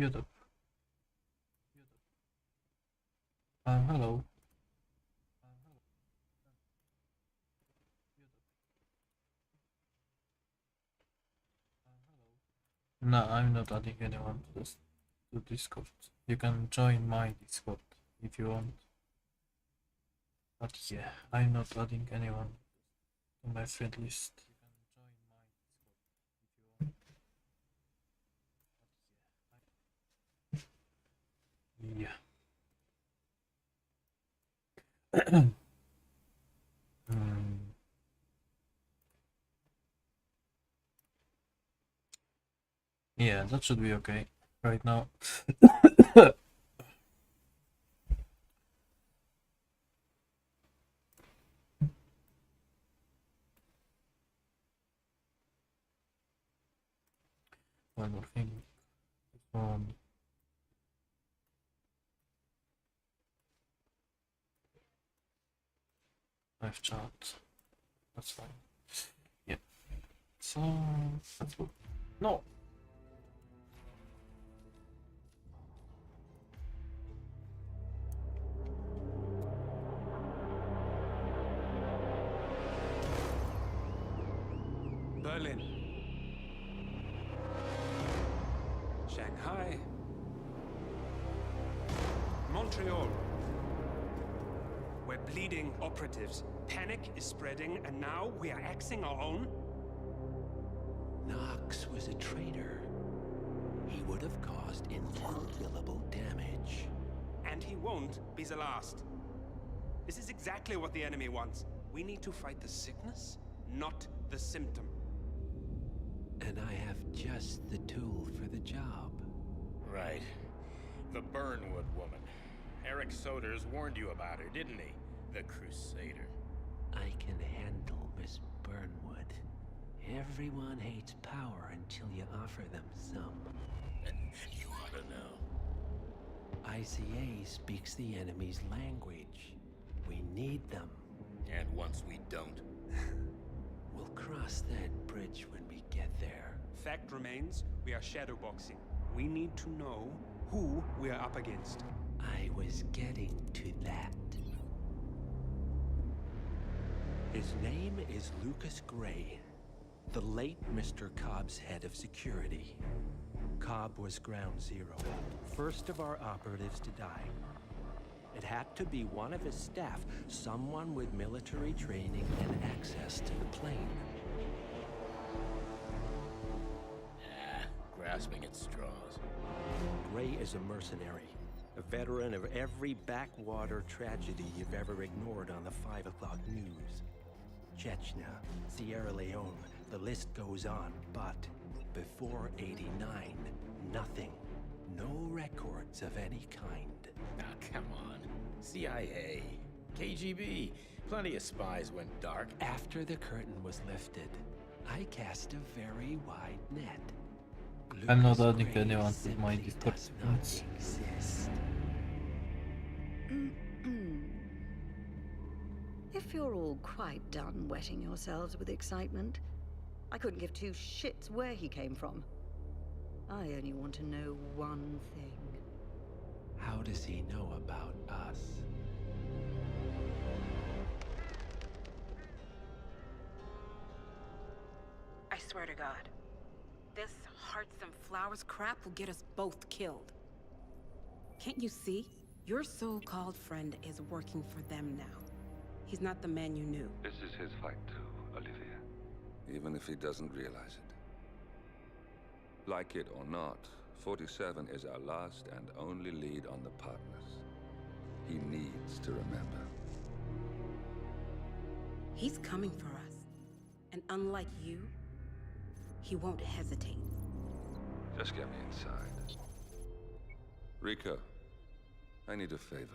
YouTube. Hello. No, I'm not adding anyone to this to Discord. You can join my Discord if you want. But yeah, I'm not adding anyone to my friend list. Yeah. Hmm. Yeah, that should be okay right now. One more thing. Live chat. That's fine. Yeah. So let's go. No. Berlin, Shanghai, Montreal. We're bleeding operatives. Panic is spreading, and now we are axing our own? Knox was a traitor. He would have caused incalculable damage. And he won't be the last. This is exactly what the enemy wants. We need to fight the sickness, not the symptom. And I have just the tool for the job. Right. The Burnwood woman. Eric Soders warned you about her, didn't he? The Crusader. I can handle Miss Burnwood. Everyone hates power until you offer them some. You ought to know. ICA speaks the enemy's language. We need them. And once we don't, We'll cross that bridge when we get there. Fact remains, we are shadowboxing. We need to know who we are up against. I was getting to that. His name is Lucas Gray, the late Mr. Cobb's head of security. Cobb was ground zero, first of our operatives to die. It had to be one of his staff, someone with military training and access to the plane. grasping at straws. Gray is a mercenary, a veteran of every backwater tragedy you've ever ignored on the 5 o'clock news. Chechnya, Sierra Leone, the list goes on, but before '89, nothing. No records of any kind. Ah, come on. CIA, KGB, plenty of spies went dark. After the curtain was lifted, I cast a very wide net. I'm not Lucas adding Gray anyone to my simply Discord does not friends. exist. If you're all quite done wetting yourselves with excitement, I couldn't give two shits where he came from. I only want to know one thing. How does he know about us? I swear to God, this hearts and flowers crap will get us both killed. Can't you see? Your so-called friend is working for them now. He's not the man you knew. This is his fight too, Olivia. Even if he doesn't realize it. Like it or not, 47 is our last and only lead on the partners. He needs to remember. He's coming for us. And unlike you, he won't hesitate. Just get me inside. Rico, I need a favor.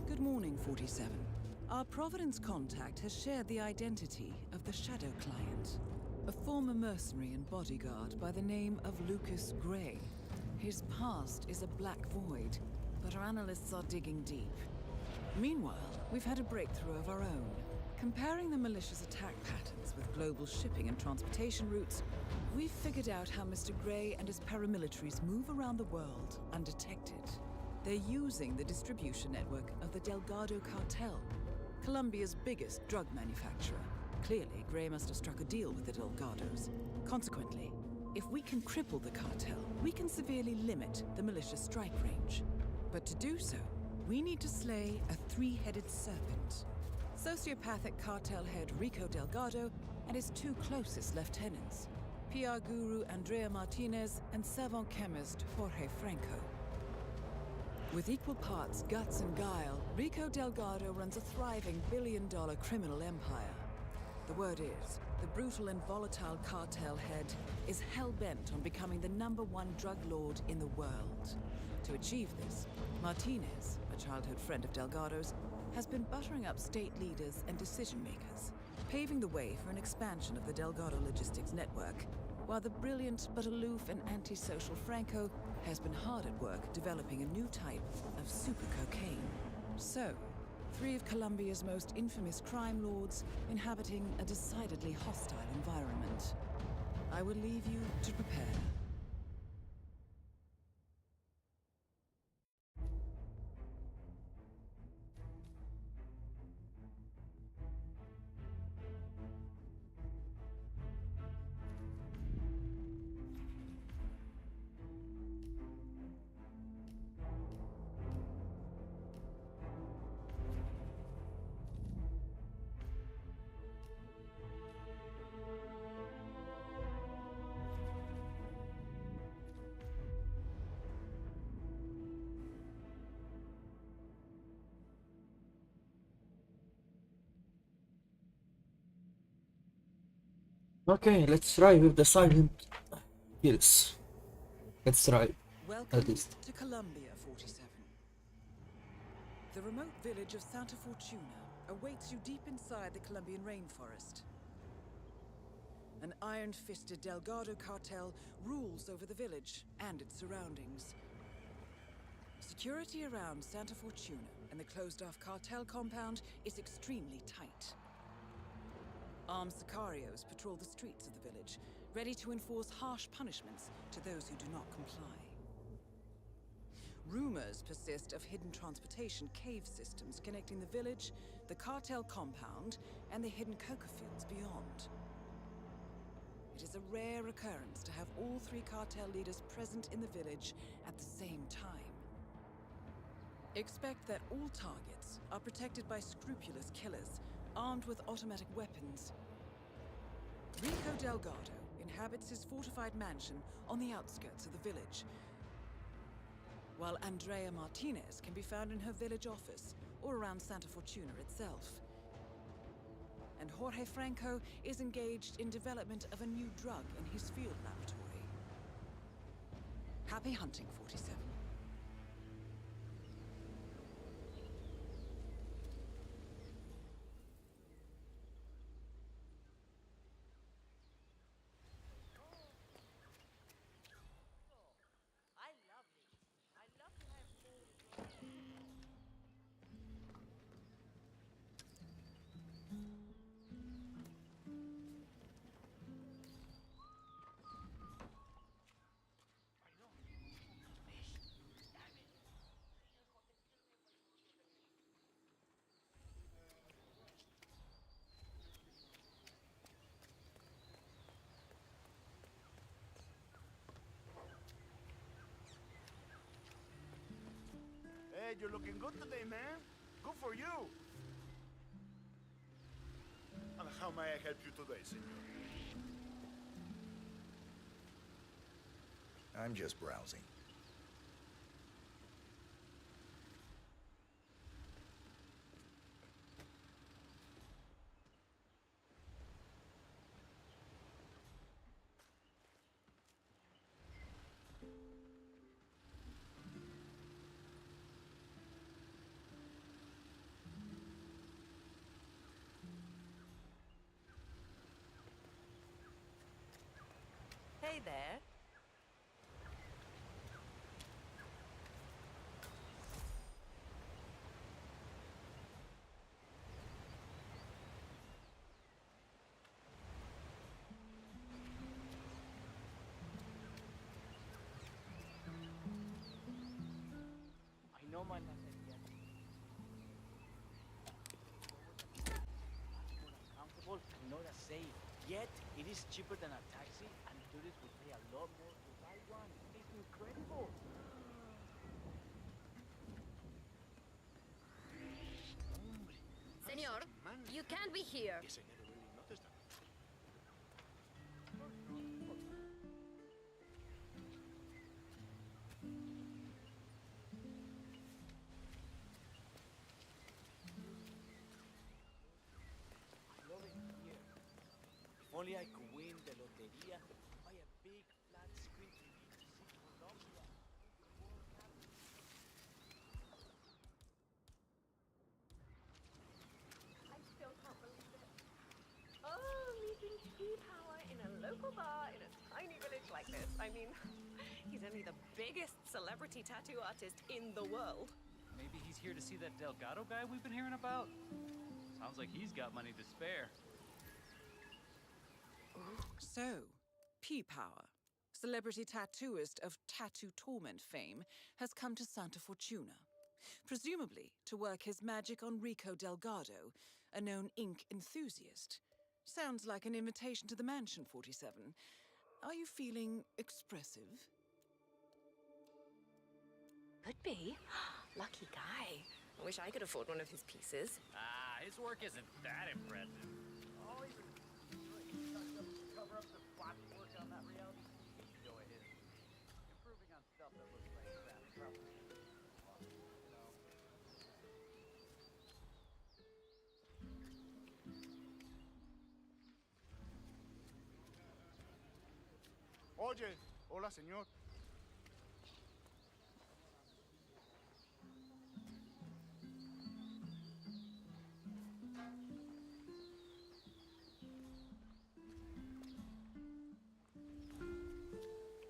Good morning, 47. Our Providence contact has shared the identity of the Shadow client. a former mercenary and bodyguard by the name of Lucas Gray. His past is a black void, but our analysts are digging deep. Meanwhile, we've had a breakthrough of our own. Comparing the militia's attack patterns with global shipping and transportation routes, we've figured out how Mr. Gray and his paramilitaries move around the world undetected. They're using the distribution network of the Delgado cartel, Colombia's biggest drug manufacturer. Clearly, Gray must have struck a deal with the Delgados. Consequently, if we can cripple the cartel, we can severely limit the militia's strike range. But to do so, we need to slay a three-headed serpent. Sociopathic cartel head Rico Delgado and his two closest lieutenants, PR guru Andrea Martinez and savant chemist Jorge Franco. With equal parts guts and guile, Rico Delgado runs a thriving billion-dollar criminal empire. The word is, the brutal and volatile cartel head is hell-bent on becoming the #1 drug lord in the world. To achieve this, Martinez, a childhood friend of Delgado's, has been buttering up state leaders and decision-makers, paving the way for an expansion of the Delgado logistics network, while the brilliant but aloof and antisocial Franco has been hard at work developing a new type of super cocaine. So, 3 of Colombia's most infamous crime lords inhabiting a decidedly hostile environment. I will leave you to prepare. Okay, let's try with the silent kills. Let's try, Welcome at least. to Colombia, 47. The remote village of Santa Fortuna awaits you deep inside the Colombian rainforest. An iron-fisted Delgado cartel rules over the village and its surroundings. Security around Santa Fortuna and the closed-off cartel compound is extremely tight. Armed sicarios patrol the streets of the village, ready to enforce harsh punishments to those who do not comply. Rumors persist of hidden transportation cave systems connecting the village, the cartel compound, and the hidden coca fields beyond. It is a rare occurrence to have all 3 cartel leaders present in the village at the same time. Expect that all targets are protected by scrupulous killers, armed with automatic weapons. Rico Delgado inhabits his fortified mansion on the outskirts of the village, while Andrea Martinez can be found in her village office or around Santa Fortuna itself. And Jorge Franco is engaged in development of a new drug in his field laboratory. Happy hunting, 47. Hey, you're looking good today, man. Good for you. And how may I help you today, senor? I'm just browsing. Hi there. I know my necesidad. More uncomfortable, not as safe. Yet, it is cheaper than a taxi, and tourists will pay a lot more to buy one. It's incredible. Senor, you can't be here. Guess I never really noticed that. I love it here. If only I could win the loteria, buy a big flat screen TV to see Colombia. I still can't believe it. Oh, meeting P-Power in a local bar in a tiny village like this. I mean, he's only the biggest celebrity tattoo artist in the world. Maybe he's here to see that Delgado guy we've been hearing about? Sounds like he's got money to spare. So, P-Power, celebrity tattooist of Tattoo Torment fame, has come to Santa Fortuna. Presumably to work his magic on Rico Delgado, a known ink enthusiast. Sounds like an invitation to the mansion, 47. Are you feeling expressive? Could be. Lucky guy. I wish I could afford one of his pieces. Ah, his work isn't that impressive. Oh, cover up the botched work on that reality. Go ahead. Improving on stuff that looks like crap. Probably. Oye, hola, señor.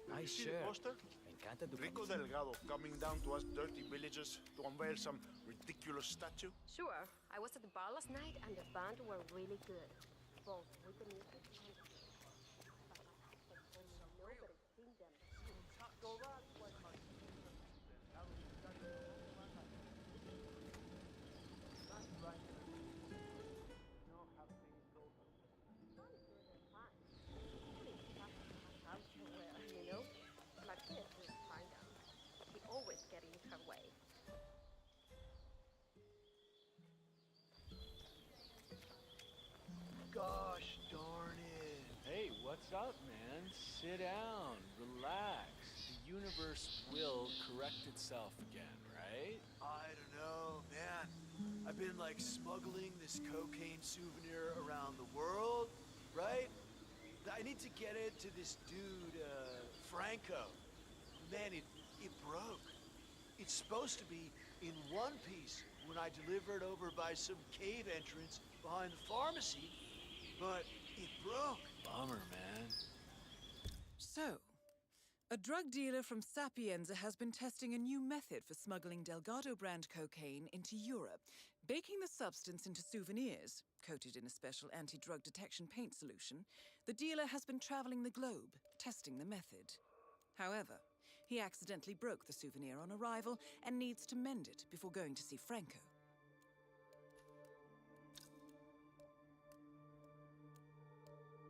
Nice See the shirt. poster? Me encanta tu Rico camisa. Delgado coming down to us dirty villagers to unveil some ridiculous statue. Sure. I was at the bar last night and the band were really good. Both with the music and nobody sing them. You know? Like this is fine down. He always get in her way. Gosh darn it. Hey, what's up, man? Sit down, relax. The universe will correct itself again, right? I don't know, man. I've been like smuggling this cocaine souvenir around the world, right? I need to get it to this dude, Franco. Man, it broke. It's supposed to be in one piece when I deliver it over by some cave entrance behind the pharmacy, but it broke. Bummer, man. So, a drug dealer from Sapienza has been testing a new method for smuggling Delgado brand cocaine into Europe, baking the substance into souvenirs, coated in a special anti-drug detection paint solution. The dealer has been traveling the globe, testing the method. However, he accidentally broke the souvenir on arrival and needs to mend it before going to see Franco.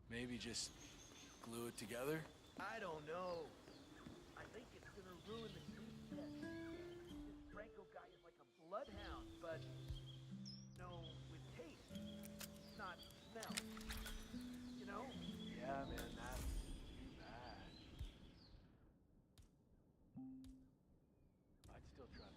Maybe just glue it together? I don't know. I think it's gonna ruin the success. This Franco guy is like a bloodhound, but no, with taste, not smell. You know? Yeah, man, that's too bad. I'd still try.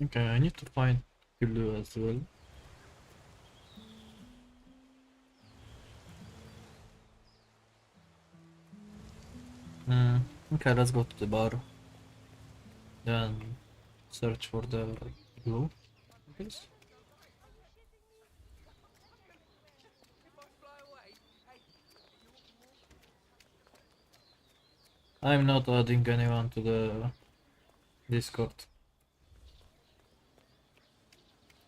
Okay, I need to find Kulu as well. Okay, let's go to the bar. Then search for the glue, I guess. I'm not adding anyone to the Discord.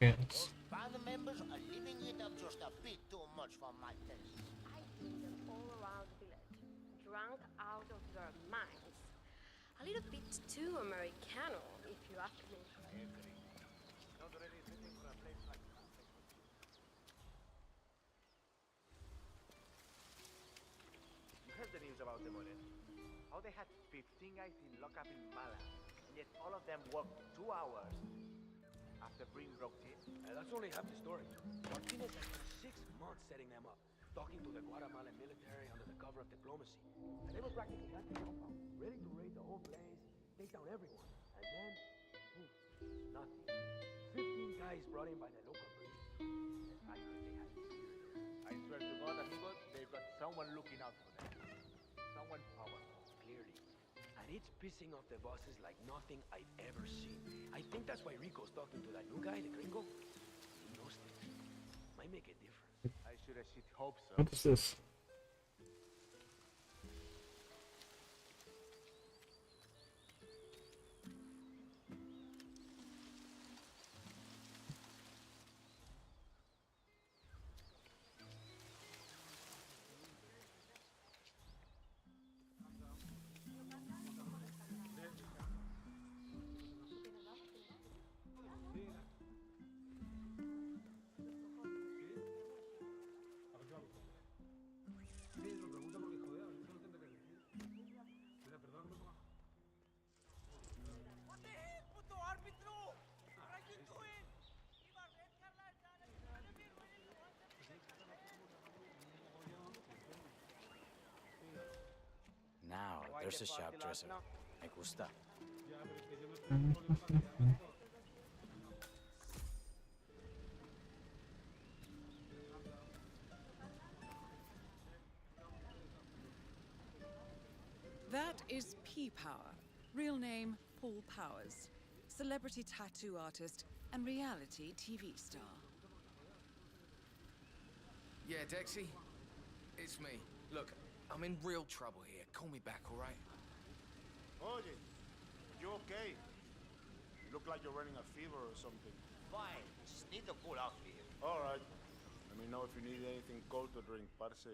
Yes. Band members are living it up just a bit too much for my taste. I see them all around the village, drunk out of their minds. A little bit too Americano, if you ask me. I agree. Not really fitting for a place like Cafe. You heard the news about them, Moret? How they had 15 guys in lockup in Mala, and yet all of them worked 2 hours after Breen broke in. That's only half the story. Martinez had 6 months setting them up, talking to the Guatemalan military under the cover of diplomacy. And they were practically at the compound, ready to raid the whole place, take down everyone. And then, poof, nothing. 15 guys brought in by the local police. I heard they had serious. I swear to God, amigos, they've got someone looking out for them. Someone powerful, clearly. And it's pissing off the bosses like nothing I've ever seen. I think that's why Rico's talking to that new guy, the gringo. He knows things. Might make a difference. I should have shit hope so. What is this? Now, there's a sharp dresser. Me gusta. That is P-Power. Real name, Paul Powers. Celebrity tattoo artist and reality TV star. Yeah, Dexy? It's me. Look, I'm in real trouble here. Call me back, all right? Oye, you okay? You look like you're running a fever or something. Fine, just need to cool off here. All right. Let me know if you need anything cold to drink, parce.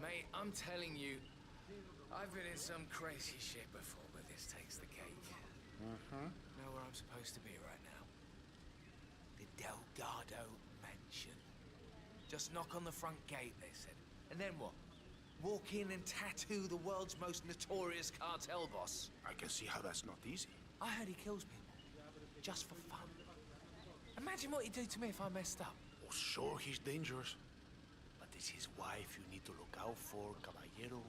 Mate, I'm telling you, I've been in some crazy shit before, but this takes the cake. Know where I'm supposed to be right now? The Delgado Mansion. Just knock on the front gate, they said. And then what? Walk in and tattoo the world's most notorious cartel boss. I can see how that's not easy. I heard he kills people. Just for fun. Imagine what he'd do to me if I messed up. Oh, sure, he's dangerous. But it's his wife you need to look out for, caballero.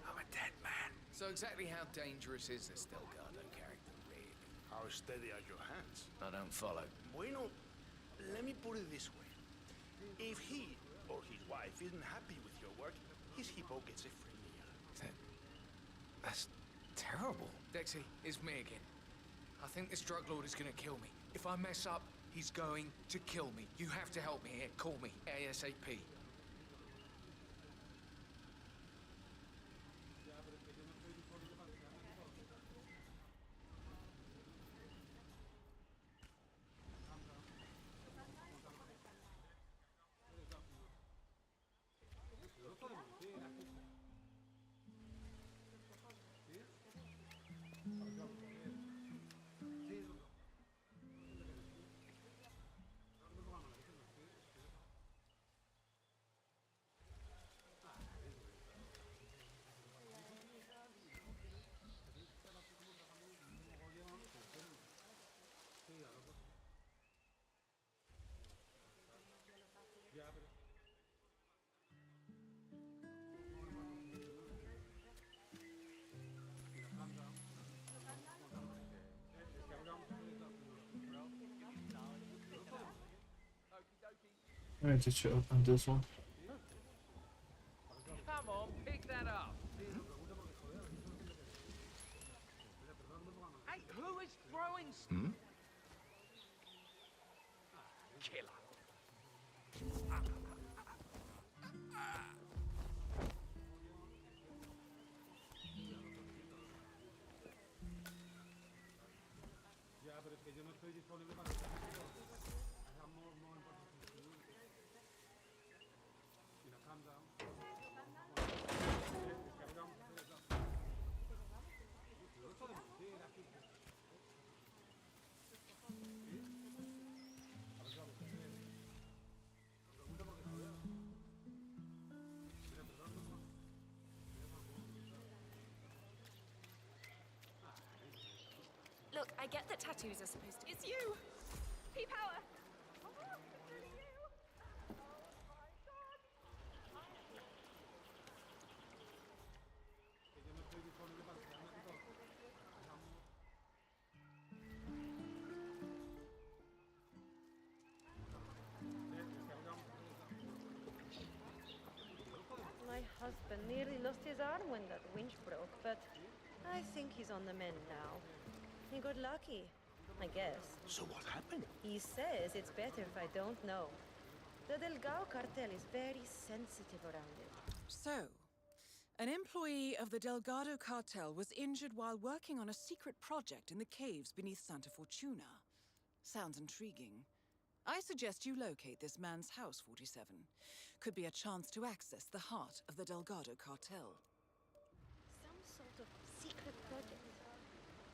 I'm a dead man. So exactly how dangerous is this Delgado character, really? How steady are your hands? I don't follow. Bueno, let me put it this way. If he or his wife isn't happy with your work, his hippo gets a free meal. That's terrible. Dexy, it's me again. I think this drug lord is gonna kill me. If I mess up, he's going to kill me. You have to help me here. Call me ASAP. Where did you open this one? Come on, pick that up. Hey, who is throwing? Killer. Look, I get that tattoos are supposed to. It's you! P-Power! My husband nearly lost his arm when that winch broke, but I think he's on the mend now. He got lucky, I guess. So what happened? He says it's better if I don't know. The Delgado cartel is very sensitive around it. So, an employee of the Delgado cartel was injured while working on a secret project in the caves beneath Santa Fortuna. Sounds intriguing. I suggest you locate this man's house, 47. Could be a chance to access the heart of the Delgado cartel. Some sort of secret project.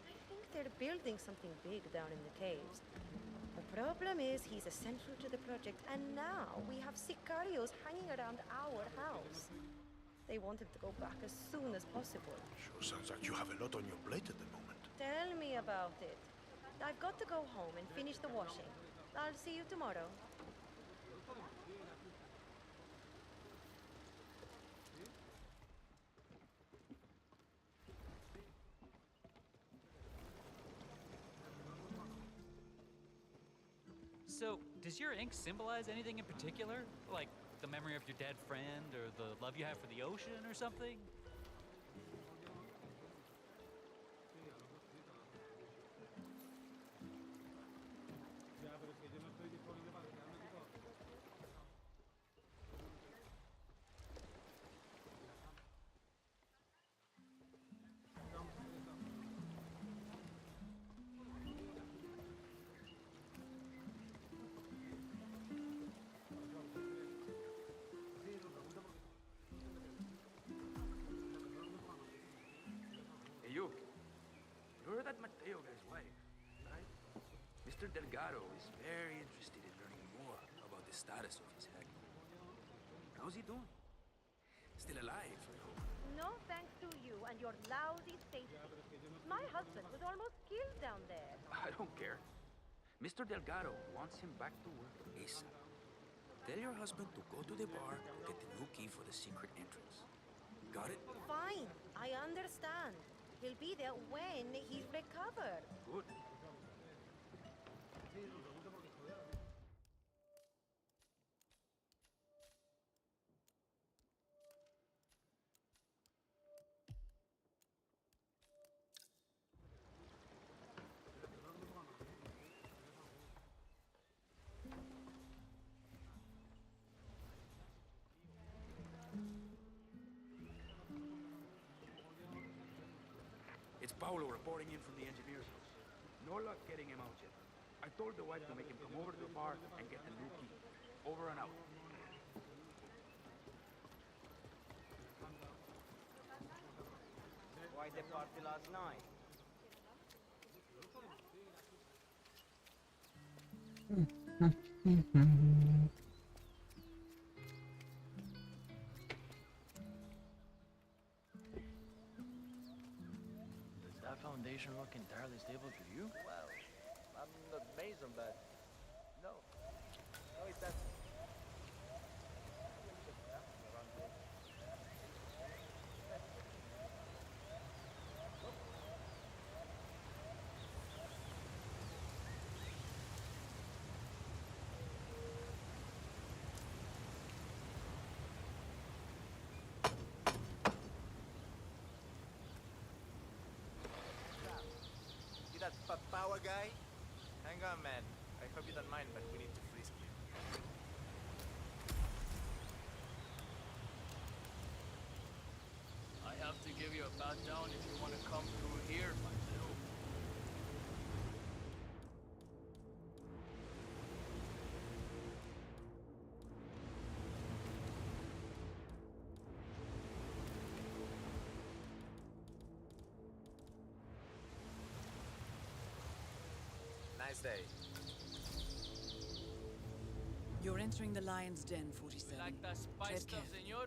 I think they're building something big down in the caves. The problem is he's essential to the project, and now we have sicarios hanging around our house. They want him to go back as soon as possible. Sure sounds like you have a lot on your plate at the moment. Tell me about it. I've got to go home and finish the washing. I'll see you tomorrow. So, does your ink symbolize anything in particular? Like the memory of your dead friend, or the love you have for the ocean, or something? Hey, you. You're that Mateo guy's wife, right? Mr. Delgado is very interested in learning more about the status of his head. How's he doing? Still alive, I hope. No thanks to you and your lousy safety. My husband was almost killed down there. I don't care. Mr. Delgado wants him back to work ASAP. Tell your husband to go to the bar and get the new key for the secret entrance. Got it? Fine, I understand. He'll be there when he's recovered. Good. It's Paulo reporting in from the engineer's house. No luck getting him out yet. I told the wife to make him come over to the bar and get the new key. Over and out. Why the party last night? Does that foundation look entirely stable to you? Well, I'm not Mason, but no. No, it doesn't. See that power guy? Hang on, man. I hope you don't mind, but we need to frisk you. I have to give you a pat down if you want to come through here, my little. Nice day. You're entering the Lion's Den, 47. Like that spice Tread stuff, carefully. senor?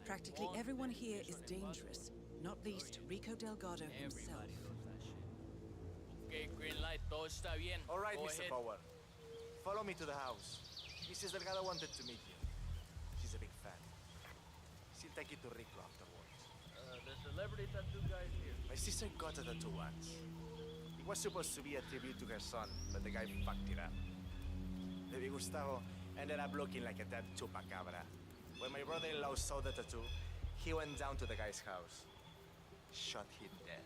Practically everyone here is dangerous, not least Rico Delgado himself. Everybody knows that shit. Okay, green light, todo está bien. All right, Go Mr. ahead. Power. Follow me to the house. Mrs. Delgado wanted to meet you. She's a big fan. She'll take you to Rico afterwards. The celebrity tattoo guy's here. My sister got a tattoo once. It was supposed to be a tribute to her son, but the guy fucked it up. Baby Gustavo ended up looking like a dead chupacabra. When my brother-in-law saw the tattoo, he went down to the guy's house, shot him dead,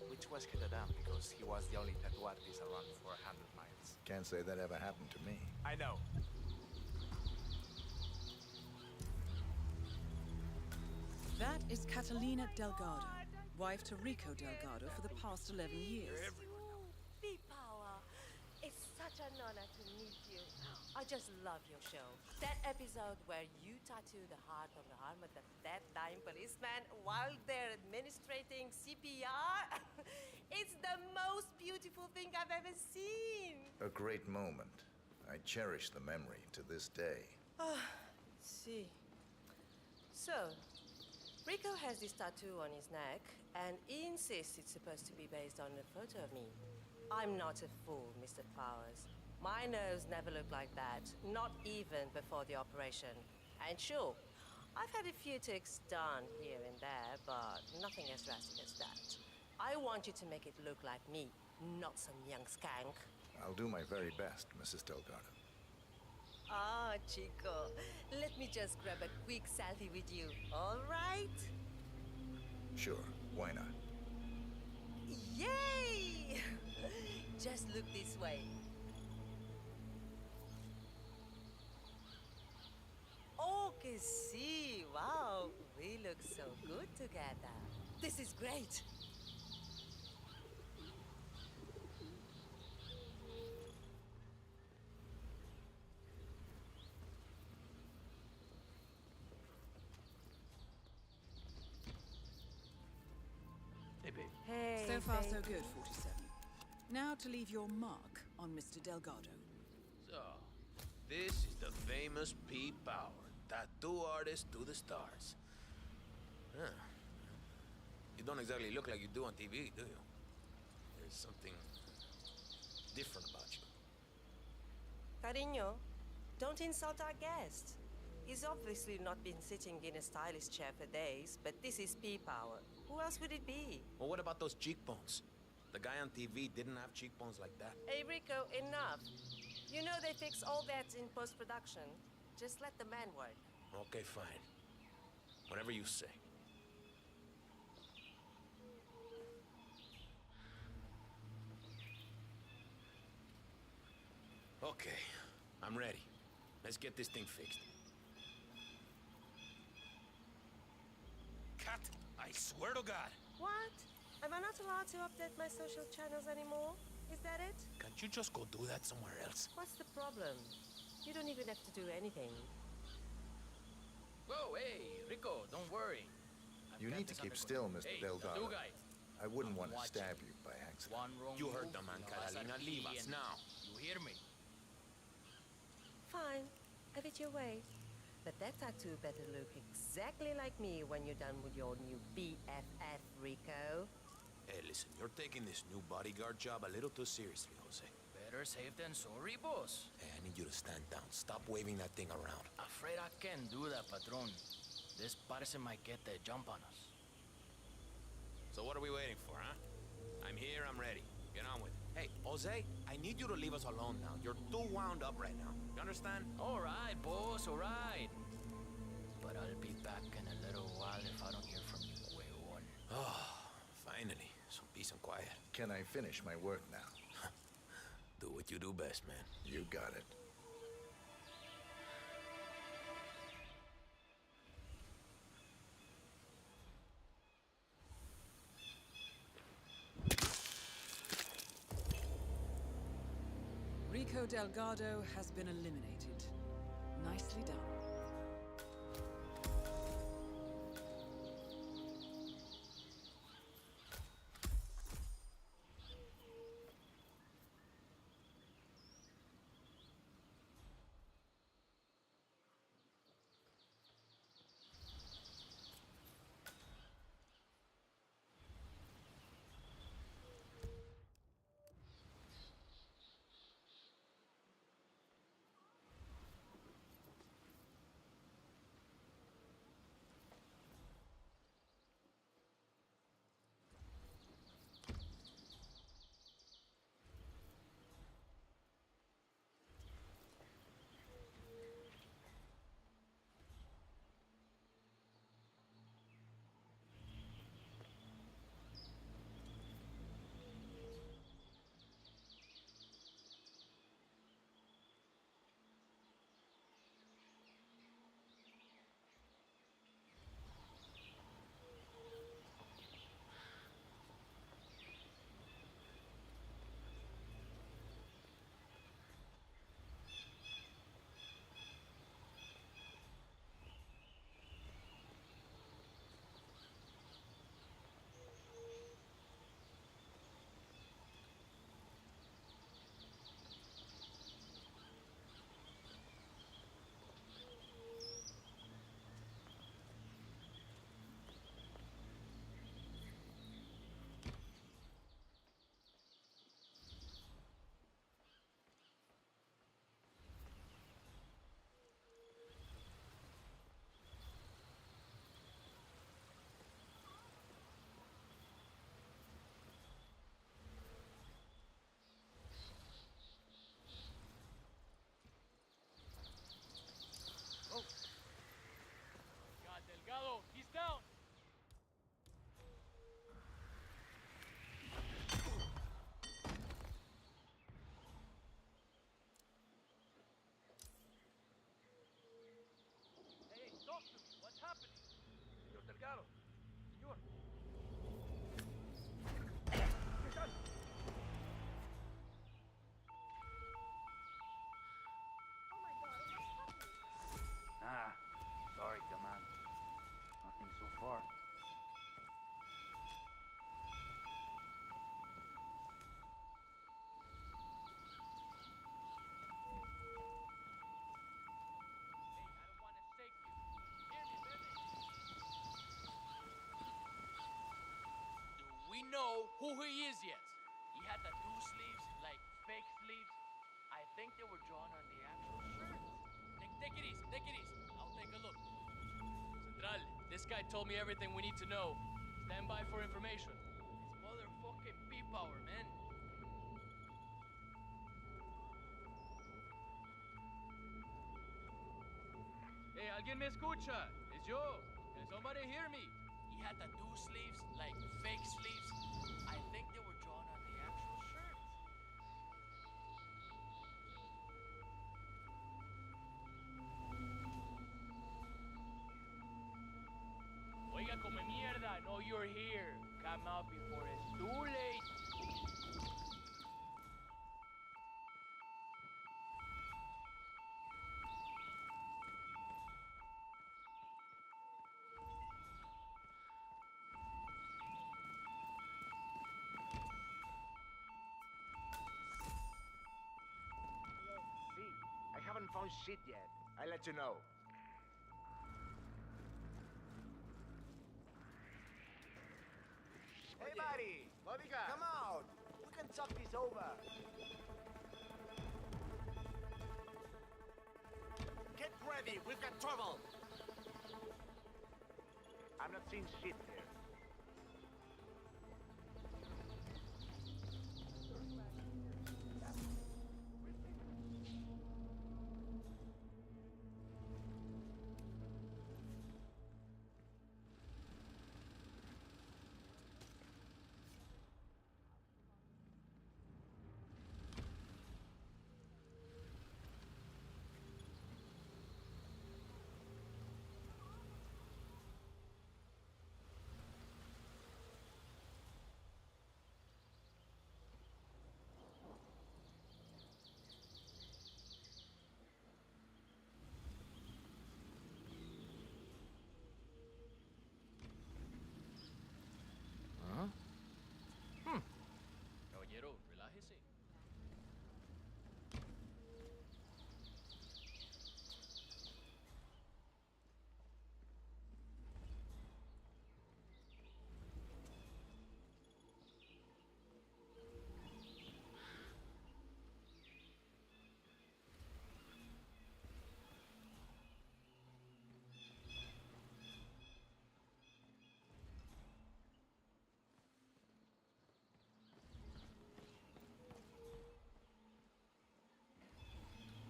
which was kinda dumb because he was the only tattoo artist around for 100 miles. Can't say that ever happened to me. I know. That is Catalina Delgado, wife to Rico Delgado for the past 11 years. P-Power, it's such an honor to meet you. I just love your show. That episode where you tattoo the heart on the arm of the dead dying policeman while they're administrating CPR. It's the most beautiful thing I've ever seen. A great moment. I cherish the memory to this day. See. So, Rico has this tattoo on his neck, and he insists it's supposed to be based on a photo of me. I'm not a fool, Mr. Powers. My nose never looked like that, not even before the operation. And sure, I've had a few ticks done here and there, but nothing as drastic as that. I want you to make it look like me, not some young skank. I'll do my very best, Mrs. Delgado. Ah, Chico, let me just grab a quick selfie with you, all right? Sure, why not? Yay! Just look this way. Oh, que sí, wow, we look so good together. This is great. Hey, babe. Hey, So far, so baby. good, 47. Now to leave your mark on Mr. Delgado. So, this is the famous P. Power, tattoo artist to the stars. Huh. You don't exactly look like you do on TV, do you? There's something different about you. Cariño, don't insult our guest. He's obviously not been sitting in a stylist chair for days, but this is P-Power. Who else would it be? Well, what about those cheekbones? The guy on TV didn't have cheekbones like that. Hey, Rico, enough. You know they fix all that in post-production. Just let the man work. Okay, fine. Whatever you say. Okay, I'm ready. Let's get this thing fixed. Cat, I swear to God. What? Am I not allowed to update my social channels anymore? Is that it? Can't you just go do that somewhere else? What's the problem? You don't even have to do anything. Whoa, hey, Rico, don't worry. You need to keep still, Mr. Hey, Delgado. tattoo guy. I wouldn't want to watching. stab you by accident. One wrong You heard move, the man, la vas a Catalina. Leave us pillar. now. You hear me? Fine. Have it your way. But that tattoo better look exactly like me when you're done with your new BFF, Rico. Hey, listen, you're taking this new bodyguard job a little too seriously, Jose. Better safe than sorry, boss. Hey, I need you to stand down. Stop waving that thing around. Afraid I can't do that, patron. This person might get the jump on us. So what are we waiting for, huh? I'm here, I'm ready. Get on with it. Hey, Jose, I need you to leave us alone now. You're too wound up right now. You understand? All right, boss, all right. But I'll be back in a little while if I don't hear from you, weón. Oh, finally. Some peace and quiet. Can I finish my work now? Do what you do best, man. You got it. Rico Delgado has been eliminated. Nicely done. God, Delgado, he's down! Hey, talk to me. What's happening? Señor Delgado. Señor. ¿Qué tal? Ah, sorry, command. Nothing so far. We know who he is yet. He had tattoo sleeves, like fake sleeves. I think they were drawn on the actual shirt. Take it easy, take it easy. I'll take a look. Central, this guy told me everything we need to know. Stand by for information. It's motherfucking P-Power, man. Hey, ¿alguien me escucha? It's yo. Can somebody hear me? He had tattoo sleeves, like fake sleeves. I think they were drawn on the actual shirt. Oiga, come mierda. I know you're here. Come out before it's too late. See, I haven't found shit yet. I'll let you know. Hey, buddy! Bodyguard. Come out! We can talk this over. Get ready, we've got trouble. I'm not seeing shit here.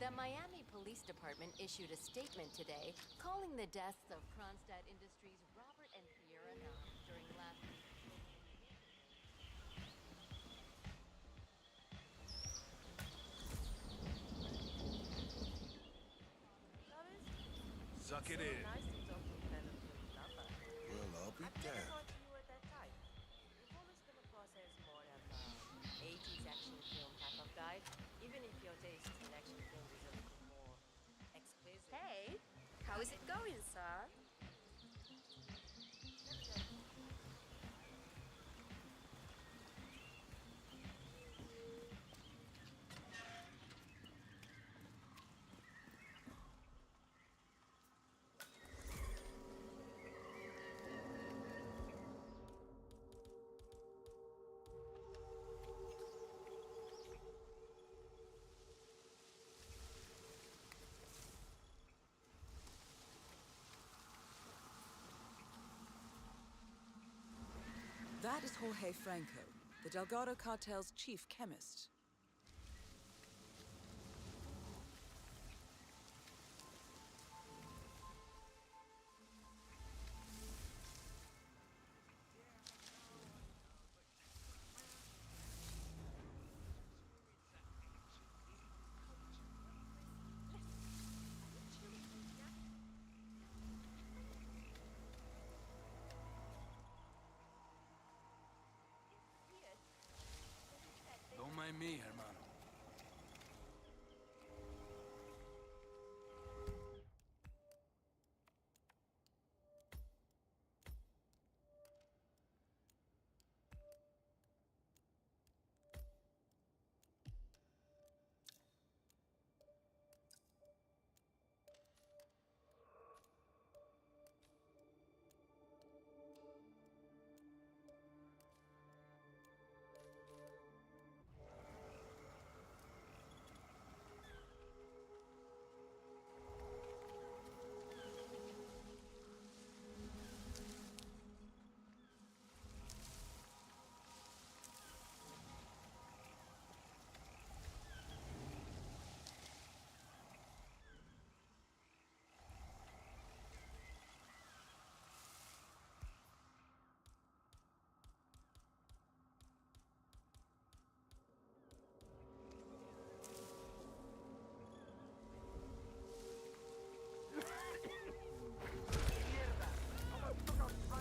The Miami Police Department issued a statement today calling the deaths of Kronstadt Industries' Robert and Kiera Nam during last week's Suck it in. Nice to talk to a fellow film lover. Well, I'll be I've never damned. thought you were that type. You've always come across as more of a 80s action film type of guy, even if your taste in action films is a little more explicit. Hey, how is it going, sir? That is Jorge Franco, the Delgado cartel's chief chemist. Don't mind me, hermano.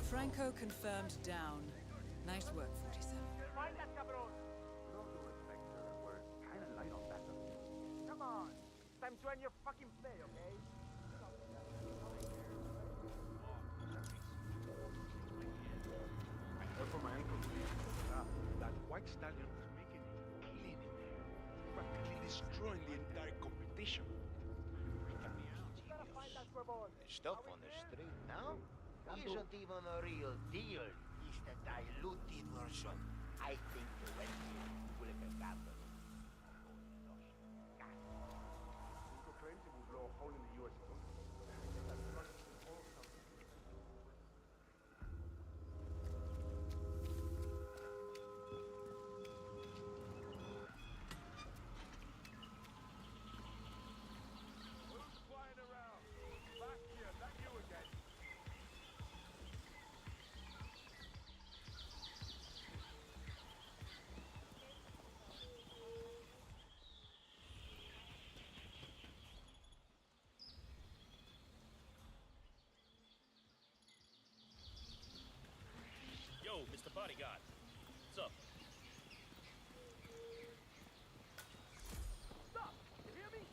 Franco confirmed down. Nice work, 47. Find that cabron! With all due respect, sir, we're kind of light on backup. Come on! It's time to end your fucking play, okay? I heard from my uncle that White Stallion is making a killing in there, practically destroying the entire competition. Stuff on the street now? Isn't even a real deal. It's the diluted version. I think the wealthy will have gambled. Nico claims it will blow a hole in the U.S. economy. Who's flying around? Back here, not you again. Yo, Mr. Bodyguard. What's up? Stop! You hear me?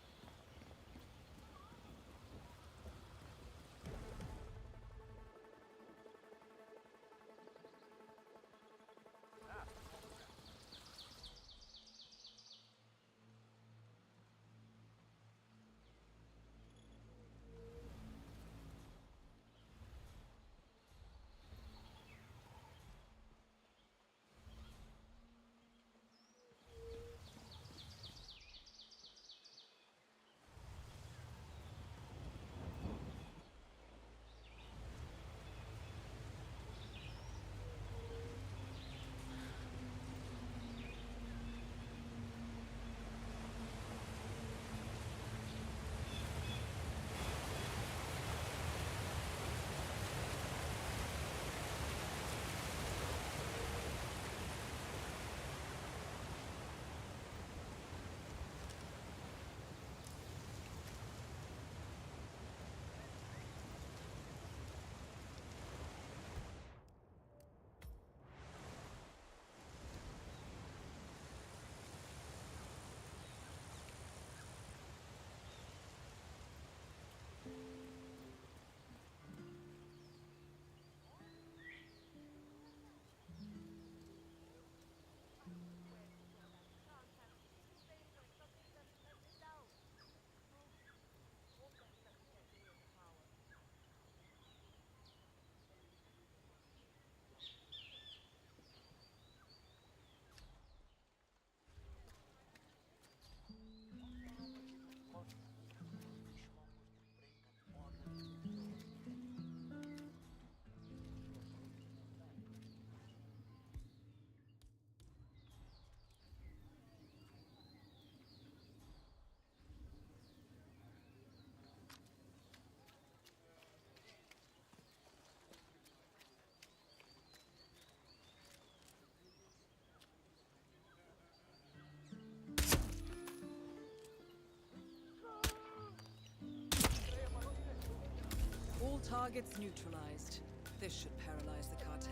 Targets neutralized. This should paralyze the cartel.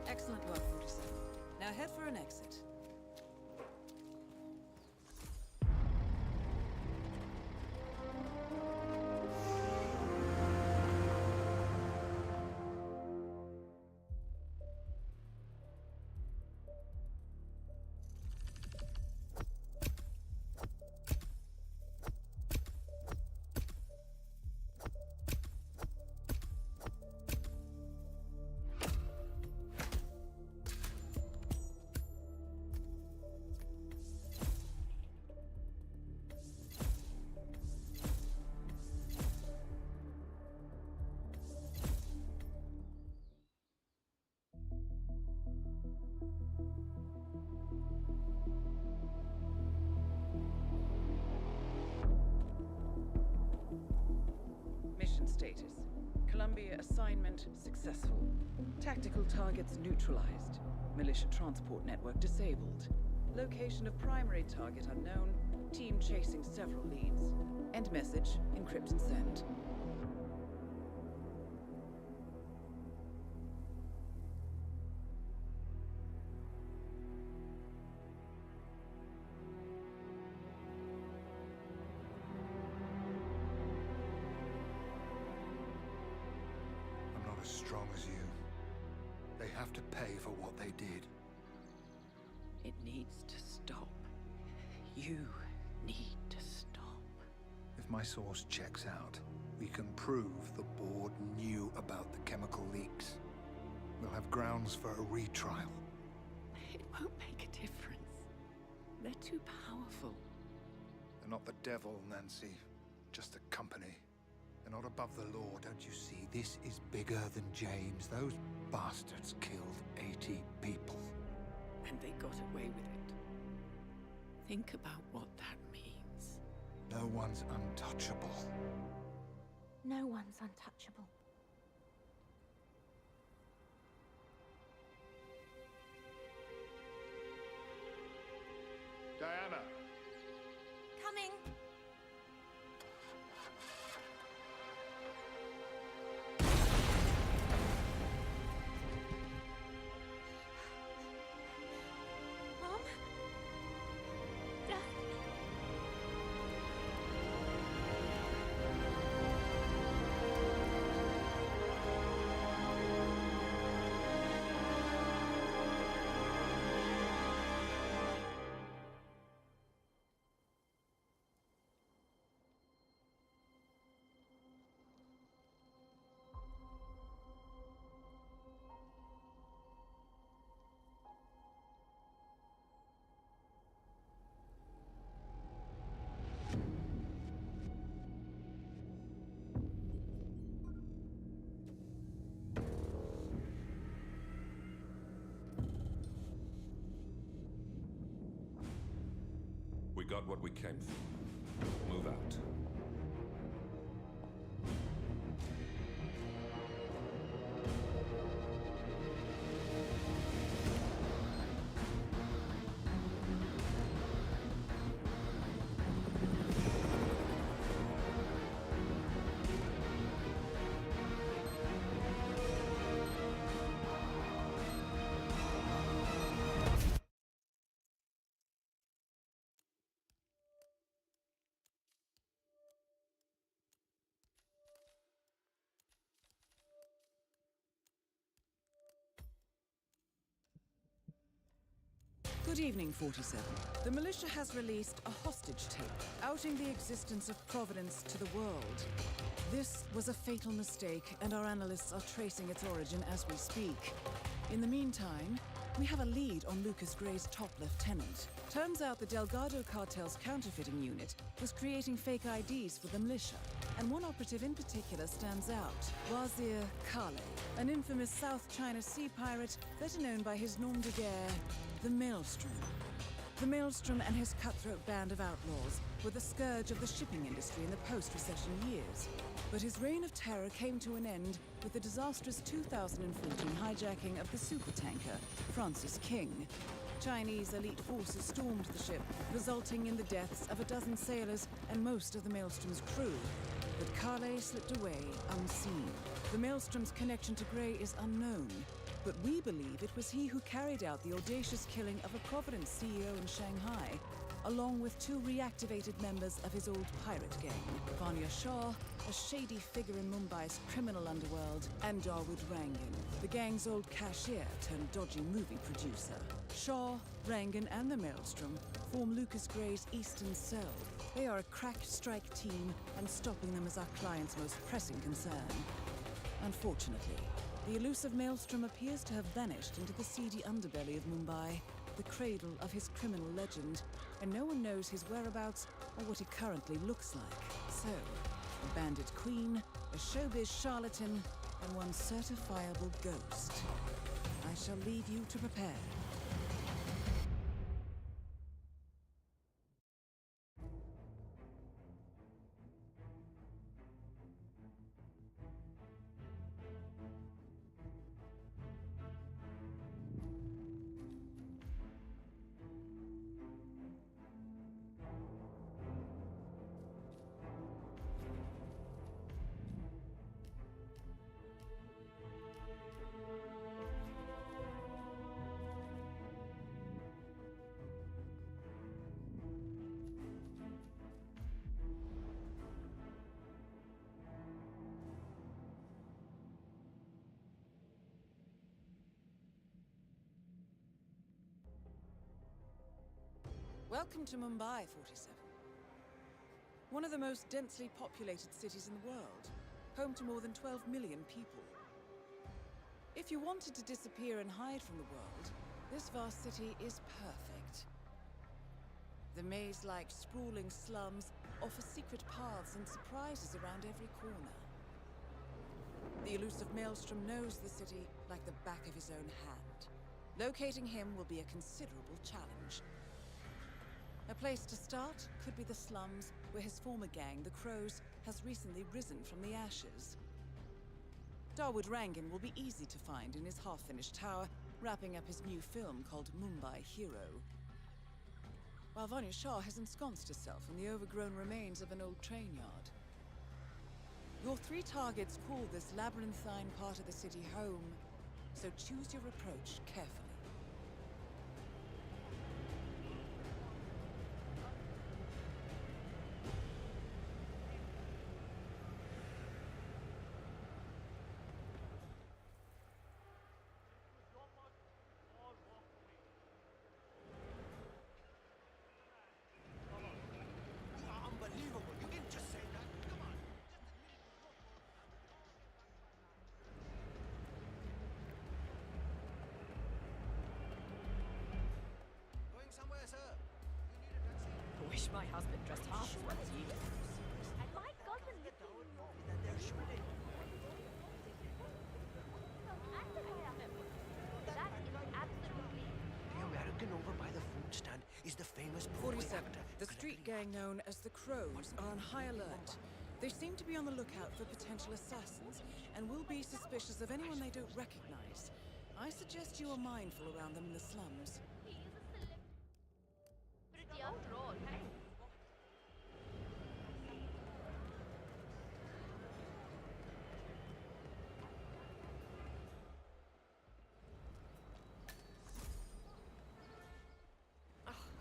Excellent work, 47. Now head for an exit. Mission status. Columbia assignment successful. Tactical targets neutralized. Militia transport network disabled. Location of primary target unknown. Team chasing several leads. End message. Encrypt and send. I'm not as strong as you. They have to pay for what they did. It needs to stop. You need to stop. If my source checks out, we can prove the board knew about the chemical leaks. We'll have grounds for a retrial. It won't make a difference. They're too powerful. They're not the devil, Nancy. Just a company. They're not above the law, don't you see? This is bigger than James. Those bastards killed 80 people. And they got away with it. Think about what that means. No one's untouchable. No one's untouchable. Diana! Coming! Mom? Dad? We got what we came for. Move out. Good evening, 47. The militia has released a hostage tape, outing the existence of Providence to the world. This was a fatal mistake, and our analysts are tracing its origin as we speak. In the meantime, we have a lead on Lucas Gray's top lieutenant. Turns out the Delgado cartel's counterfeiting unit was creating fake IDs for the militia, and one operative in particular stands out, Wazir Kale, an infamous South China Sea pirate better known by his nom de guerre, the Maelstrom. The Maelstrom and his cutthroat band of outlaws were the scourge of the shipping industry in the post-recession years. But his reign of terror came to an end with the disastrous 2014 hijacking of the supertanker, Francis King. Chinese elite forces stormed the ship, resulting in the deaths of a dozen sailors and most of the Maelstrom's crew. But Kale slipped away unseen. The Maelstrom's connection to Grey is unknown, but we believe it was he who carried out the audacious killing of a Providence CEO in Shanghai, along with 2 reactivated members of his old pirate gang, Vanya Shah, a shady figure in Mumbai's criminal underworld, and Dawood Rangan, the gang's old cashier turned dodgy movie producer. Shah, Rangan, and the Maelstrom form Lucas Gray's Eastern Cell. They are a crack strike team, and stopping them is our client's most pressing concern. Unfortunately, the elusive Maelstrom appears to have vanished into the seedy underbelly of Mumbai, the cradle of his criminal legend, and no one knows his whereabouts or what he currently looks like. So, a bandit queen, a showbiz charlatan, and one certifiable ghost. I shall leave you to prepare. Welcome to Mumbai, 47. One of the most densely populated cities in the world, home to more than 12 million people. If you wanted to disappear and hide from the world, this vast city is perfect. The maze-like sprawling slums offer secret paths and surprises around every corner. The elusive Maelstrom knows the city like the back of his own hand. Locating him will be a considerable challenge. A place to start could be the slums, where his former gang, the Crows, has recently risen from the ashes. Dawood Rangan will be easy to find in his half-finished tower, wrapping up his new film called Mumbai Hero. While Vanya Shah has ensconced herself in the overgrown remains of an old train yard. Your 3 targets call this labyrinthine part of the city home, so choose your approach carefully. Unbelievable! You didn't just say that. Come on. Going somewhere, sir. You need a taxi. I wish my husband dressed half as well as you. And my cousin That they're shooting. That is absolutely. The American over by the food stand is the famous 47. The street gang known as the Crows are on high alert. They seem to be on the lookout for potential assassins and will be suspicious of anyone they don't recognize. I suggest you are mindful around them in the slums. Pretty after all, hey?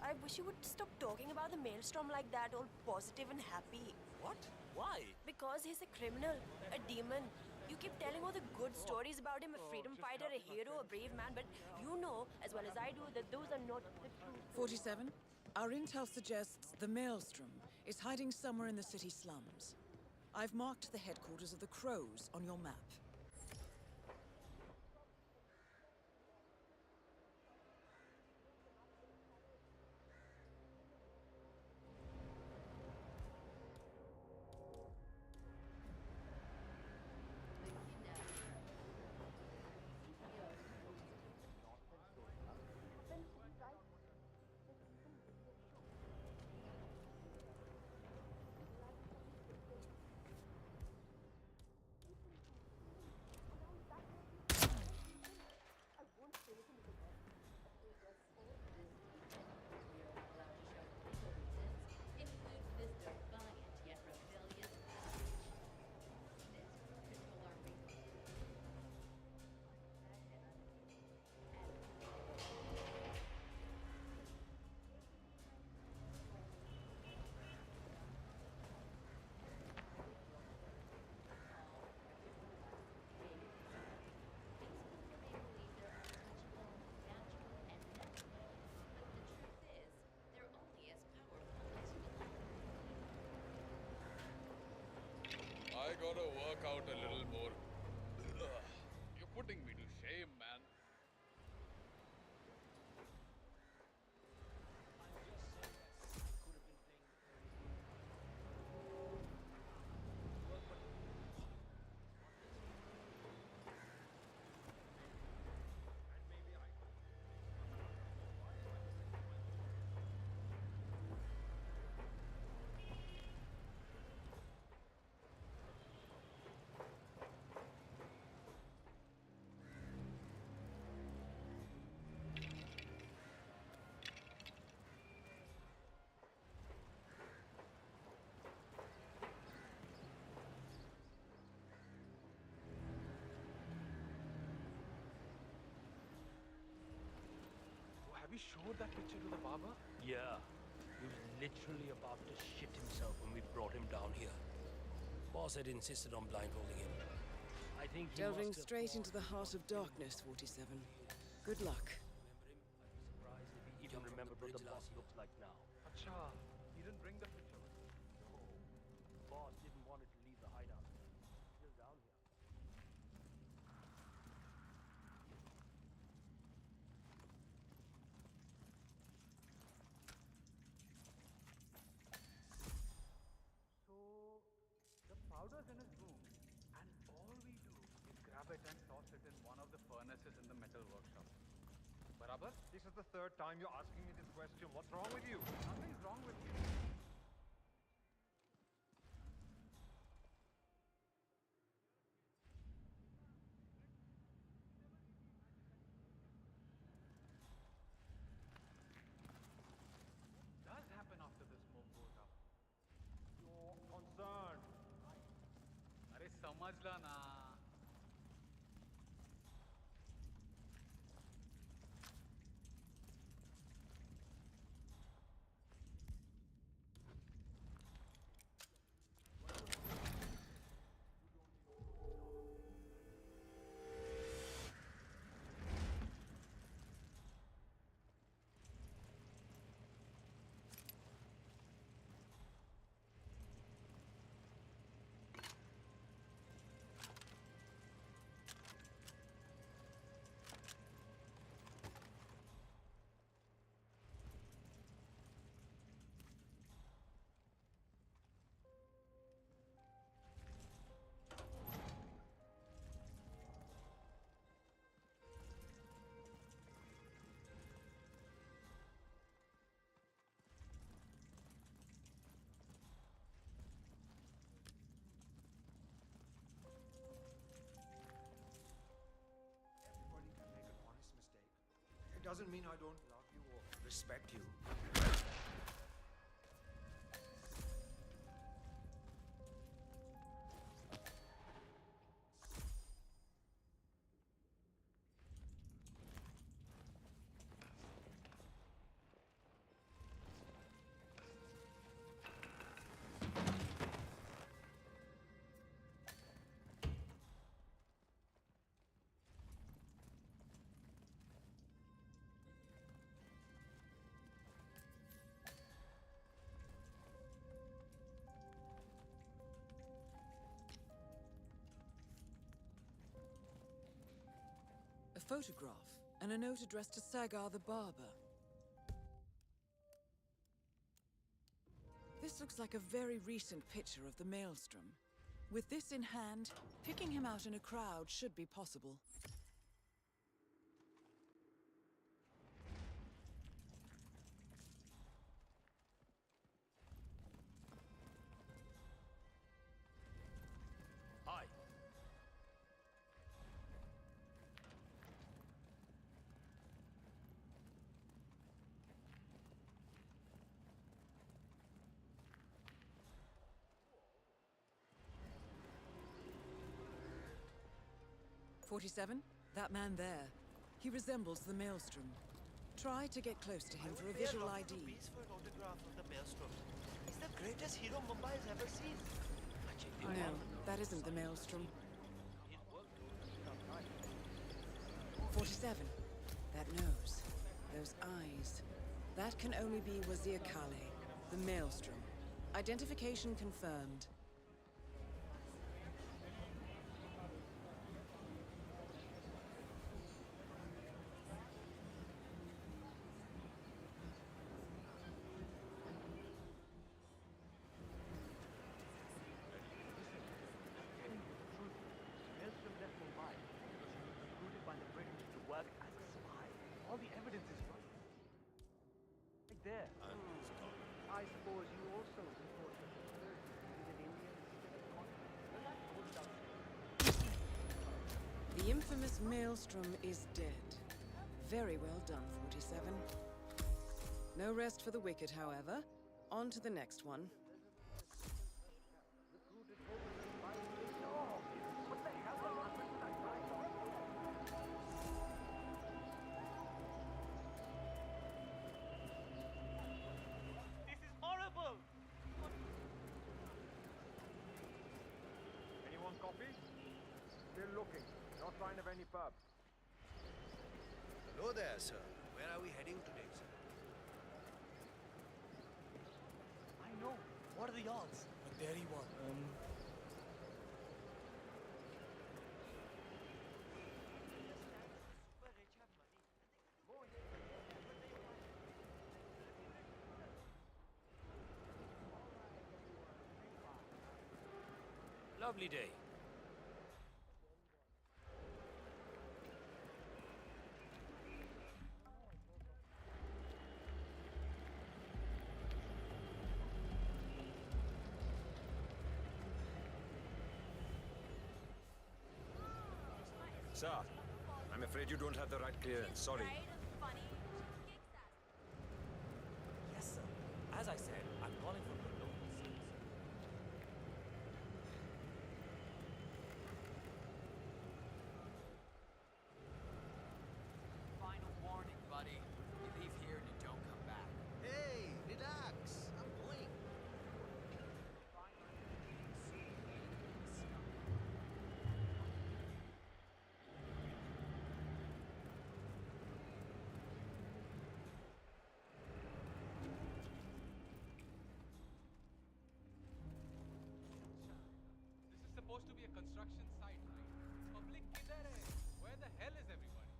I wish you would stop talking about the Maelstrom like that, all positive and happy. What? Why? Because he's a criminal, a demon. You keep telling all the good stories about him, a freedom fighter, a hero, a brave man, but you know, as well as I do, that those are not the truth. 47. Our intel suggests the Maelstrom is hiding somewhere in the city slums. I've marked the headquarters of the Crows on your map. gotta work out a little more. You're putting me to shame, man. Have you showed that picture to the barber? Yeah. He was literally about to shit himself when we brought him down here. Boss had insisted on blindfolding him. I think he Delving must have straight thought into the heart of darkness, 47. Good luck. surprised if he even remembered what the boss looks like now. Acha, he didn't bring the picture. No. Boss didn't want it to leave the hideout. It's still down here. So, the powder's in his room, and all we do is grab it and toss it in one of the furnaces in the metal workshop. Barabar, this is the third time you're asking me this question. What's wrong with you? Nothing's wrong with you. What does happen after the smoke goes up? You're concerned. अरे समझला ना. Everybody can make an honest mistake. It doesn't mean I don't love you or respect you. A photograph and a note addressed to Sagar the barber. This looks like a very recent picture of the Maelstrom. With this in hand, picking him out in a crowd should be possible. Hi. "47? That man there. He resembles the Maelstrom. Try to get close to him for a visual ID. For an autograph of the Maelstrom. He's the greatest hero Mumbai's ever seen. No, that isn't the Maelstrom. 47. That nose. Those eyes. That can only be Wazir Kale, the Maelstrom. Identification confirmed. The infamous Maelstrom is dead. Very well done, 47. No rest for the wicked, however. On to the next one. This is horrible! Anyone copy? Still looking. No sign of any pub. Hello there, sir. Where are we heading today, sir? I know. What are the odds? But there he was. Lovely day. Sir, I'm afraid you don't have the right clearance. Sorry. Yes, sir. As I said, I'm calling for the local service. Final warning, buddy. You leave here and you don't come back. Hey, relax. I'm going. This is supposed to be a construction site, right? Public kidhar hai? Where the hell is everybody?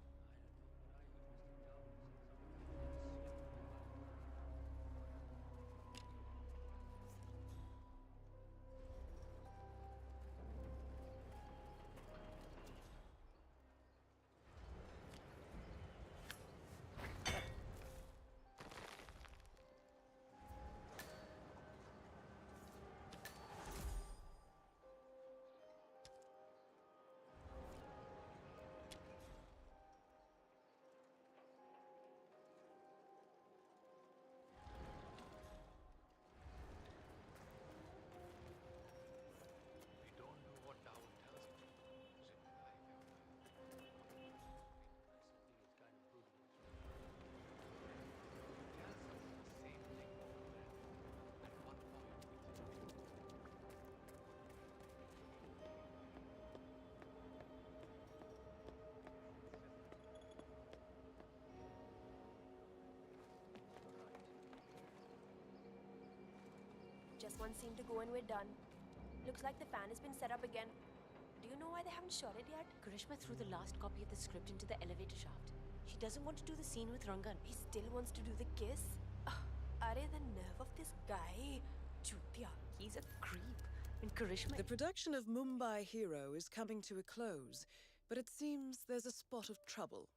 We don't know what Dawood tells me. Just one scene to go and we're done. Looks like the fan has been set up again. Do you know why they haven't shot it yet? Karishma threw the last copy of the script into the elevator shaft. She doesn't want to do the scene with Rangan. He still wants to do the kiss? Are the nerve of this guy? Chutia. He's a creep. And Karishma... The production of Mumbai Hero is coming to a close, but it seems there's a spot of trouble.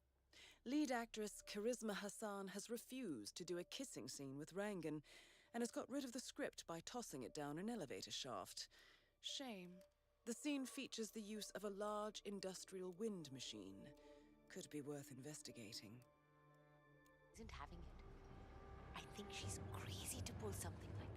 Lead actress Charisma Hassan has refused to do a kissing scene with Rangan and has got rid of the script by tossing it down an elevator shaft. Shame. The scene features the use of a large industrial wind machine. Could be worth investigating. Isn't having it. I think she's crazy to pull something like that.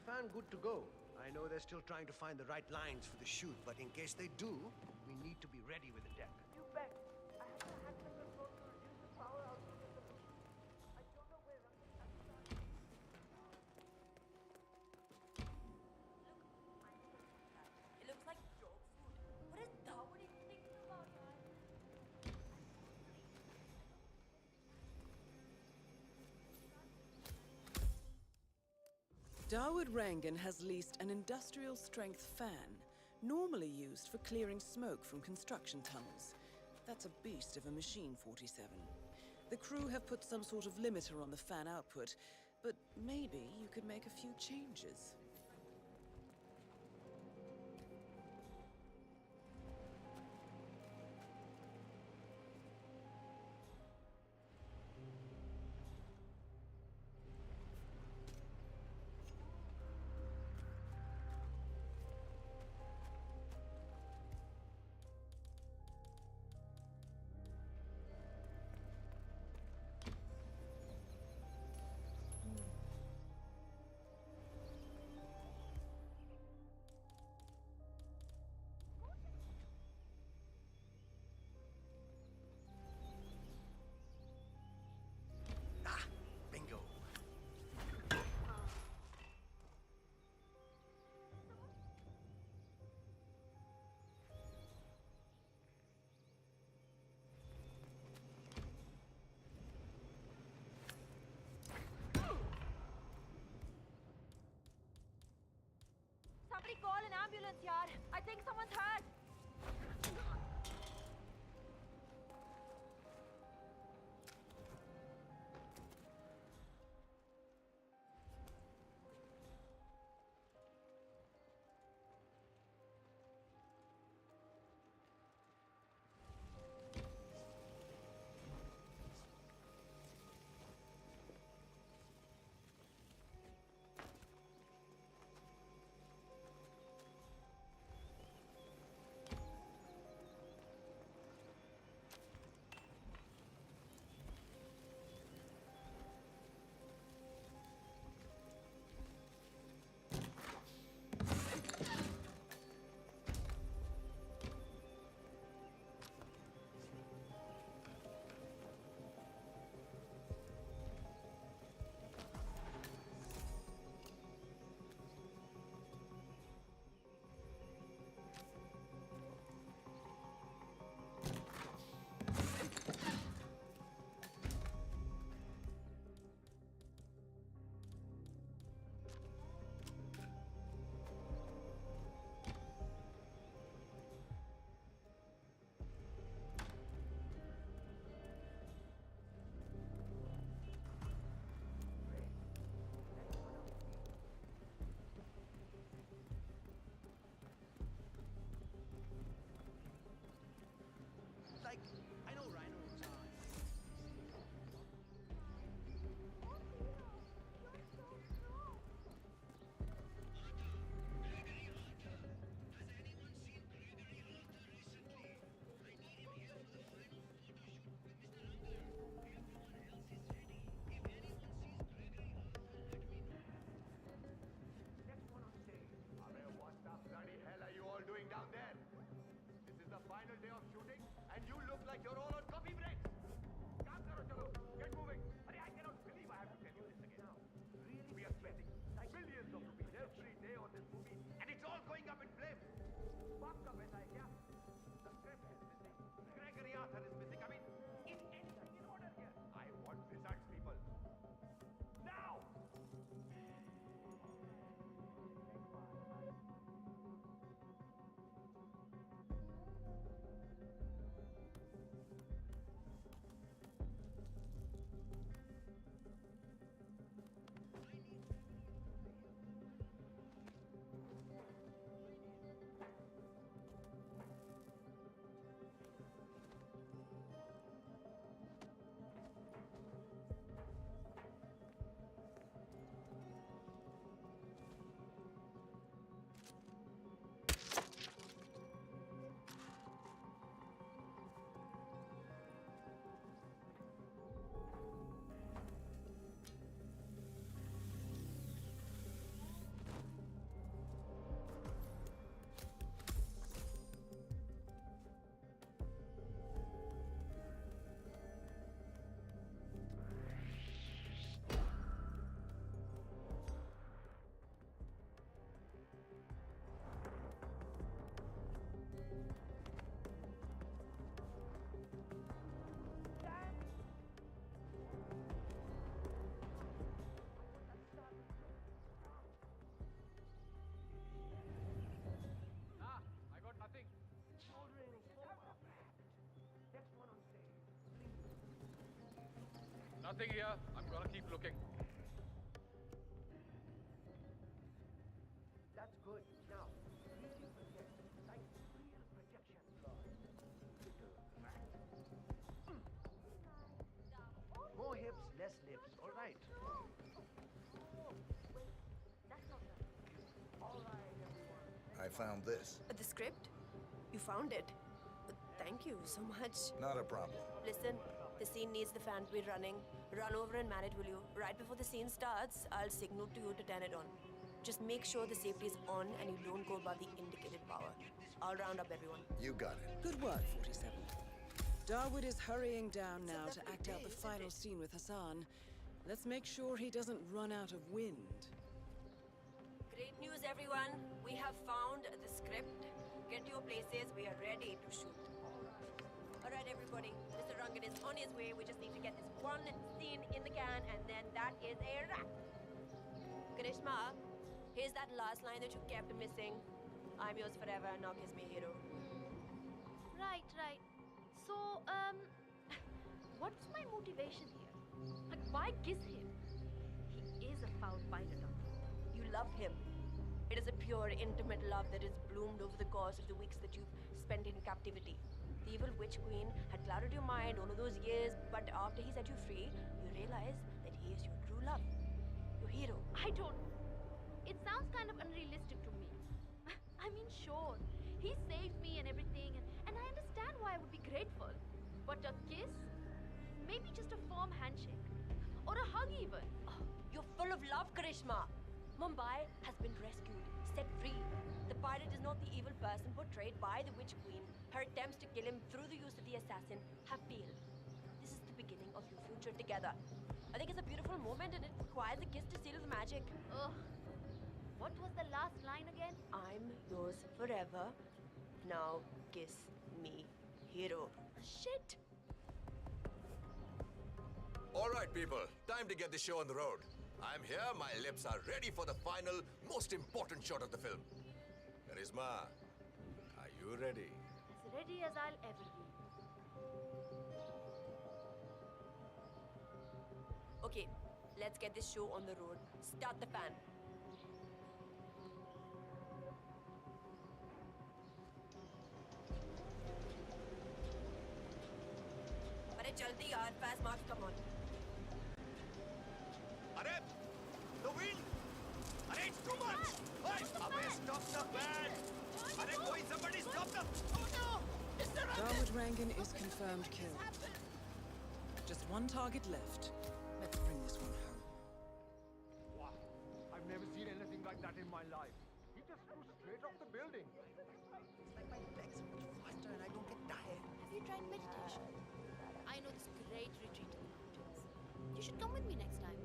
fan good to go. I know they're still trying to find the right lines for the shoot, but in case they do, we need to be ready with the deck. You bet. I have the access control to reduce the power output of the machine. I don't know where Rangan has started. It looks like dog food. What is Dawood even thinking about, yaar? Dawood Rangan has leased an industrial-strength fan, normally used for clearing smoke from construction tunnels. That's a beast of a machine, 47. The crew have put some sort of limiter on the fan output, but maybe you could make a few changes. Bingo. Somebody call an ambulance, yaar. I think someone's hurt. Like, I know rhinos are... Abey, what the bloody hell are you all doing down there? This is the final day of shooting, and you look like you're all on coffee breaks. Kaam karo, chalo. Get moving. Arey, I cannot believe I have to tell you this again. Really, we are spending millions of rupees every day on this movie, and it's all going up in flames. Baap ka paisa hai kya? The script is missing. Gregory Arthur is missing. I mean, is anything in order here? I want results, people. Now! Nothing here. I'm gonna keep looking. That's good. Now, these people get like real projection flaws. Little rat. More hips, less lips. All right. I found this. The script? You found it? Thank you so much. Not a problem. Listen, the scene needs the fan to be running. Run over and man it, will you? Right before the scene starts, I'll signal to you to turn it on. Just make sure the safety is on and you don't go above the indicated power. I'll round up everyone. You got it. Good work, 47. Darwood is hurrying down now to act out the final scene with Hassan. Let's make sure he doesn't run out of wind. Great news, everyone. We have found the script. Get to your places. We are ready to shoot. All right, everybody. Mr. Rangan is on his way. We just need to get this one scene in the can, and then that is a wrap. Karishma, here's that last line that you kept missing. I'm yours forever. Now kiss me, hero. Right. So, what's my motivation here? Like, why kiss him? He is a foul pilot. You love him. It is a pure, intimate love that has bloomed over the course of the weeks that you've spent in captivity. The evil witch queen had clouded your mind all of those years, but after he set you free, you realized that he is your true love. Your hero. I don't. It sounds kind of unrealistic to me. I mean, sure, he saved me and everything, and I understand why I would be grateful. But a kiss? Maybe just a firm handshake. Or a hug even. Oh, you're full of love, Karishma. Mumbai has been rescued, set free. The pirate is not the evil person portrayed by the Witch Queen. Her attempts to kill him through the use of the assassin have failed. This is the beginning of your future together. I think it's a beautiful moment and it requires a kiss to seal the magic. Ugh. What was the last line again? I'm yours forever. Now kiss me, hero. Shit! All right, people. Time to get the show on the road. I'm here, my lips are ready for the final, most important shot of the film. Charisma, are you ready? As ready as I'll ever be. Okay, let's get this show on the road. Start the fan. But jaldi yaar, fast marks, come on. Arey! The wind! Arey, it's too much! Hey! Abey, stop the fan! Arey, koi somebody stop the... Oh no! Mr. Darwood Rangan is confirmed killed. Just one target left. Let's bring this one home. Wow. I've never seen anything like that in my life. He just flew straight off the building. It's like my legs are much faster and I don't get tired. Have you tried meditation? I know this great retreat in the mountains. You should come with me next time.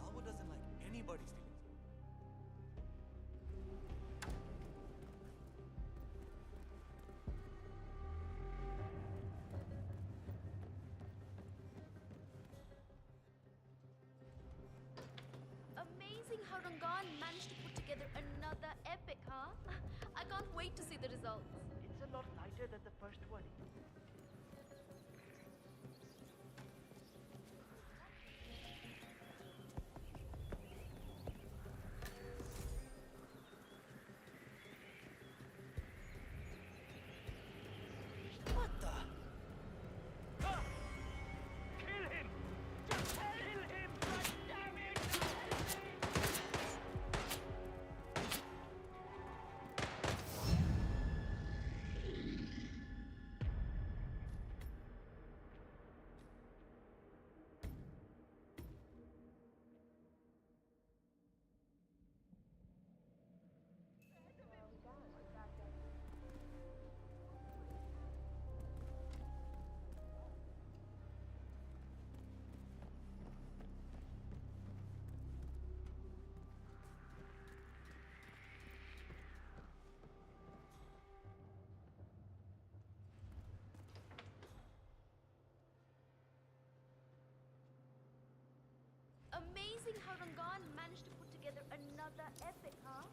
Darwood doesn't like anybody stealing. Amazing how Rangan managed to put together another epic, huh? I can't wait to see the results. It's a lot lighter than the first one. What the? Ah! Kill him! Just kill him! God damn it! amazing how Rangan managed to put together another epic, huh?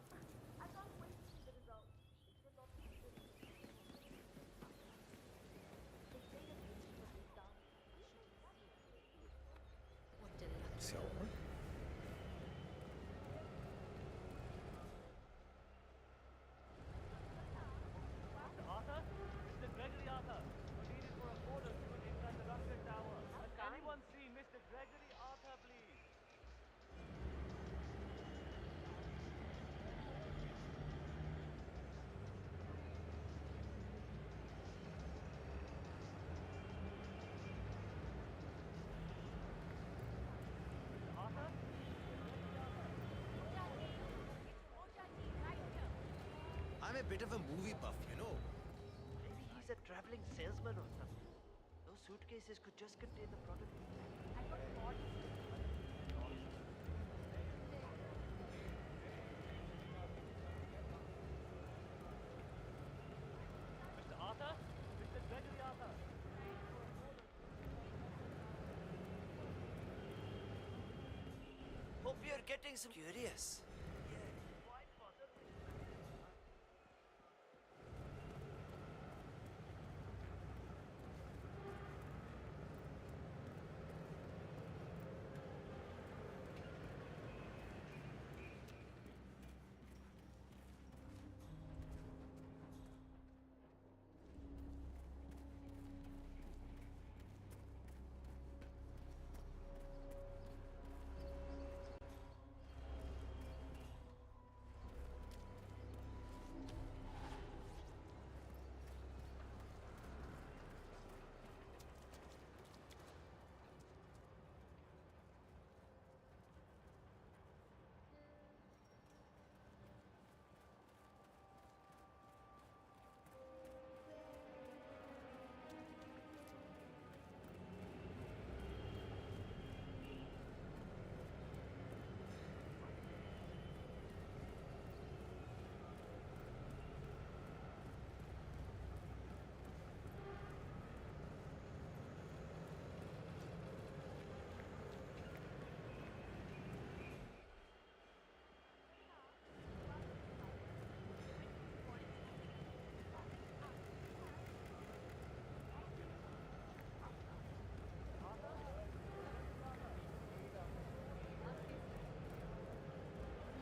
I can't wait to see the results. It's a lot of good. They say the history of this town. You should see it. What did it So? Mr. Arthur? Mr. Gregory Arthur. We're needed for a photo shoot inside the Rocket Tower. Can anyone see Mr. Gregory Arthur, please? Mr. Arthur? I'm a bit of a movie buff, you know. Maybe he's a traveling salesman or something. Those suitcases could just contain the product. I got bodies. Mr. Arthur? Mr. Gregory Arthur? Hope you're getting some curious.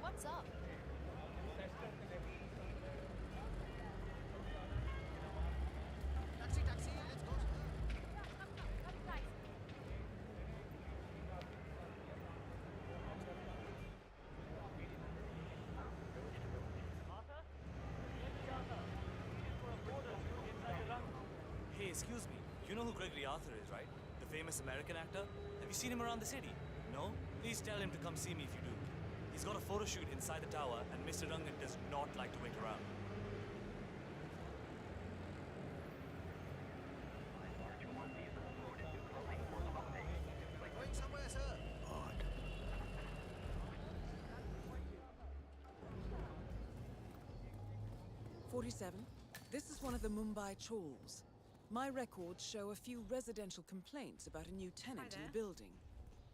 What's up? Taxi, taxi, let's go. Hey, excuse me. You know who Gregory Arthur is, right? The famous American actor? Have you seen him around the city? No? Please tell him to come see me if you do. He's got a photo shoot inside the tower, and Mr. Rangan does not like to wait around. Going somewhere, sir. Odd. "47. This is one of the Mumbai chawls. My records show a few residential complaints about a new tenant in the building.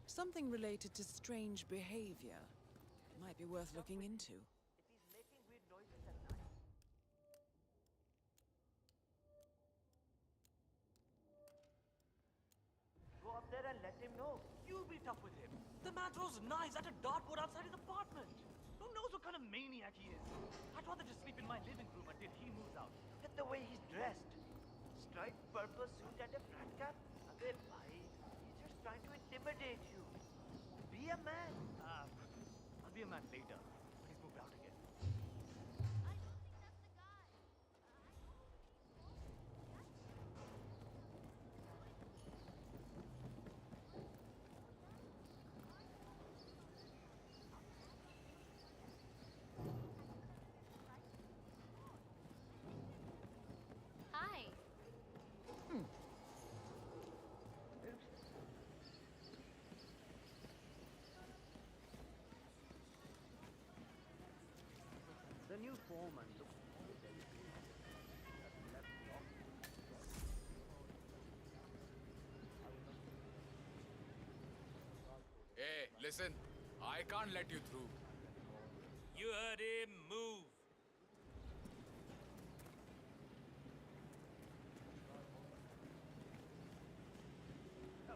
Something related to strange behavior. Might be worth looking into." He's making weird noises at night. Go up there and let him know. You be tough with him. The man throws knives at a dartboard outside his apartment. Who knows what kind of maniac he is? I'd rather just sleep in my living room until he moves out. Look at the way he's dressed. Striped purple suit and a flat cap. Abey bhai, he's just trying to intimidate you. Be a man. I'll be a man later, when he's moved out again. Hi. The new foreman looks very good. Left the office. Hey, listen. I can't let you through. You heard him. Move.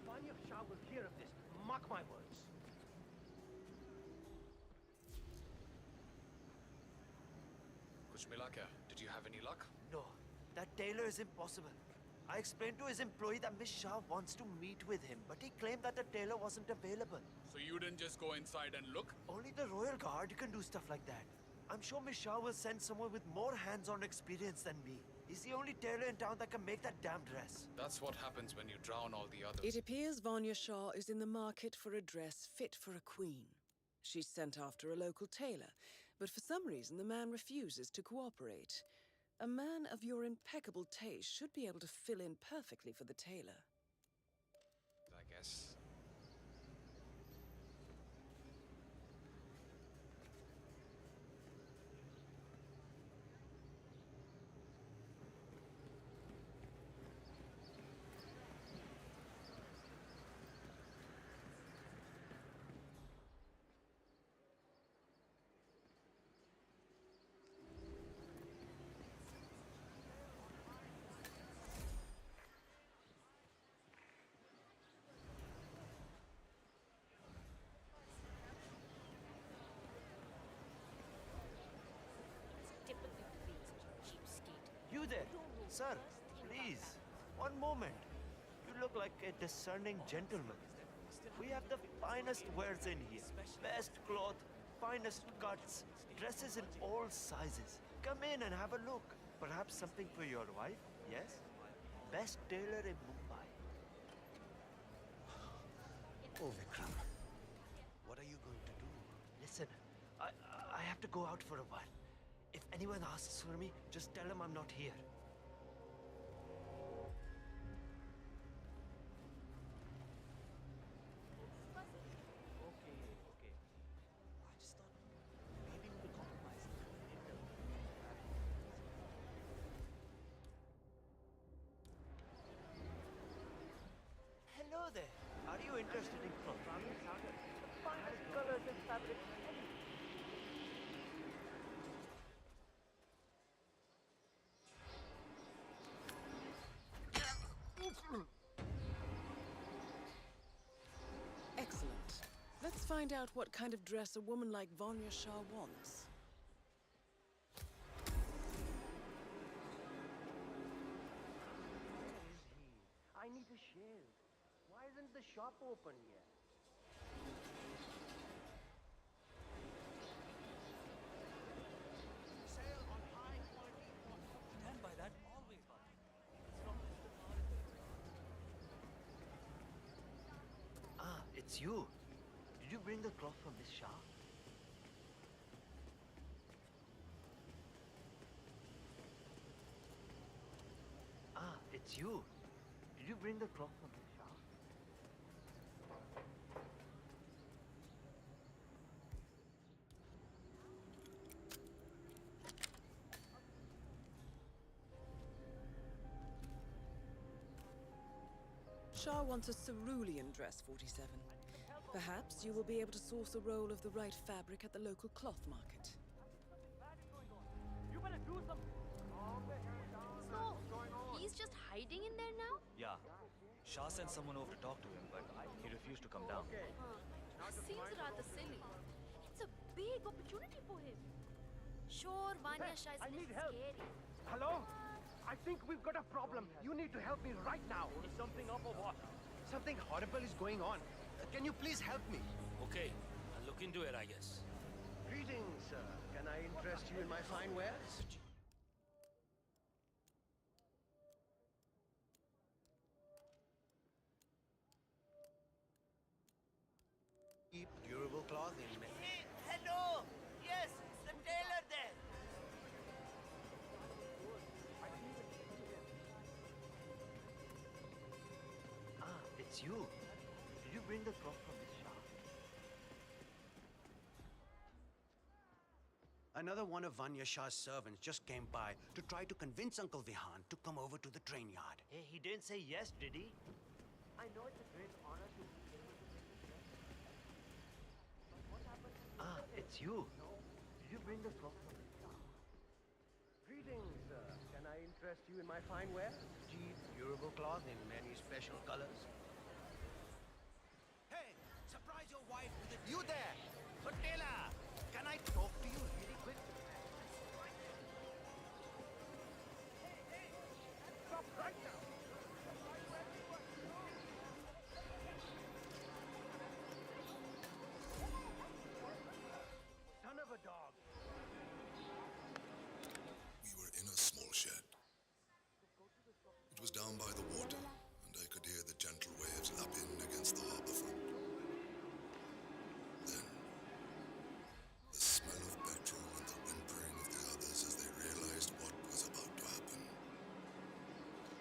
Vanya Shah will hear of this. Mark my words. Kuch mila kya? Did you have any luck? No, that tailor is impossible. I explained to his employee that Miss Shah wants to meet with him, but he claimed that the tailor wasn't available. So you didn't just go inside and look? Only the royal guard can do stuff like that. I'm sure Miss Shah will send someone with more hands-on experience than me. He's the only tailor in town that can make that damn dress. That's what happens when you drown all the others. It appears Vanya Shah is in the market for a dress fit for a queen. She's sent after a local tailor, but for some reason the man refuses to cooperate. A man of your impeccable taste should be able to fill in perfectly for the tailor. I guess. You there, sir, please, one moment. You look like a discerning gentleman. We have the finest wares in here. Best cloth, finest cuts, dresses in all sizes. Come in and have a look. Perhaps something for your wife, yes? Best tailor in Mumbai. Oh, Vikram. What are you going to do? Listen, I have to go out for a while. If anyone asks for me, just tell them I'm not here. Okay. I just thought maybe we could compromise later. Hello there. Are you interested in clothes? The finest colors and fabrics. Excellent. Let's find out what kind of dress a woman like Vanya Shah wants. I need a shave. Why isn't the shop open yet? Sale on high quality cotton. Stand by that always, buddy. It's from Mr. Ah, it's you. Did you bring the cloth from Miss Shah? Ah, it's you. Did you bring the cloth from Miss Shah? Shah wants a cerulean dress, 47. Perhaps you will be able to source a roll of the right fabric at the local cloth market. You better do something. So, he's just hiding in there now? Yeah. Shah sent someone over to talk to him, but he refused to come down. Seems rather silly. It's a big opportunity for him. Sure, Vanya Shah is a little scary. Hello? I think we've got a problem. You need to help me right now. Is something up or what? Something horrible is going on. Can you please help me? Okay, I'll look into it, I guess. Greetings, sir. Can I interest you in my fine wares? Keep durable cloth in Hey, hello! Yes, the tailor there. Ah, it's you. Did you bring the cloth from Miss Shah? Another one of Vanya Shah's servants just came by to try to convince Uncle Vihan to come over to the train yard. Hey, he didn't say yes, did he? I know it's a great honor to be able to make this dress. But what Ah, it's you. Did you bring the cloth from the shop? Greetings, sir. Can I interest you in my fine wares? Cheap, durable cloth in many special colors. Hey, surprise your wife with it. You there! Taylor, can I talk to you really quick? Stop right now! Son of a dog. We were in a small shed. It was down by the water, and I could hear the gentle waves lapping against the harbor front. Then, the smell of petrol and the whimpering of the others as they realized what was about to happen.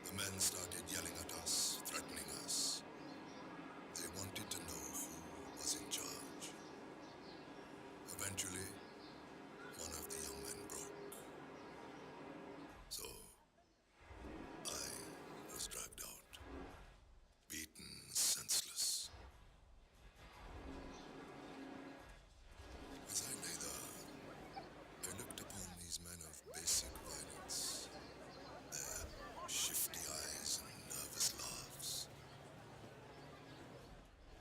The men started yelling at us, threatening us. They wanted to know who was in charge. Eventually, one of the young men broke. So, I was dragged out, beaten senseless. As I lay there, I looked upon these men of basic violence, their shifty eyes and nervous laughs.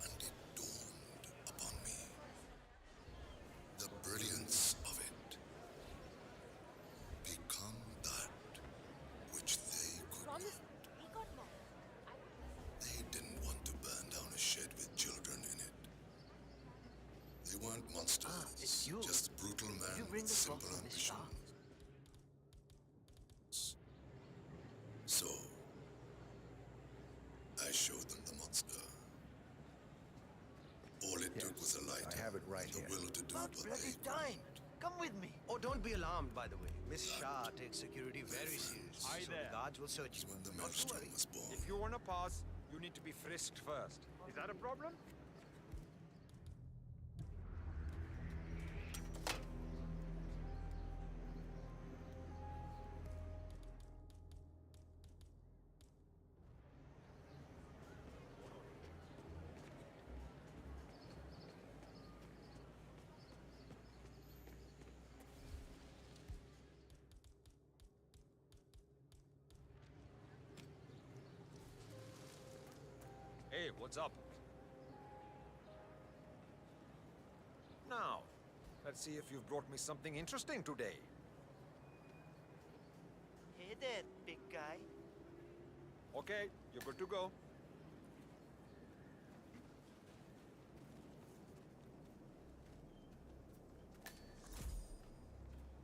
And it dawned upon me the brilliance of it. Become that which they could not. They didn't want to burn down a shed with children in it. They weren't monsters, it's you. just brutal men You bring with the cloth simple from the shop. ambitions. So, I showed them the monster. All it took was a light I have it right and the here. will to do About what bloody they time. Come with me. Oh, don't be alarmed, by the way. Miss Shah takes security very seriously. Hi so there. the guards will search you. when the Not to maelstrom worry. was born. If you want to pass, you need to be frisked first. Is that a problem? Hey, what's up? Now, let's see if you've brought me something interesting today. Hey there, big guy. Okay, you're good to go.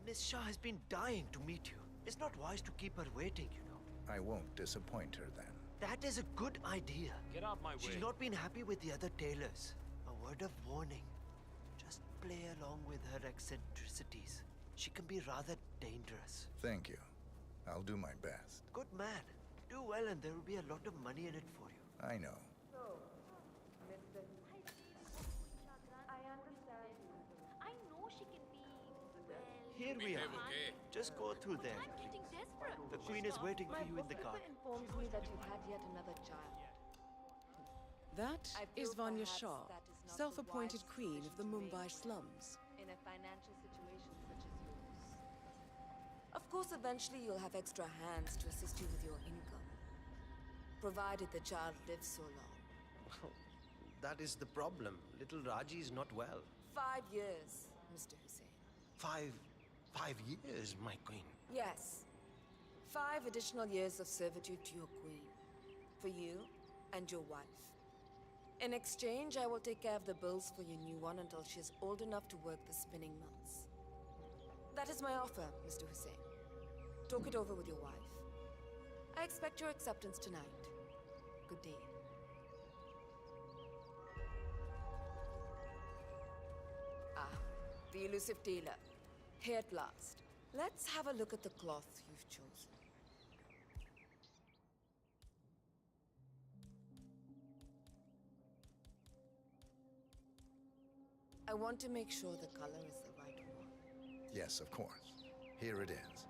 Miss Shah has been dying to meet you. It's not wise to keep her waiting, you know. I won't disappoint her then. That is a good idea. Get out my way. She's not been happy with the other tailors. A word of warning. Just play along with her eccentricities. She can be rather dangerous. Thank you. I'll do my best. Good man. Do well and there will be a lot of money in it for you. I know. I understand. I know she can be, well... Here we are. Just go through there. I'm getting desperate. The queen is waiting for you in the car. informs me that you've had yet another child. That I is feel Vanya perhaps Shah, that is not the self-appointed wisest queen of the decision to Mumbai make slums. in a financial situation such as yours. Of course, eventually you'll have extra hands to assist you with your income. Provided the child lives so long. That is the problem. Little Raji is not well. 5 years, Mr. Hussain. 5 years, my queen. Yes. 5 additional years of servitude to your queen. For you and your wife. In exchange, I will take care of the bills for your new one until she is old enough to work the spinning mills. That is my offer, Mr. Hussain. Talk it over with your wife. I expect your acceptance tonight. Good day. Ah, the elusive tailor. Here at last. Let's have a look at the cloth you've chosen. I want to make sure the color is the right one. Yes, of course. Here it is.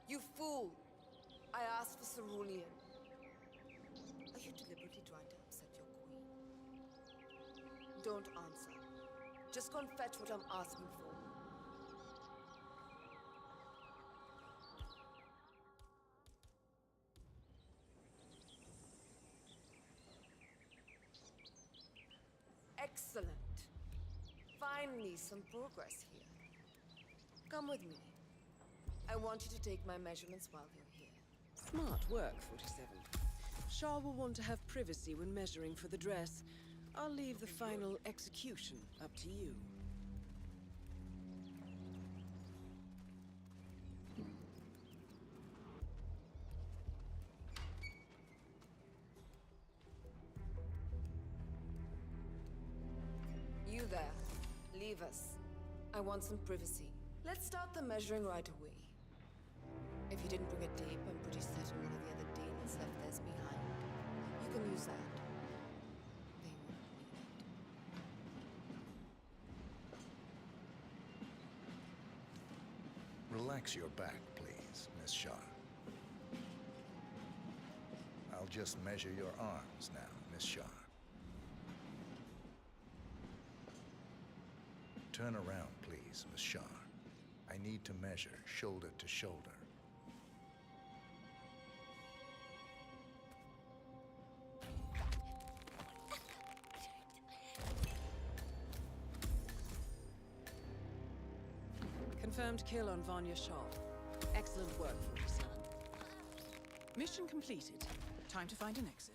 You fool! I asked for cerulean. Are you deliberately trying to upset your queen? Don't answer. Just go and fetch what I'm asking for. Excellent. Finally, some progress here. Come with me. I want you to take my measurements while you're here. Smart work, 47. Shah will want to have privacy when measuring for the dress. I'll leave the final execution up to you. You there. Leave us. I want some privacy. Let's start the measuring right away. If you didn't bring a tape, I'm pretty certain one of the other demons left theirs behind. You can use that. They won't need it. Relax your back, please, Miss Shaw. I'll just measure your arms now, Miss Shaw. Turn around, please, Miss Shaw. I need to measure shoulder to shoulder. Confirmed kill on Vanya Shaw. Excellent work, 47. Mission completed. Time to find an exit.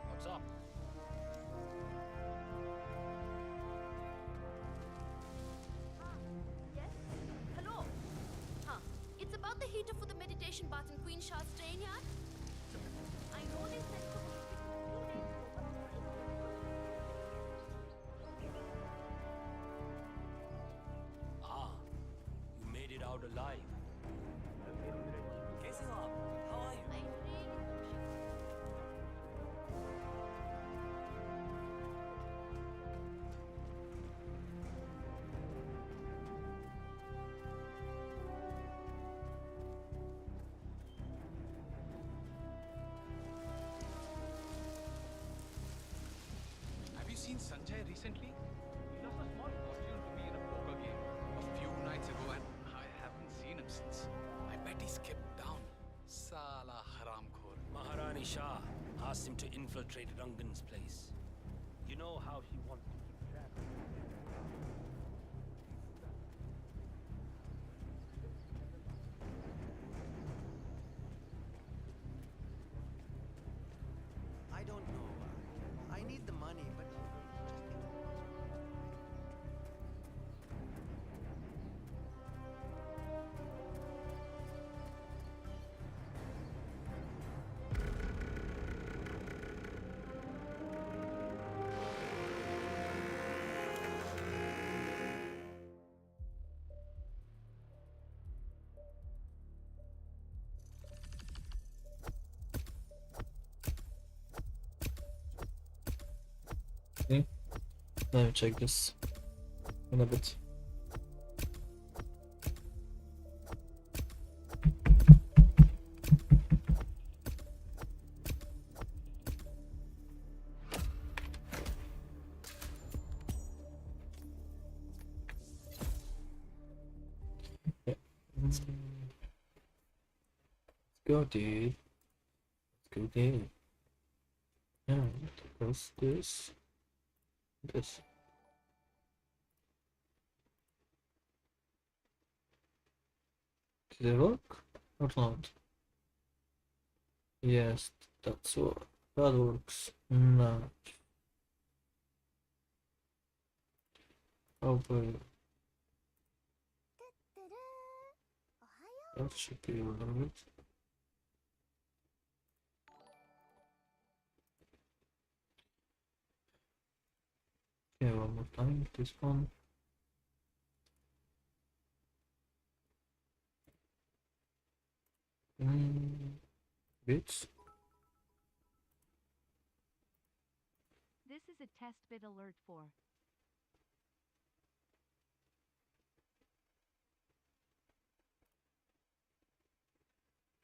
What's up? Yes? Hello? Huh. It's about the heater for the meditation bath in Queen Shah's train yard? I know they said so. Ah, you made it out alive. Casey, how are you? I really hope she... Have you seen Sanjay recently? He lost a small fortune to me in a poker game a few nights ago, and I haven't seen him since. I bet he skipped down. Sala haramkhor. Maharani Shah asked him to infiltrate Rangan's place. You know how she wants to keep track of him. I don't know. I need the money, but Okay, let me check this in a bit. Yeah. Let's go, dude. Let's go, dude. Yeah, what's this? This. Did it work or not? Yes, that's what that works. No. Oh boy. That should be alright. Okay, one more time, this one. Bits. This is a test bit alert for.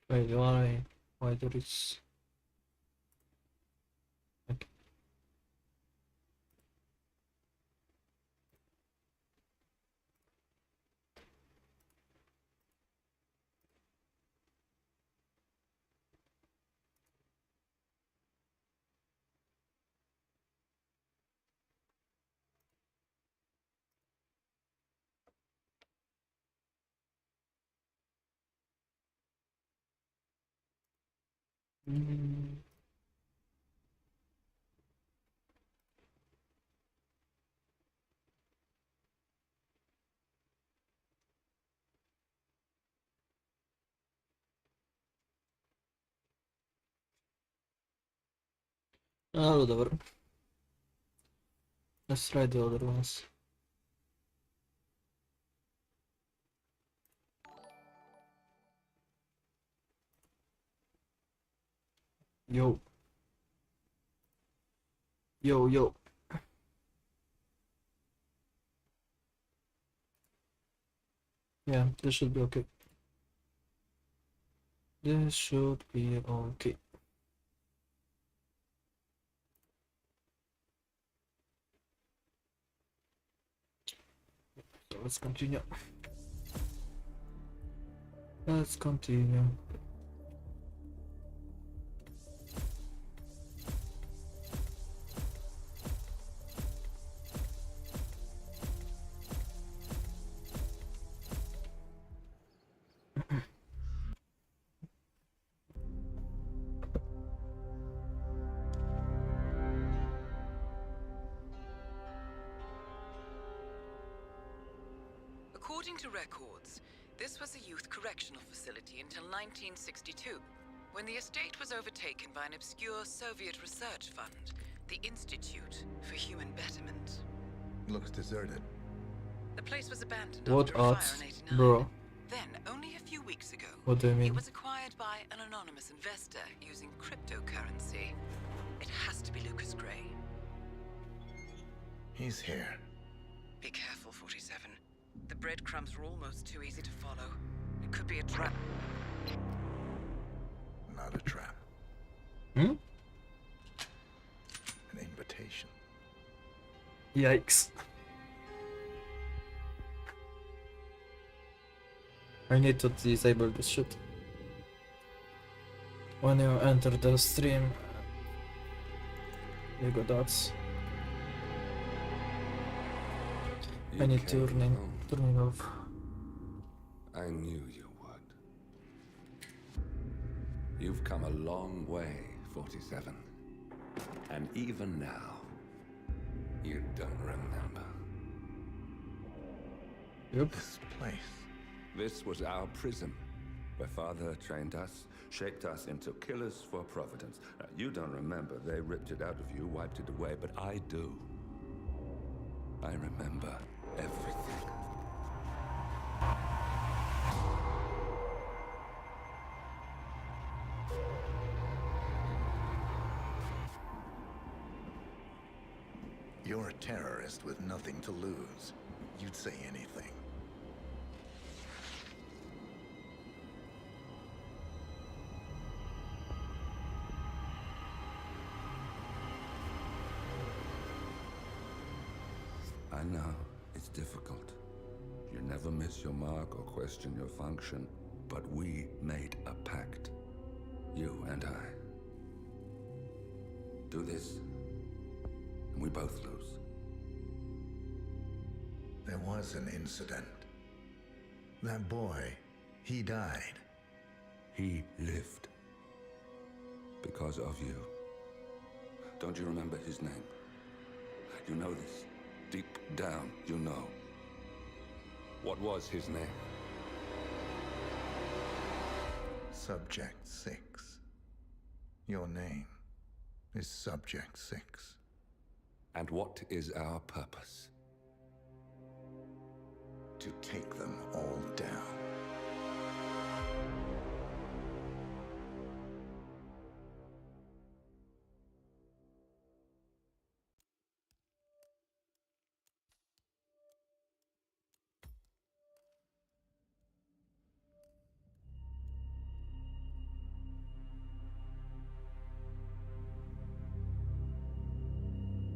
Wait, why there is... Okay. Oh, whatever. Let's try the other ones. Yo. Yo, yo. Yeah, this should be okay. This should be okay. So let's continue. Let's continue. According to records, this was a youth correctional facility until 1962, when the estate was overtaken by an obscure Soviet research fund, the Institute for Human Betterment. Looks deserted. The place was abandoned What after a art, fire in 89. bro? Then, only a few weeks ago, What do you mean? it was acquired by an anonymous investor using cryptocurrency. It has to be Lucas Gray. He's here. Be careful, 47. The breadcrumbs were almost too easy to follow. It could be a trap. Not a trap. Hmm? An invitation. Yikes. I need to disable this shit. When you enter the stream, you got dots. I need to turn it off. I knew you would. You've come a long way, 47. And even now, you don't remember. Yep. This place. This was our prison, where Father trained us, shaped us into killers for Providence. Now, you don't remember. They ripped it out of you, wiped it away, but I do. I remember everything. You're a terrorist with nothing to lose. You'd say anything. I know, it's difficult. You never miss your mark or question your function, but we made a pact. You and I. Do this, and we both lose. There was an incident. That boy, he died. He lived. Because of you. Don't you remember his name? You know this. Deep down, you know. What was his name? Subject 6. Your name is Subject 6. And what is our purpose? To take them all down.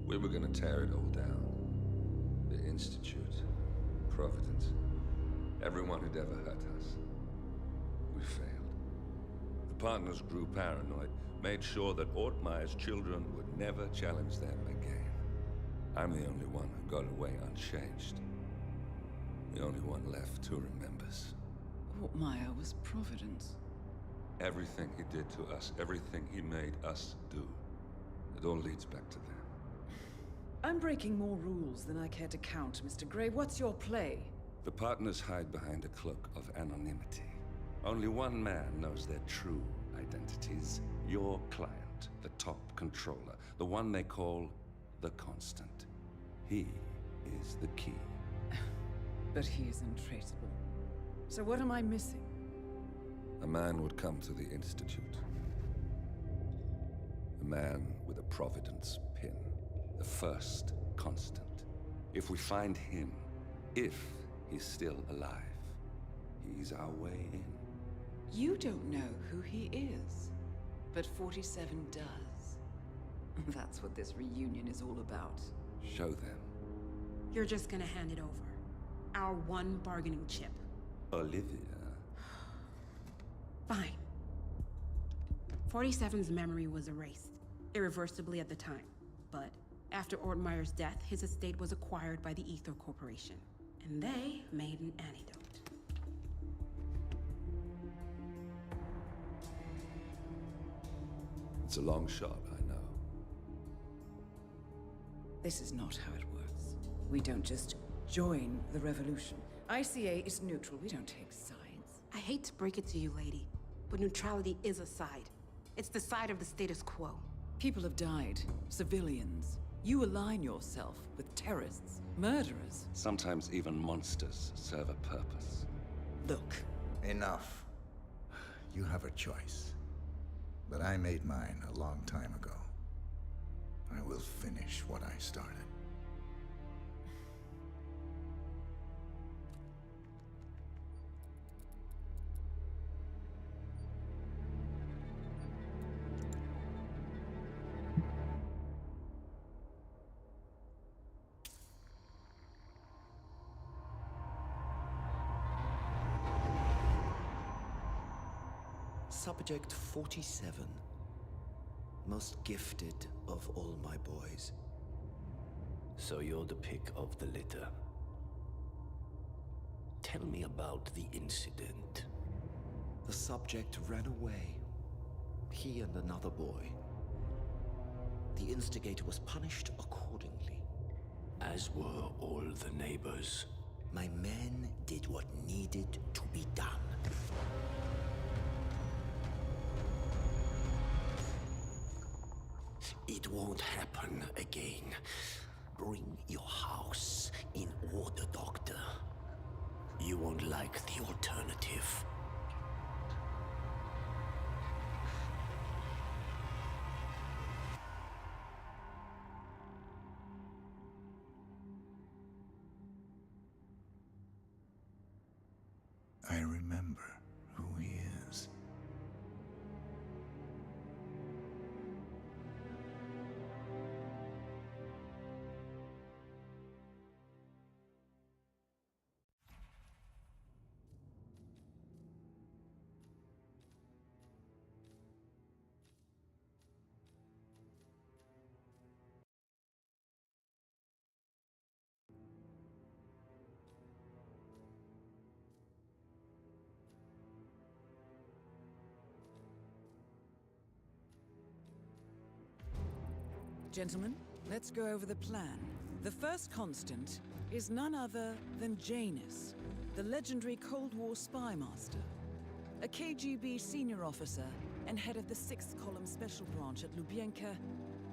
We were gonna tear it all down. The Institute, Providence, everyone who'd ever hurt us. We failed. The partners grew paranoid, made sure that Ortmeyer's children would never challenge them again. I'm the only one who got away unchanged. The only one left who remembers. Ortmeyer was Providence. Everything he did to us, everything he made us do, it all leads back to them. I'm breaking more rules than I care to count, Mr. Gray. What's your play? The partners hide behind a cloak of anonymity. Only one man knows their true identities. Your client, the top controller, the one they call the Constant. He is the key. But he is untraceable. So what am I missing? A man would come to the Institute. A man with a Providence pin. The first Constant. If we find him, if he's still alive, he's our way in. You don't know who he is, but 47 does. That's what this reunion is all about. Show them. You're just gonna hand it over. Our one bargaining chip. Olivia. Fine. 47's memory was erased, irreversibly at the time. But after Ortmeyer's death, his estate was acquired by the Ether Corporation. And they made an antidote. It's a long shot, I know. This is not how it works. We don't just join the revolution. ICA is neutral. We don't take sides. I hate to break it to you, lady, but neutrality is a side. It's the side of the status quo. People have died. Civilians. You align yourself with terrorists, murderers. Sometimes even monsters serve a purpose. Look. Enough. You have a choice. But I made mine a long time ago. I will finish what I started. Subject 47. Most gifted of all my boys. So you're the pick of the litter. Tell me about the incident. The subject ran away. He and another boy. The instigator was punished accordingly. As were all the neighbors. My men did what needed to be done. It won't happen again. Bring your house in order, Doctor. You won't like the alternative. I remember who he is. Gentlemen, let's go over the plan. The first constant is none other than Janus, the legendary Cold War spy master. A KGB senior officer and head of the 6th Column Special Branch at Lubyanka,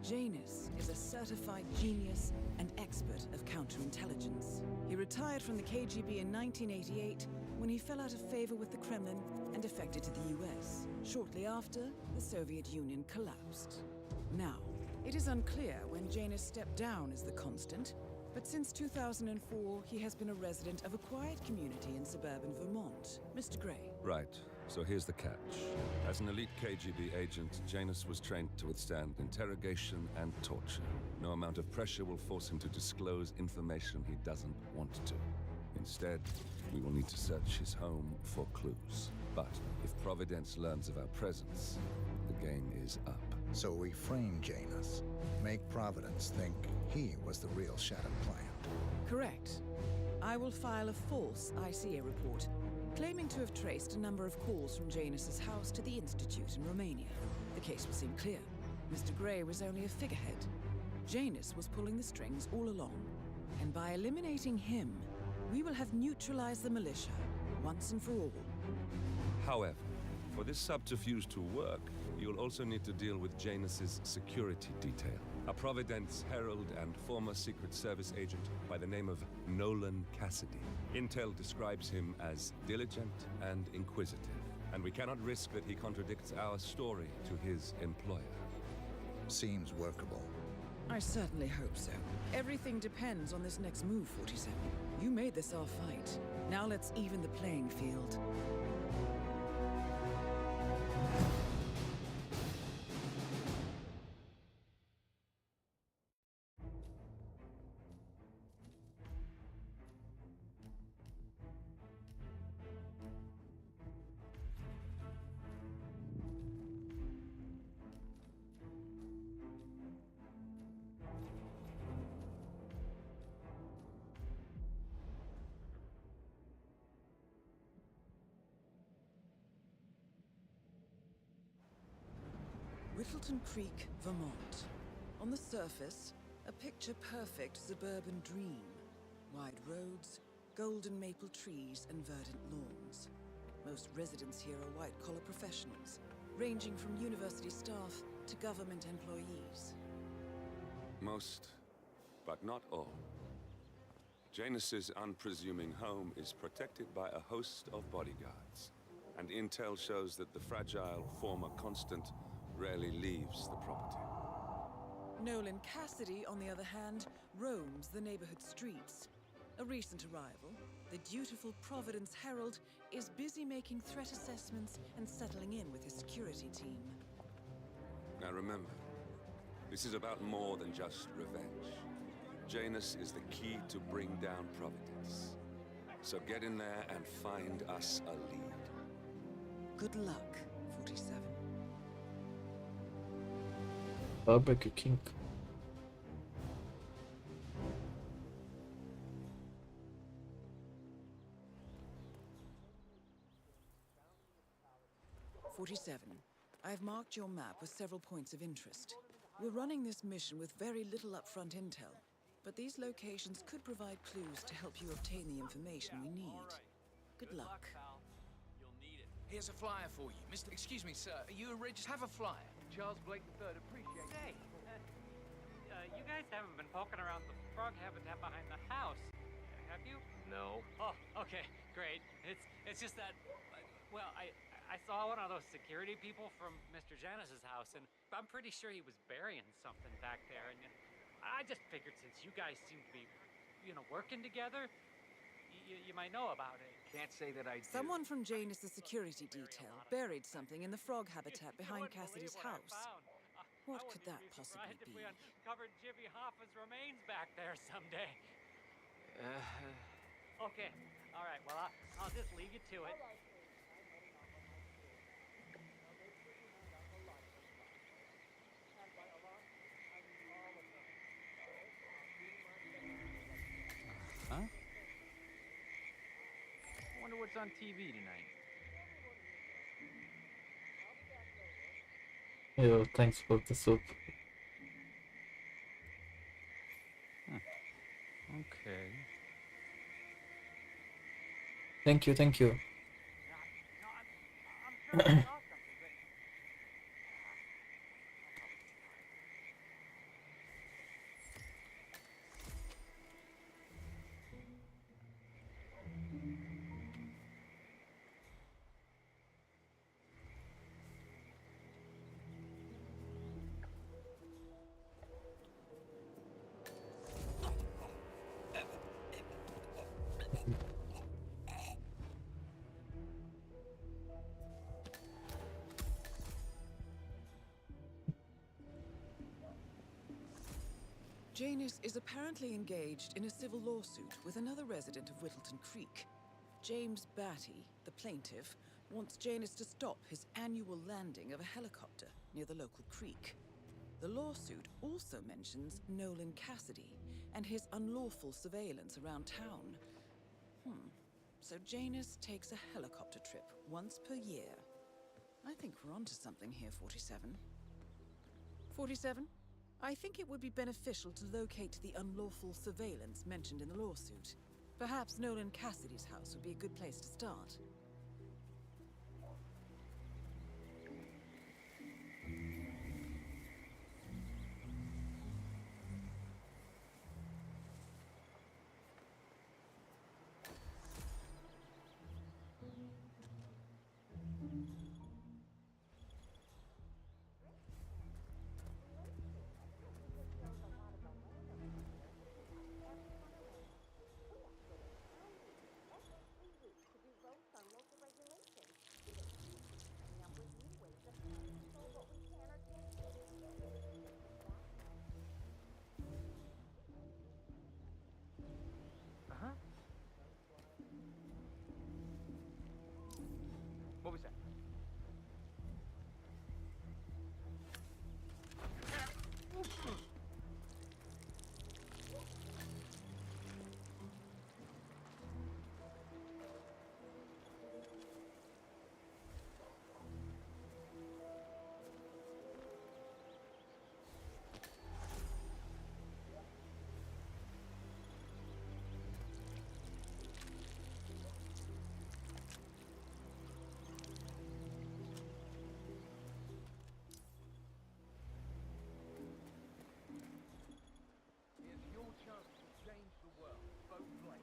Janus is a certified genius and expert of counterintelligence. He retired from the KGB in 1988 when he fell out of favor with the Kremlin and defected to the US. Shortly after, the Soviet Union collapsed. Now, it is unclear when Janus stepped down as the constant, but since 2004, he has been a resident of a quiet community in suburban Vermont. Mr. Gray. Right. So here's the catch. As an elite KGB agent, Janus was trained to withstand interrogation and torture. No amount of pressure will force him to disclose information he doesn't want to. Instead, we will need to search his home for clues. But if Providence learns of our presence, the game is up. So we frame Janus, make Providence think he was the real Shattered Plant. Correct. I will file a false ICA report, claiming to have traced a number of calls from Janus's house to the Institute in Romania. The case will seem clear. Mr. Gray was only a figurehead. Janus was pulling the strings all along. And by eliminating him, we will have neutralized the militia, once and for all. However, for this subterfuge to work, you will also need to deal with Janus's security detail. A Providence herald and former Secret Service agent by the name of Nolan Cassidy. Intel describes him as diligent and inquisitive, and we cannot risk that he contradicts our story to his employer. Seems workable. I certainly hope so. Everything depends on this next move, 47. You made this our fight. Now let's even the playing field. Whittleton Creek, Vermont. On the surface, a picture-perfect suburban dream. Wide roads, golden maple trees, and verdant lawns. Most residents here are white-collar professionals, ranging from university staff to government employees. Most, but not all. Janus's unpresuming home is protected by a host of bodyguards, and intel shows that the fragile former constant rarely leaves the property. Nolan Cassidy, on the other hand, roams the neighborhood streets. A recent arrival, the dutiful Providence Herald is busy making threat assessments and settling in with his security team. Now remember, this is about more than just revenge. Janus is the key to bring down Providence. So get in there and find us a lead. Good luck, 47. Barbecue King. I've marked your map with several points of interest. We're running this mission with very little upfront intel, but these locations could provide clues to help you obtain the information we need. Good luck. Here's a flyer for you. Excuse me, sir. Are you a just have a flyer? Charles Blake III, appreciate it. Hey, you guys haven't been poking around the frog habitat behind the house, have you? No. Oh, okay, great. It's just that, well, I saw one of those security people from Mr. Janus's house, and I'm pretty sure he was burying something back there, and I just figured since you guys seem to be, working together, you might know about it. Can't say that I do. Someone from Janus's security detail buried something in the frog habitat behind Cassidy's house. What could that possibly be? If we uncovered Jimmy Hoffa's remains back there someday. Okay, all right, well, I'll just leave you to it. Huh? Wonder what's on TV tonight. Yo, thanks for the soup. Thank you, thank you. Janus is apparently engaged in a civil lawsuit with another resident of Whittleton Creek. James Batty, the plaintiff, wants Janus to stop his annual landing of a helicopter near the local creek. The lawsuit also mentions Nolan Cassidy and his unlawful surveillance around town. So Janus takes a helicopter trip once per year. I think we're onto something here, 47. 47? I think it would be beneficial to locate the unlawful surveillance mentioned in the lawsuit. Perhaps Nolan Cassidy's house would be a good place to start. What was that? Here's your chance to change the world. Vote Blake.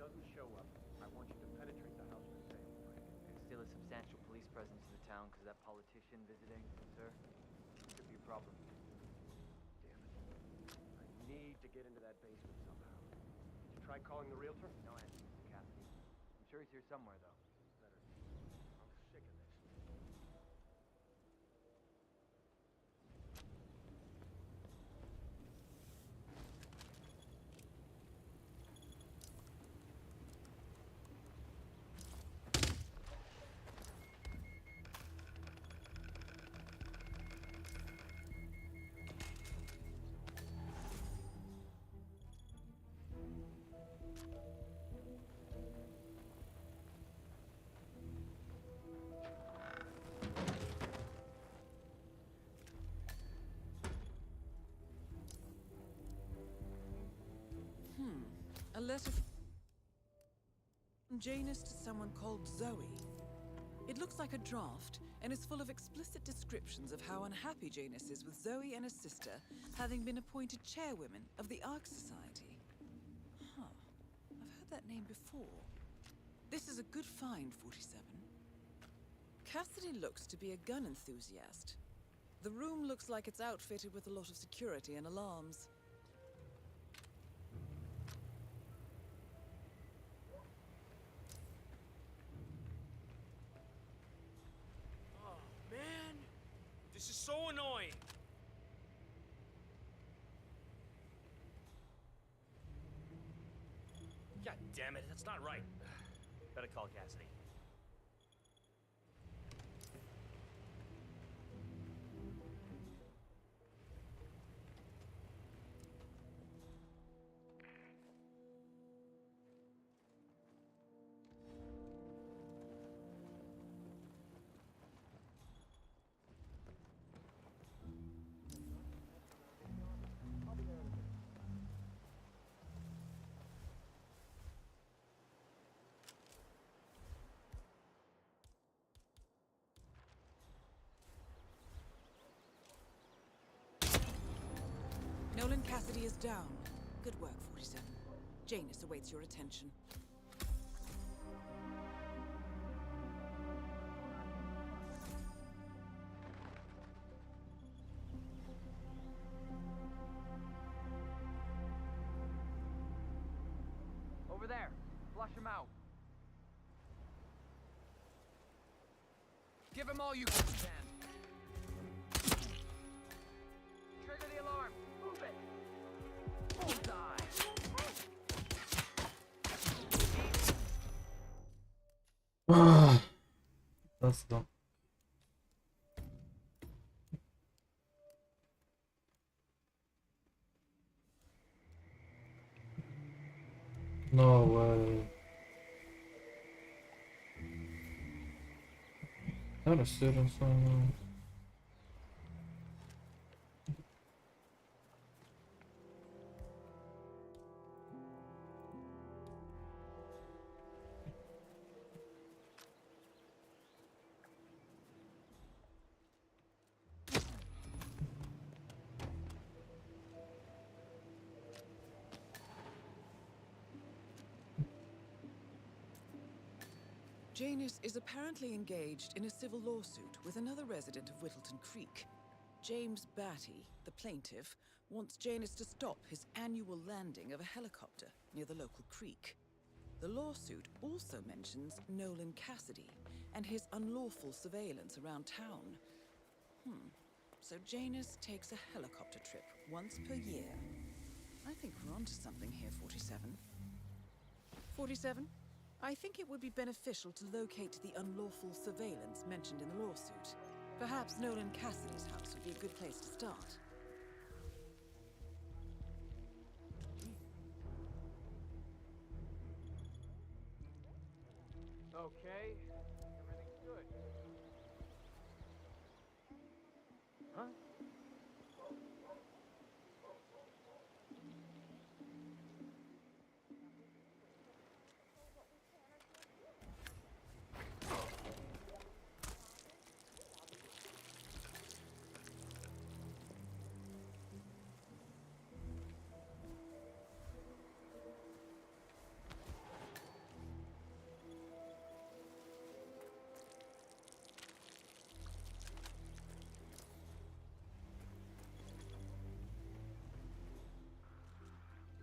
Doesn't show up, I want you to penetrate the house for sale. There's still a substantial police presence in the town because of that politician visiting, sir. Could be a problem. Damn it. I need to get into that basement somehow. Did you try calling the realtor? No answer, Mr. Cassidy. I'm sure he's here somewhere, though. Better. I'm sick of this. A letter from Janus to someone called Zoe. It looks like a draft and is full of explicit descriptions of how unhappy Janus is with Zoe and his sister having been appointed chairwomen of the Ark Society. I've heard that name before. This is a good find, 47. Cassidy looks to be a gun enthusiast. The room looks like it's outfitted with a lot of security and alarms. God damn it, that's not right. Better call Cassidy. Nolan Cassidy is down. Good work, 47. Janus awaits your attention. Over there. Flush him out. Give him all you can stand. Trigger the alarm. Move it. Bullseye. That's dumb. No way. Not a student somewhere. Janus is apparently engaged in a civil lawsuit with another resident of Whittleton Creek. James Batty, the plaintiff, wants Janus to stop his annual landing of a helicopter near the local creek. The lawsuit also mentions Nolan Cassidy and his unlawful surveillance around town. So Janus takes a helicopter trip once per year. I think we're onto something here, 47. 47? I think it would be beneficial to locate the unlawful surveillance mentioned in the lawsuit. Perhaps Nolan Cassidy's house would be a good place to start. Okay. Everything's good. Huh?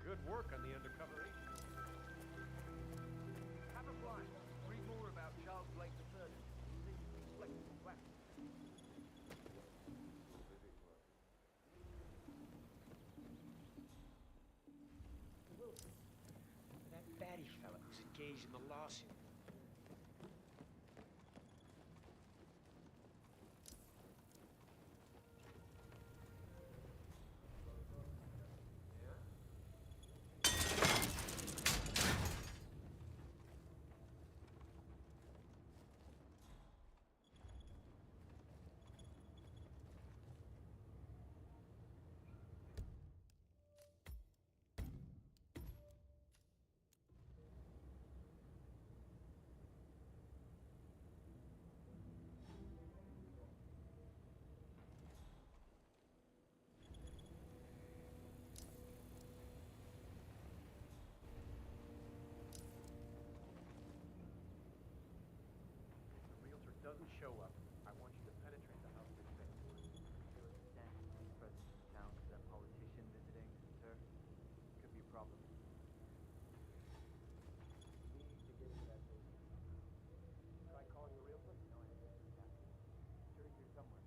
Good work on the undercover agent. Have a blind. Read more about Charles Blake III. Using flexible weapons. Wilson, that Batty fella who's engaged in the lawsuit. Doesn't show up. I want you to penetrate the house this day. There was a substantial police presence in town because that politician visiting, sir. Could be a problem. We need to get into that building. Try calling the real place? No answer. Yeah. Sure he's here somewhere.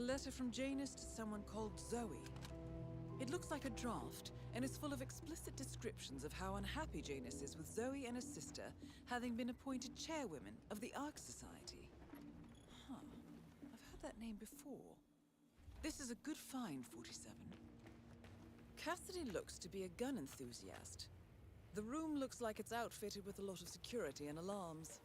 letter from Janus to someone called Zoe. It looks like a draft, and is full of explicit descriptions of how unhappy Janus is with Zoe and his sister having been appointed chairwomen of the Ark Society. Huh. I've heard that name before. This is a good find, 47. Cassidy looks to be a gun enthusiast. The room looks like it's outfitted with a lot of security and alarms.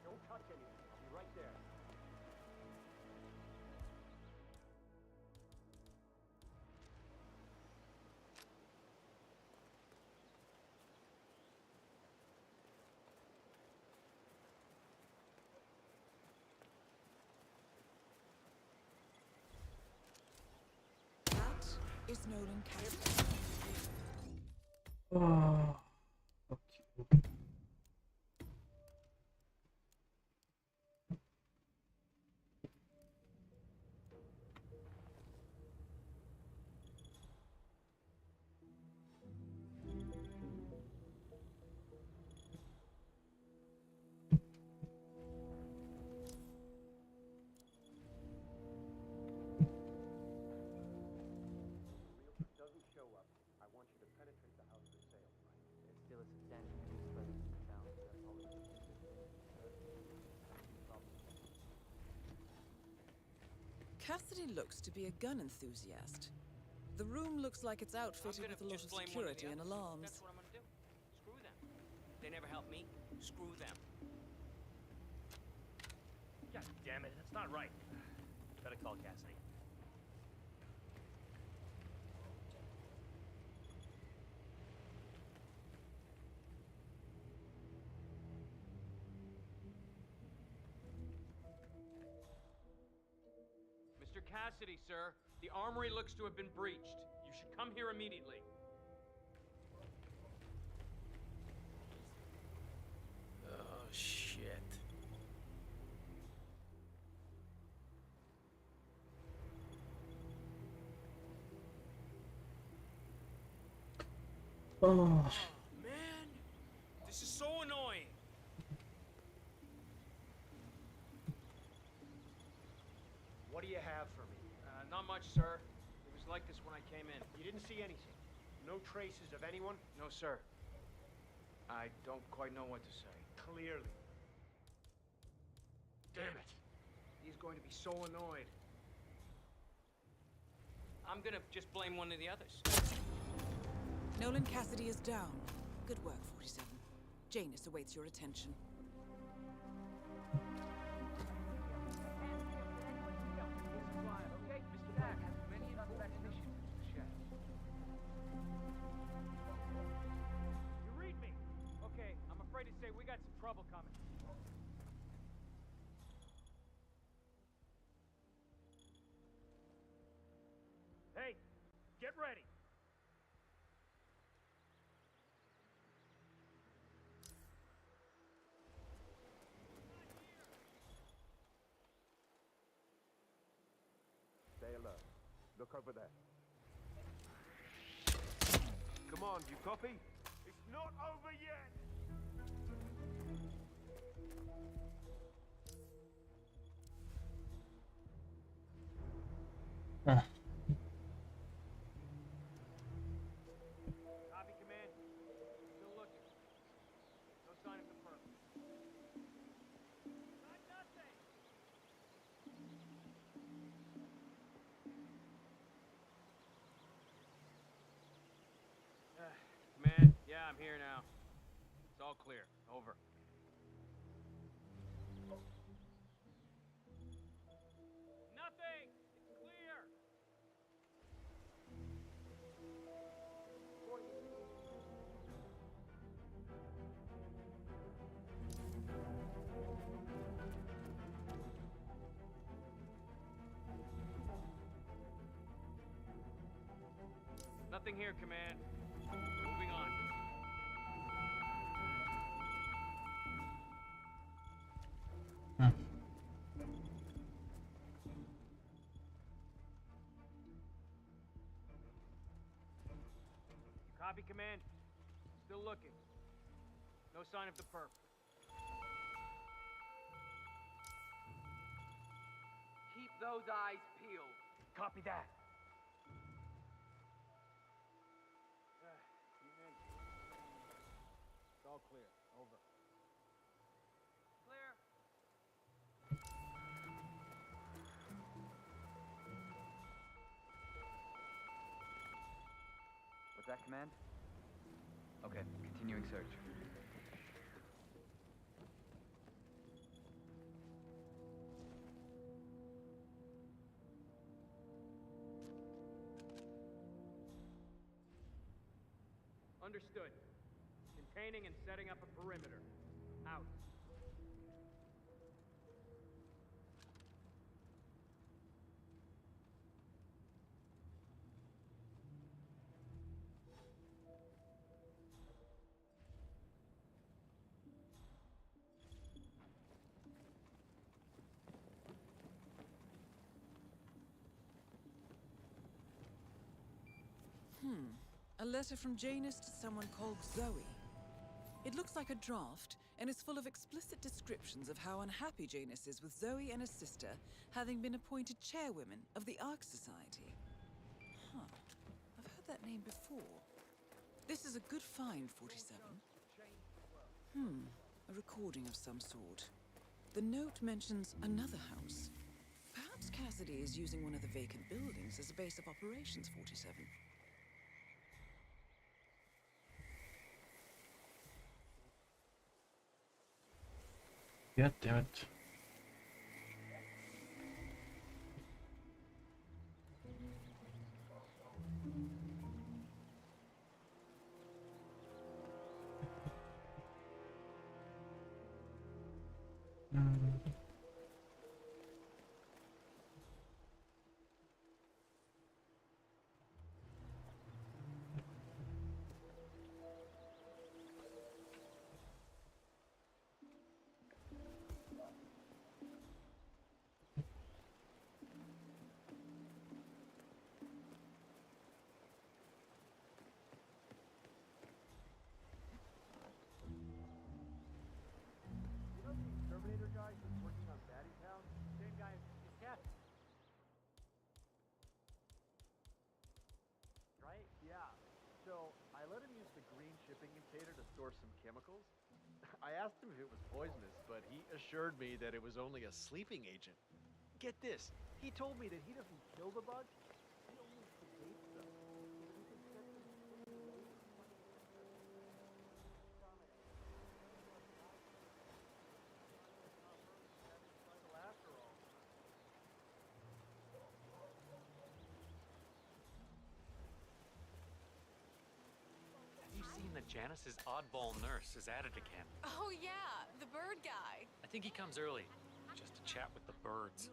Don't touch anything. I'll be right there. That is Nolan Cassidy. Oh, okay. Doesn't show up. I want you to penetrate the house for sale price. There's still a substantial police presence in the town, so that politician visiting, sir. Problem. Cassidy looks to be a gun enthusiast. The room looks like it's outfitted with a lot of security and alarms. That's what I'm gonna do. Screw them. They never help me. Screw them. God damn it, that's not right. Better call Cassidy. Mr. Cassidy, sir, the armory looks to have been breached. You should come here immediately. Oh, shit. Oh. Man, this is so annoying. What do you have for me? Not much, sir. It was like this when I came in. You didn't see anything? No traces of anyone? No, sir. I don't quite know what to say. Clearly. Damn it. He's going to be so annoyed. I'm gonna just blame one of the others. Nolan Cassidy is down. Good work, 47. Janus awaits your attention. You read me? Okay, I'm afraid to say we got some trouble coming. Hey, get ready. Stay alert. Look over there. Come on, you copy? It's not over yet. Ah. Copy, command. Still looking. No sign of the perp. Got nothing. I'm here now. It's all clear. Over. Nothing! It's clear! Nothing here, Command. Moving on. You copy, Command? Still looking. No sign of the perp. Keep those eyes peeled. Copy that. It's all clear. Over. Clear. What's that, Command? Okay, continuing search. Understood. Containing and setting up a perimeter. Out. A letter from Janus to someone called Zoe. It looks like a draft, and is full of explicit descriptions of how unhappy Janus is with Zoe and his sister having been appointed chairwomen of the Ark Society. Huh. I've heard that name before. This is a good find, 47. A recording of some sort. The note mentions another house. Perhaps Cassidy is using one of the vacant buildings as a base of operations, 47. God damn it. Terminator guy who's working on Batty Town? Same guy as Cat. Right? Yeah. So, I let him use the green shipping container to store some chemicals. I asked him if it was poisonous, but he assured me that it was only a sleeping agent. Get this, he told me that he doesn't kill the bugs, he only sedates them. He can set them free. After all. Have you seen that Janus's oddball nurse is at it again? Oh yeah, the bird guy. I think he comes early, just to chat with the birds.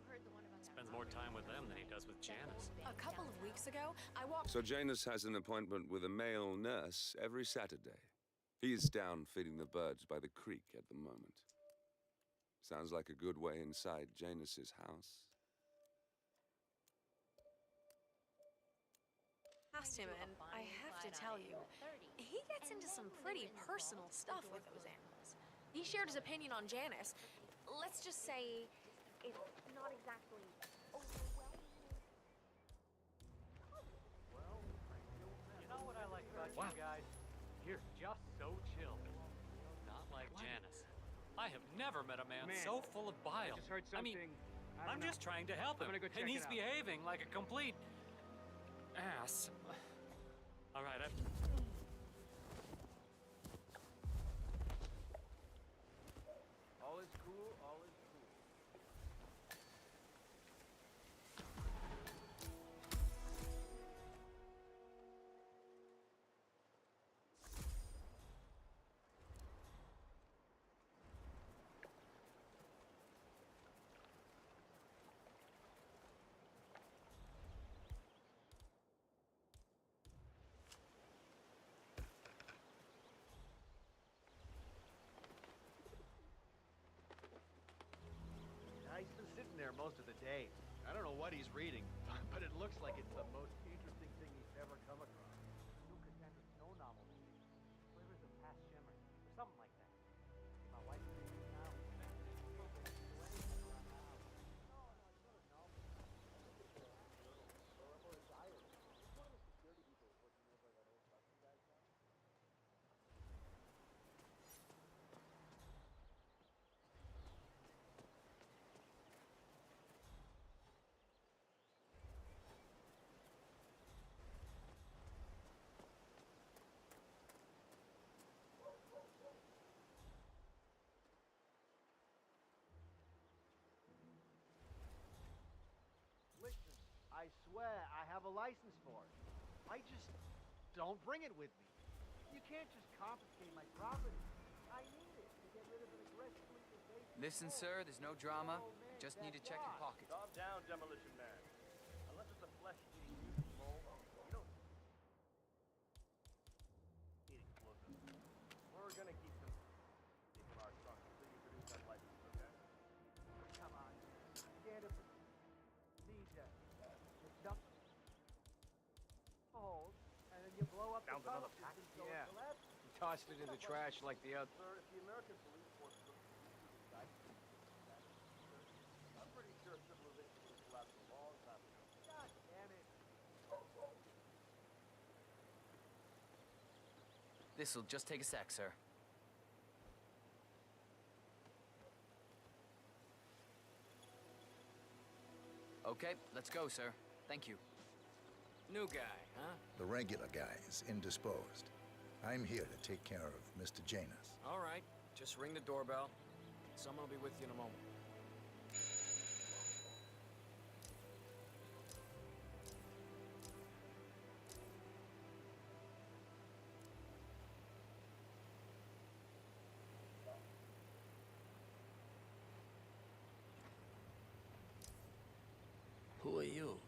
Spends more time with them than he does with Janus. A couple of weeks ago, I walked. So Janus has an appointment with a male nurse every Saturday. He's down feeding the birds by the creek at the moment. Sounds like a good way inside Janus's house. Past him, and I have to tell you, he gets into some pretty personal stuff with those animals. He shared his opinion on Janus. Let's just say it's not exactly overwhelming. You know what I like about you guys? You're just so chill. Not like Janus. I have never met a man so full of bile. I just heard something. I'm just trying to help him, I'm gonna go check and it he's out. behaving like a complete ass. All right, He's been sitting there most of the day. I don't know what he's reading, but it looks like it's the most interesting thing he's ever come across. Lucas sent a snow novel to me. Flavors of Past Shimmer, or something like that. My wife's reading it now. Listen, I swear I have a license for it. I just don't bring it with me. You can't just confiscate my property. I need it to get rid of an aggressively invasive... Listen, sir, there's no drama. Just need to check your pockets. Calm down, Demolition Man. Unless it's a flesh-eating mutant mole, you don't... Eat explosives. We're gonna keep them in our trunk until you produce that license, okay? Come on. Get it. DJ. You dump... hole, and then you blow up Found the another tunnel pack? system so Yeah. it collapses. You tossed it in the trash like the other... Sir, if the American police force looks I'm pretty sure civilization would have collapsed a long time ago. God damn it. This'll just take a sec, sir. Okay, let's go, sir. Thank you. New guy, huh? The regular guy is indisposed. I'm here to take care of Mr. Janus. All right, just ring the doorbell. Someone will be with you in a moment. Who are you?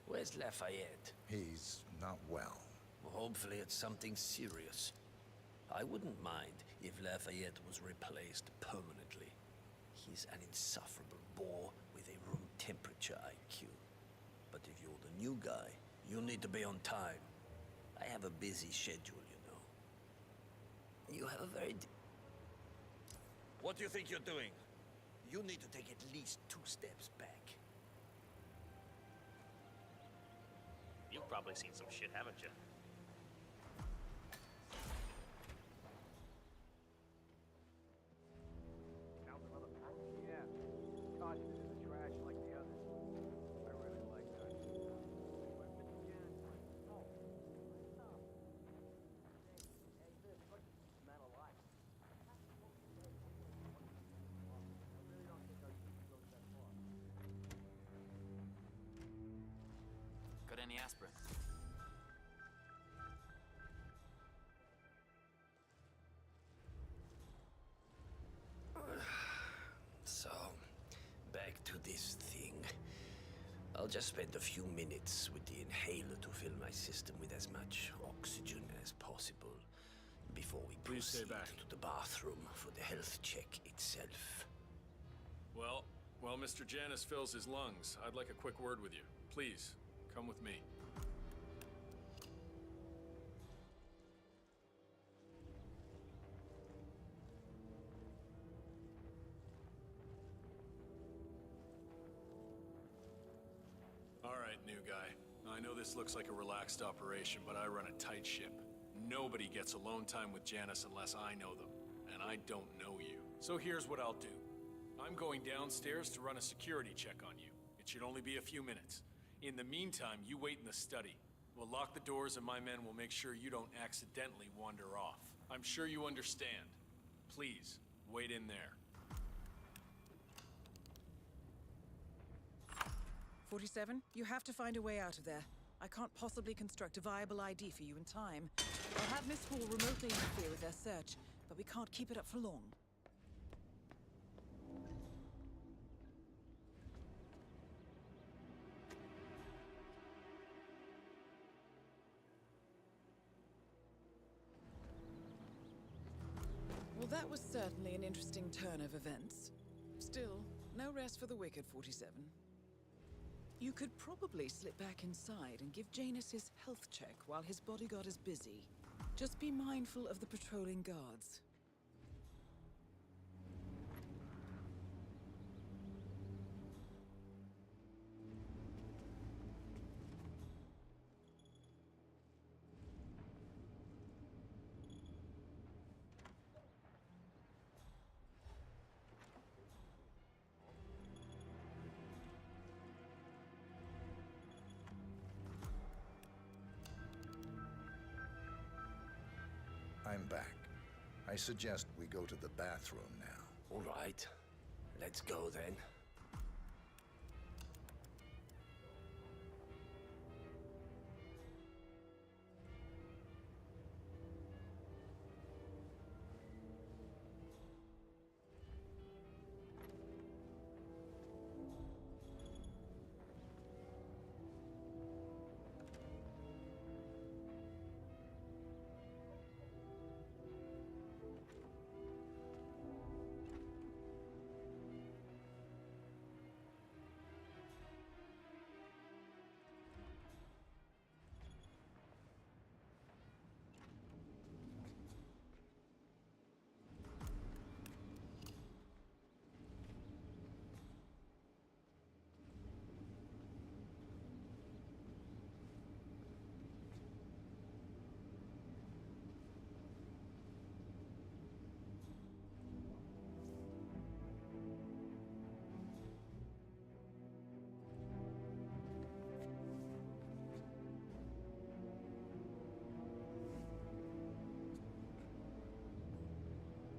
Where's Lafayette? He's not well. Well, hopefully it's something serious. I wouldn't mind if Lafayette was replaced permanently. He's an insufferable bore with a room temperature IQ. But if you're the new guy, you'll need to be on time. I have a busy schedule, you know. You have a very... What do you think you're doing? You need to take at least 2 steps back. You've probably seen some shit, haven't you? Found another pack? Yeah. Tossed it in the trash like the others. I really like that. Where's Mr. Janus? Oh, stop. Hey, this, look, man alive. I really don't think our youth goes that far. Got any aspirin? So, back to this thing. I'll just spend a few minutes with the inhaler to fill my system with as much oxygen as possible before we proceed to the bathroom for the health check itself. Well, while Mr. Janus fills his lungs, I'd like a quick word with you. Please, come with me. All right, new guy. I know this looks like a relaxed operation, but I run a tight ship. Nobody gets alone time with Janus unless I know them, and I don't know you. So here's what I'll do. I'm going downstairs to run a security check on you. It should only be a few minutes. In the meantime, you wait in the study. We'll lock the doors and my men will make sure you don't accidentally wander off. I'm sure you understand. Please, wait in there. 47, you have to find a way out of there. I can't possibly construct a viable ID for you in time. I'll have Miss Hall remotely interfere with their search, but we can't keep it up for long. Well, that was certainly an interesting turn of events. Still, No rest for the wicked, 47. You could probably slip back inside and give Janus his health check while his bodyguard is busy. Just be mindful of the patrolling guards. I'm back. I suggest we go to the bathroom now. All right. Let's go then.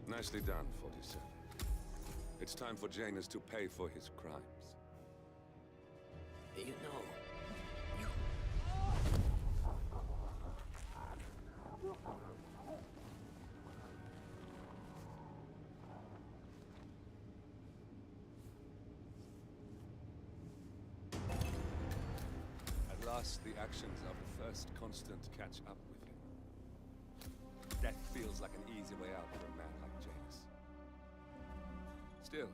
Nicely done, 47. It's time for Janus to pay for his crimes. You know, At last, the actions of the first constant catch up with him. Death feels like an easy way out for a man like Janus. Still,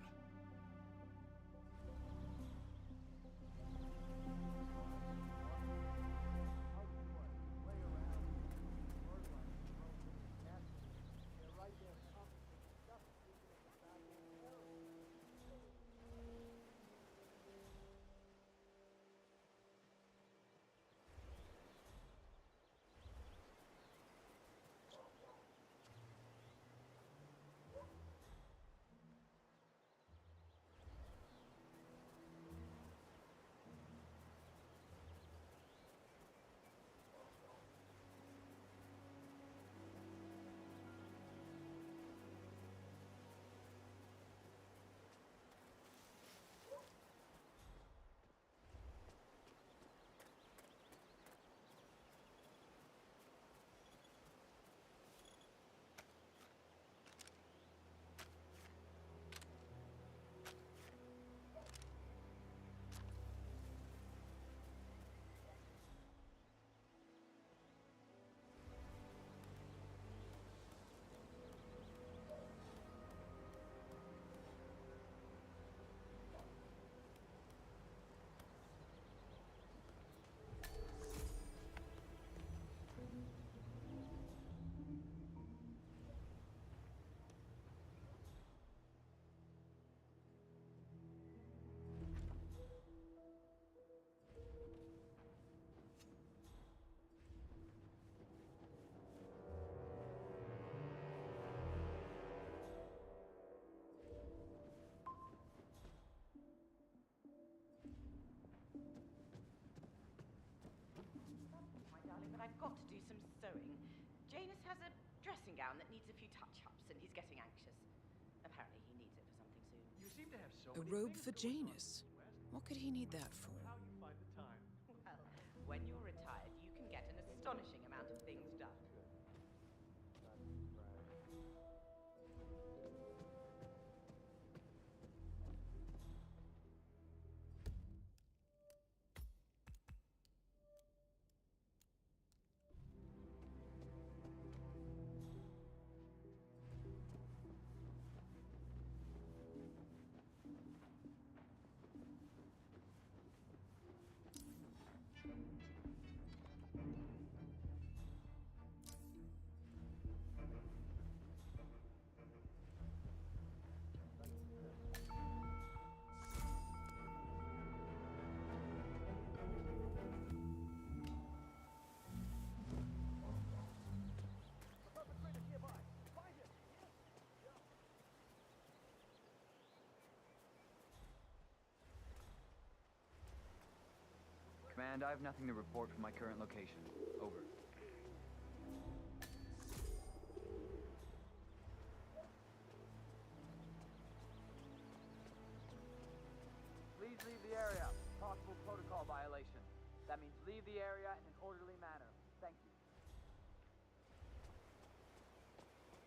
my darling, but I've got to do some sewing. Janus has a dressing gown that needs a few touch-ups, and he's getting anxious. Apparently he needs it for something soon. You seem to have so A many robe things for going on. Janus? What could he need that for? How you find the time? Well, when you're retired, you can get an astonishing amount of things done. And I have nothing to report from my current location. Over. Please leave the area. Possible protocol violation. That means leave the area in an orderly manner. Thank you.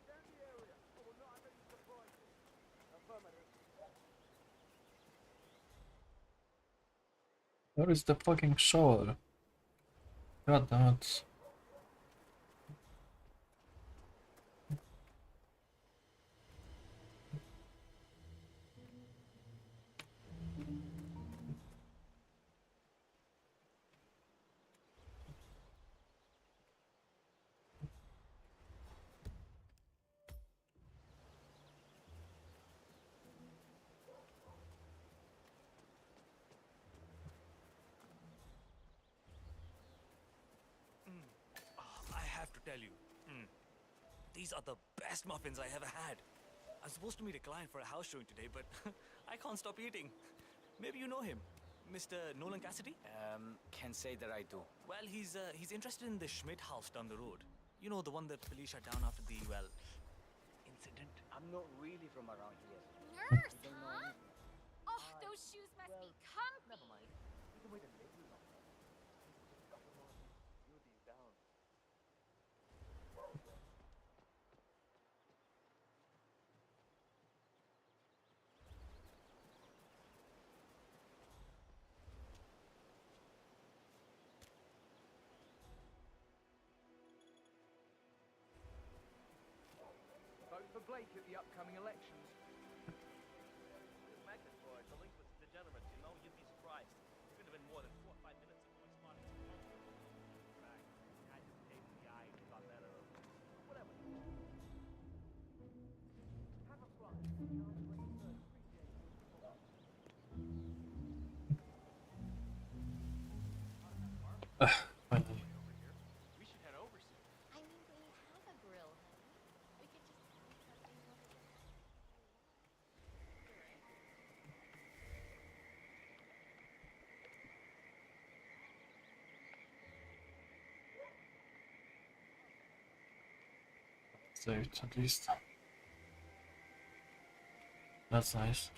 Scan the area. I will not have any surprises. Affirmative. Where is the fucking shovel? God damn it. I have to tell you, these are the best muffins I ever had. I'm supposed to meet a client for a house showing today, but I can't stop eating. Maybe you know him, Mr. Nolan Cassidy? Can't say that I do. Well, he's interested in the Schmidt house down the road. You know, the one that police shut down after the, well, incident. I'm not really from around here. Nurse, huh? Oh, those shoes must be comfy. Never mind. You can wait a little longer. Just a couple more. You'll be down. Vote for Blake at the upcoming elections. This magnet boy, the link with degenerates, you know, you'd be surprised. It could have been more than 4 or 5 minutes ago I spotted some back. I just paid the eye and got that whatever. Have a fly. Finally. We should head over soon. I mean, we have a grill, honey. We could just eat something over there. Saved at least. That's nice.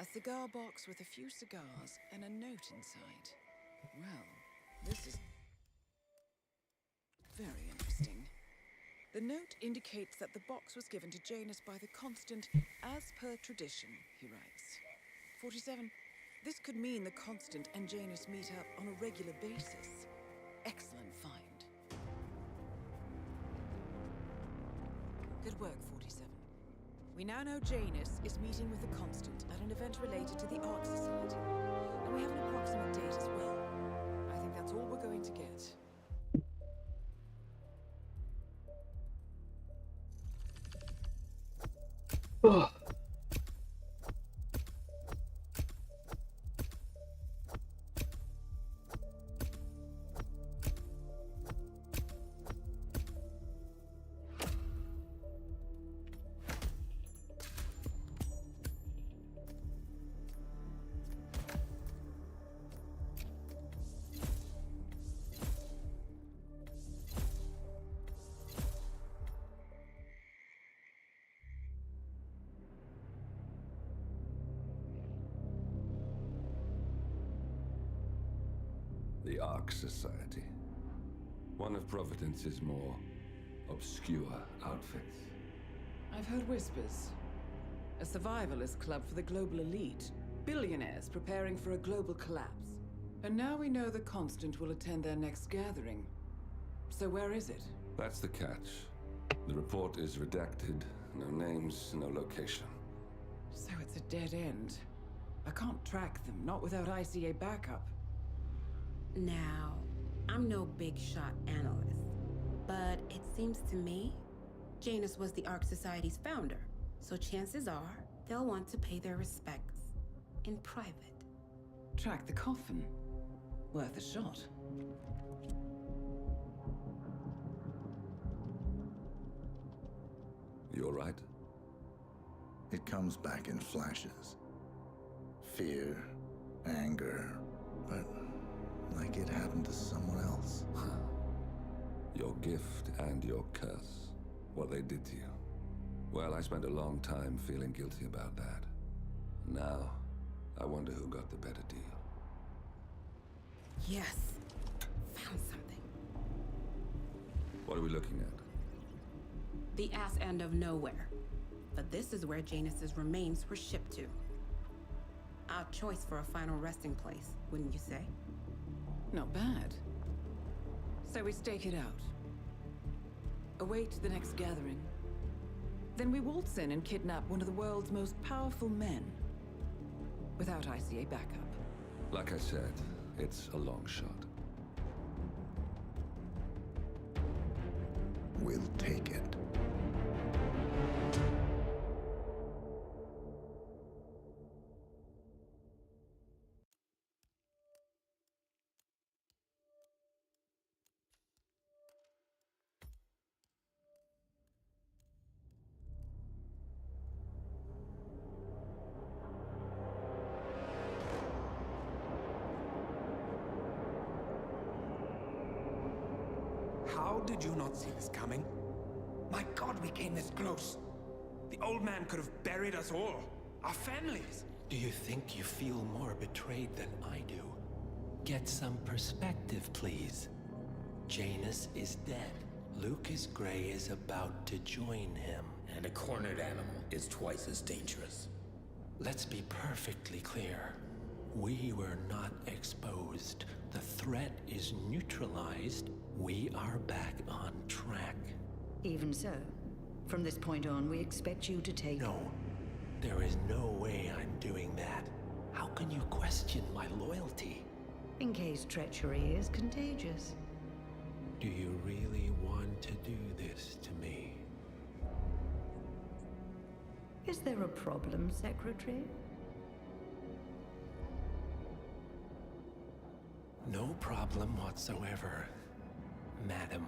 A cigar box with a few cigars and a note inside. Well, this is very interesting. The note indicates that the box was given to Janus by the Constant as per tradition, he writes. 47. This could mean the Constant and Janus meet up on a regular basis. Excellent find. Good work, 47. We now know Janus is meeting with the Constant at an event related to the Ark Society. And we have an approximate date as well. I think that's all we're going to get. Ugh. The Ark Society. One of Providence's more obscure outfits. I've heard whispers. A survivalist club for the global elite. Billionaires preparing for a global collapse. And now we know the Constant will attend their next gathering. So where is it? That's the catch. The report is redacted. No names, no location. So it's a dead end. I can't track them, not without ICA backup. Now, I'm no big shot analyst, but it seems to me Janus was the Ark Society's founder, so chances are they'll want to pay their respects in private. Track the coffin. Worth a shot. You're right. It comes back in flashes. Fear, anger, but like it happened to someone else. Your gift and your curse. What they did to you. Well, I spent a long time feeling guilty about that. Now, I wonder who got the better deal. Yes. Found something. What are we looking at? The ass end of nowhere. But this is where Janus's remains were shipped to. Our choice for a final resting place, wouldn't you say? Not bad. So we stake it out. Await the next gathering. Then we waltz in and kidnap one of the world's most powerful men. Without ICA backup. Like I said, it's a long shot. We'll take it. How did you not see this coming? My God, we came this close. The old man could have buried us all. Our families. Do you think you feel more betrayed than I do? Get some perspective, please. Janus is dead. Lucas Gray is about to join him. And a cornered animal is twice as dangerous. Let's be perfectly clear. We were not exposed. The threat is neutralized. We are back on track. Even so, from this point on, we expect you to take... No. There is no way I'm doing that. How can you question my loyalty? In case treachery is contagious. Do you really want to do this to me? Is there a problem, Secretary? No problem whatsoever, madam.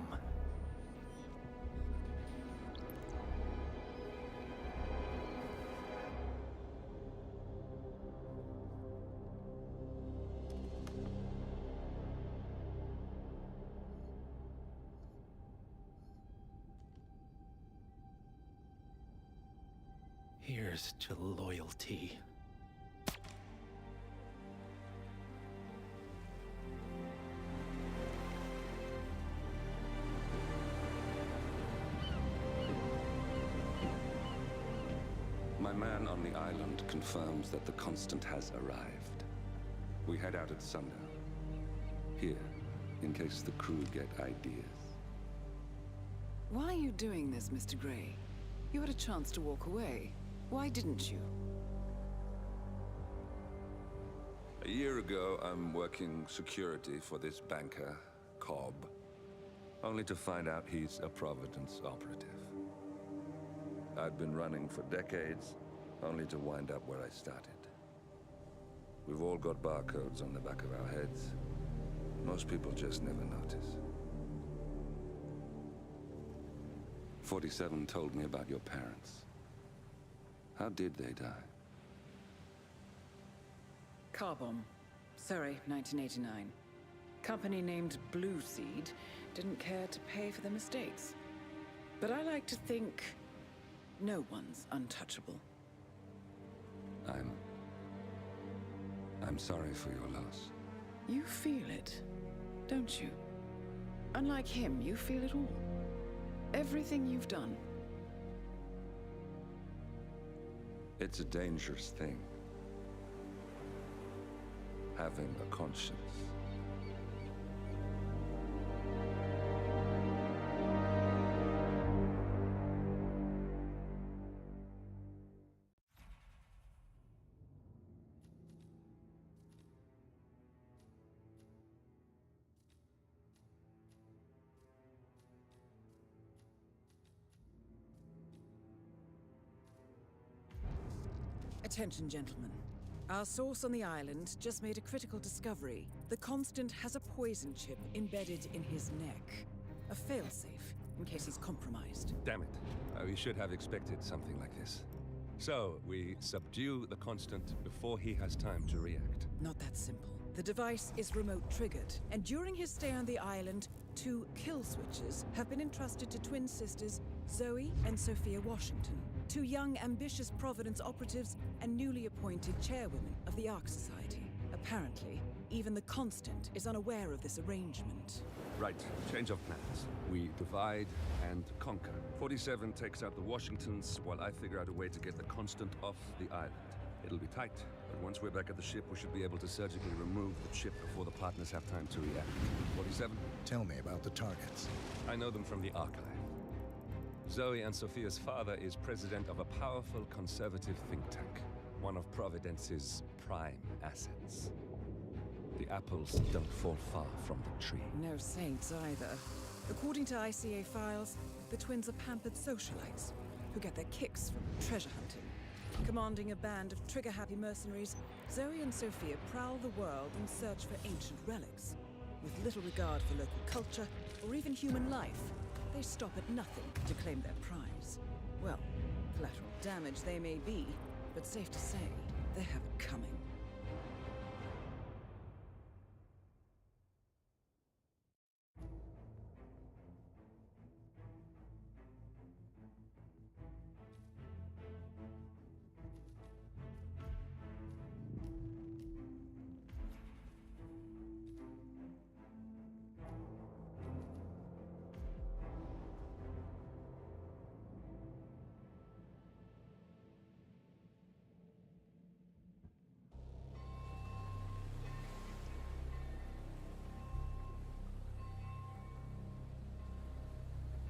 Here's to loyalty. My man on the island confirms that the Constant has arrived. We head out at sundown. Here, in case the crew get ideas. Why are you doing this, Mr. Gray? You had a chance to walk away. Why didn't you? A year ago, I'm working security for this banker, Cobb. Only to find out he's a Providence operative. I'd been running for decades, only to wind up where I started. We've all got barcodes on the back of our heads. Most people just never notice. 47 told me about your parents. How did they die? Car bomb. Surrey, 1989. Company named Blue Seed didn't care to pay for the mistakes. But I like to think no one's untouchable. I'm sorry for your loss. You feel it, don't you? Unlike him, you feel it all. Everything you've done. It's a dangerous thing. Having a conscience. Attention, gentlemen. Our source on the island just made a critical discovery. The Constant has a poison chip embedded in his neck. A failsafe, in case he's compromised. Damn it. We should have expected something like this. So, we subdue the Constant before he has time to react. Not that simple. The device is remote-triggered, and during his stay on the island, 2 kill switches have been entrusted to twin sisters Zoe and Sophia Washington, 2 young, ambitious Providence operatives and newly appointed chairwomen of the Ark Society. Apparently, even the Constant is unaware of this arrangement. Right, change of plans. We divide and conquer. 47 takes out the Washingtons, while I figure out a way to get the Constant off the island. It'll be tight, but once we're back at the ship, we should be able to surgically remove the chip before the partners have time to react. 47? Tell me about the targets. I know them from the archive. Zoe and Sophia's father is president of a powerful conservative think tank, one of Providence's prime assets. The apples don't fall far from the tree. No saints either. According to ICA files, the twins are pampered socialites who get their kicks from treasure hunting. Commanding a band of trigger-happy mercenaries, Zoe and Sophia prowl the world in search for ancient relics. With little regard for local culture or even human life, they stop at nothing to claim their prize. Well, collateral damage they may be, but safe to say, they have it coming.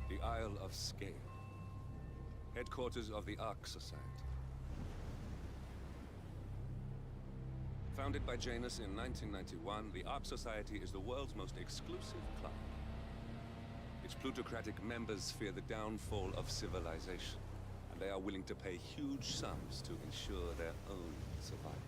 The Isle of Scale, headquarters of the Ark Society. Founded by Janus in 1991, the Ark Society is the world's most exclusive club. Its plutocratic members fear the downfall of civilization, and they are willing to pay huge sums to ensure their own survival.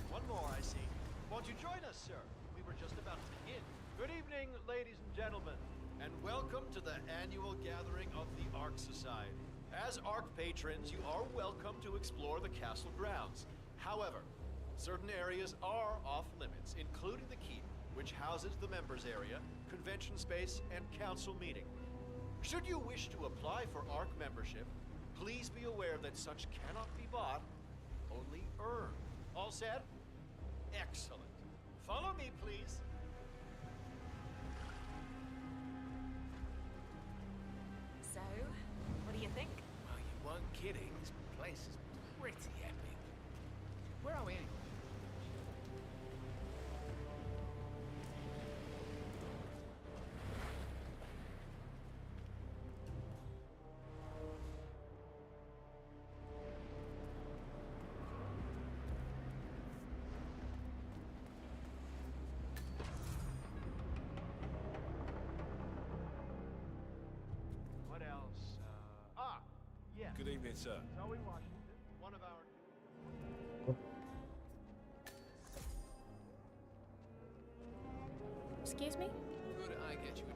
One more, I see. Won't you join us, sir? We were just about to begin. Good evening, ladies and gentlemen, and welcome to the annual gathering of the Ark Society. As Ark patrons, you are welcome to explore the castle grounds. However, certain areas are off limits, including the keep, which houses the members area, convention space, and council meeting. Should you wish to apply for Ark membership, please be aware that such cannot be bought, only earned. All set? Excellent. Follow me, please. So, what do you think? Well, you weren't kidding. This place is pretty epic. Where are we anyway? What else? Yes. Good evening, sir. Zoe Washington, one of our... Excuse me? Could I get you a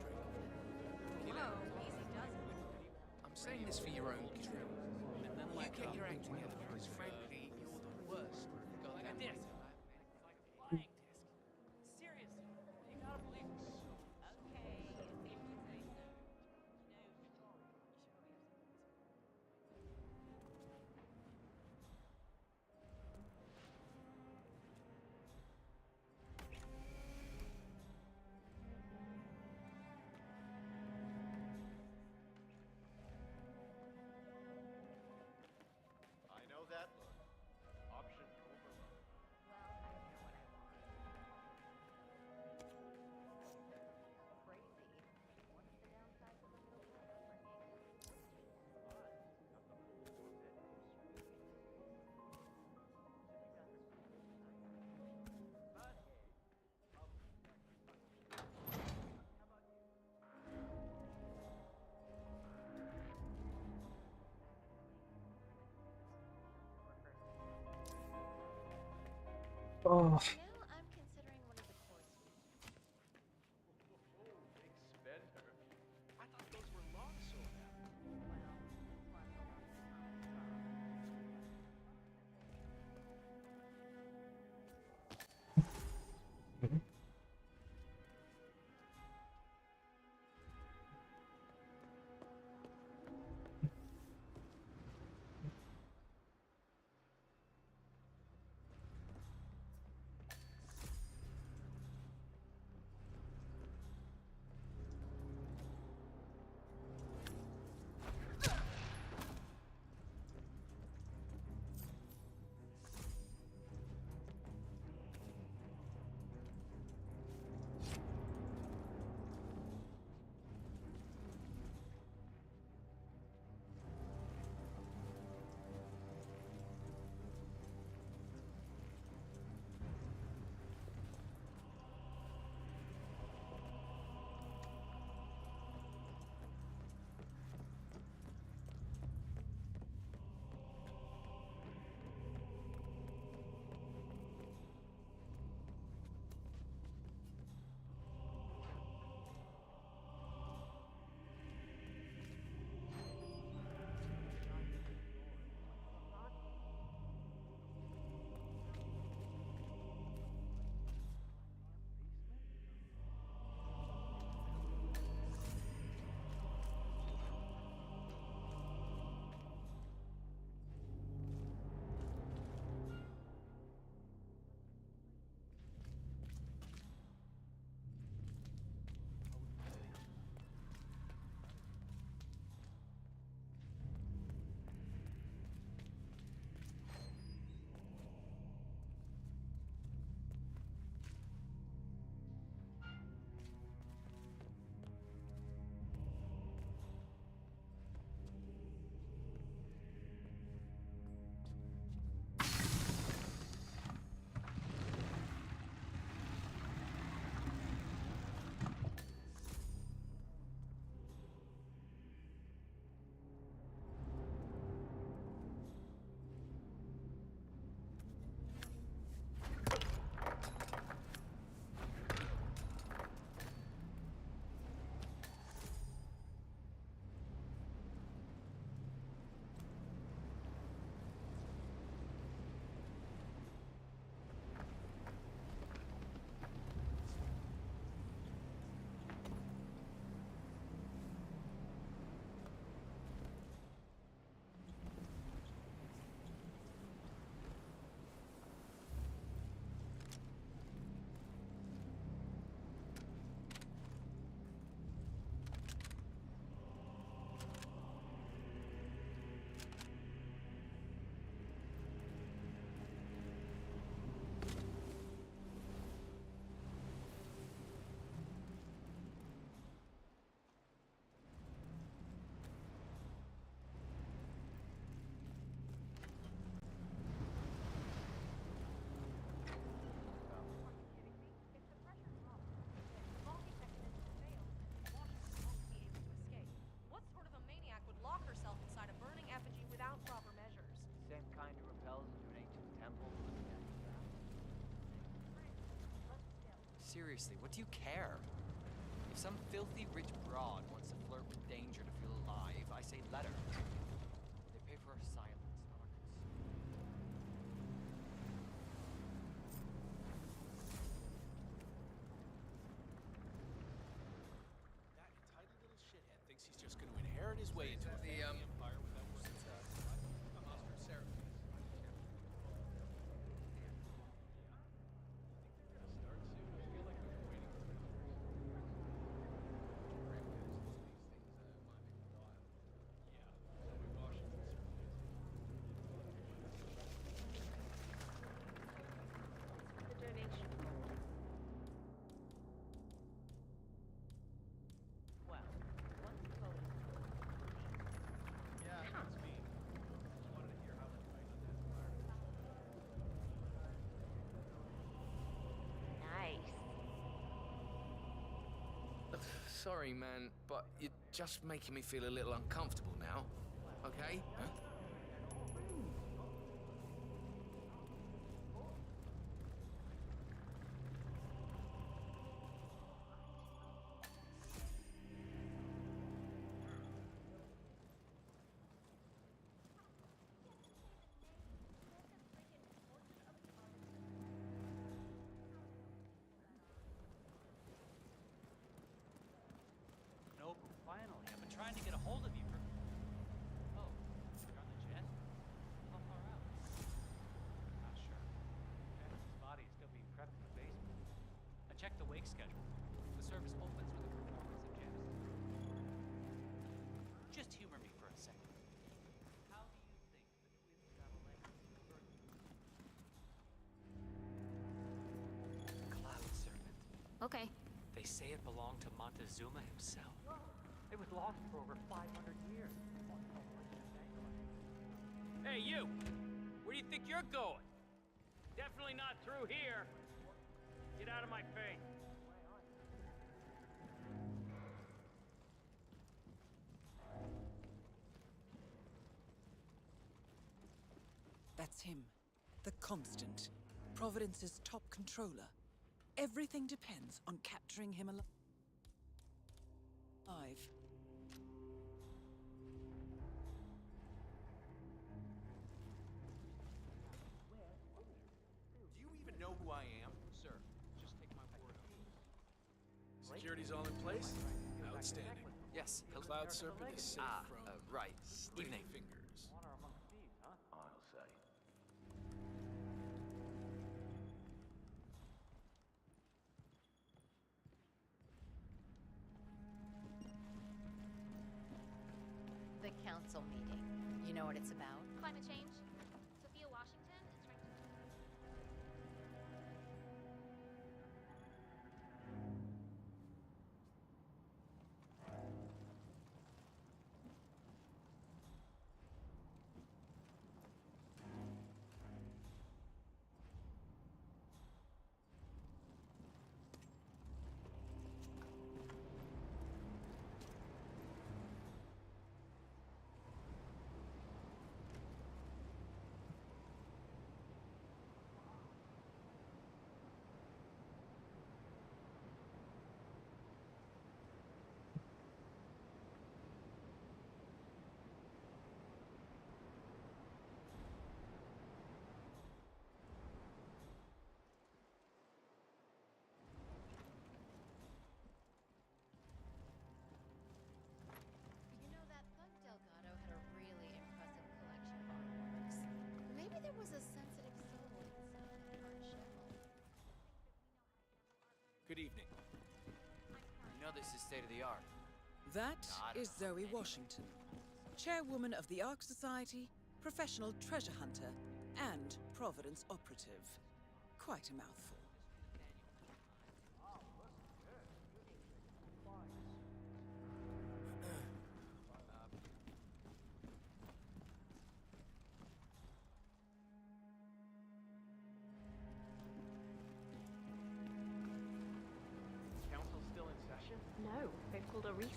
drink? I'm saying this for your own good. You get your act together, because frankly, you're the worst disc. It's like a flying disc. Seriously, you gotta believe me. Okay, if you say so. I know that look. Option overload. Well, I know what I want. Crazy. What's the downside to the little girl upbringing? Oh. Now I'm considering one of the core suites. Big spender. I thought those were long sold out. Seriously, what do you care? If some filthy rich broad wants to flirt with danger to feel alive, I say let her. They pay for her silence, not her concern. way into the empire without working The donation. Well, once told. Yeah, that's me. Just wanted to hear how that fight Nice. Sorry, man, but you're just making me feel a little uncomfortable now. Okay? Huh? Nope, finally. I've been trying to get a hold of you for... Oh, you're on the jet? How far out? Not sure. Janice's body is still being prepped in the basement. I checked the wake schedule. The service opens with a performance of Janice's... Just humor me for a second. How do you think the twins got elected to the birth? Cloud serpent. Okay. They say it belonged to Montezuma himself. It was lost for over 500 years. Hey, you! Where do you think you're going? Definitely not through here. Get out of my face. That's him. The Constant. Providence's top controller. Everything depends on capturing him alive. Do you even know who I am? Sir, just take my word on it. Security's all in place? Outstanding. Yes, hello. Cloud Serpent is safe from right. sticky Evening. fingers. Honor amongst thieves, huh? I'll say. The council meeting. You know what it's about? Climate change. Sophia Washington is trying to... You know, that Thug Delgado had a really impressive collection of artworks. Maybe there was a sensitive soul inside that art shelf. Good evening. You know this is state of the art. That is Zoe Washington, chairwoman of the Ark Society, professional treasure hunter, and Providence operative. Quite a mouthful. Council's still in session? No, they've called a recess.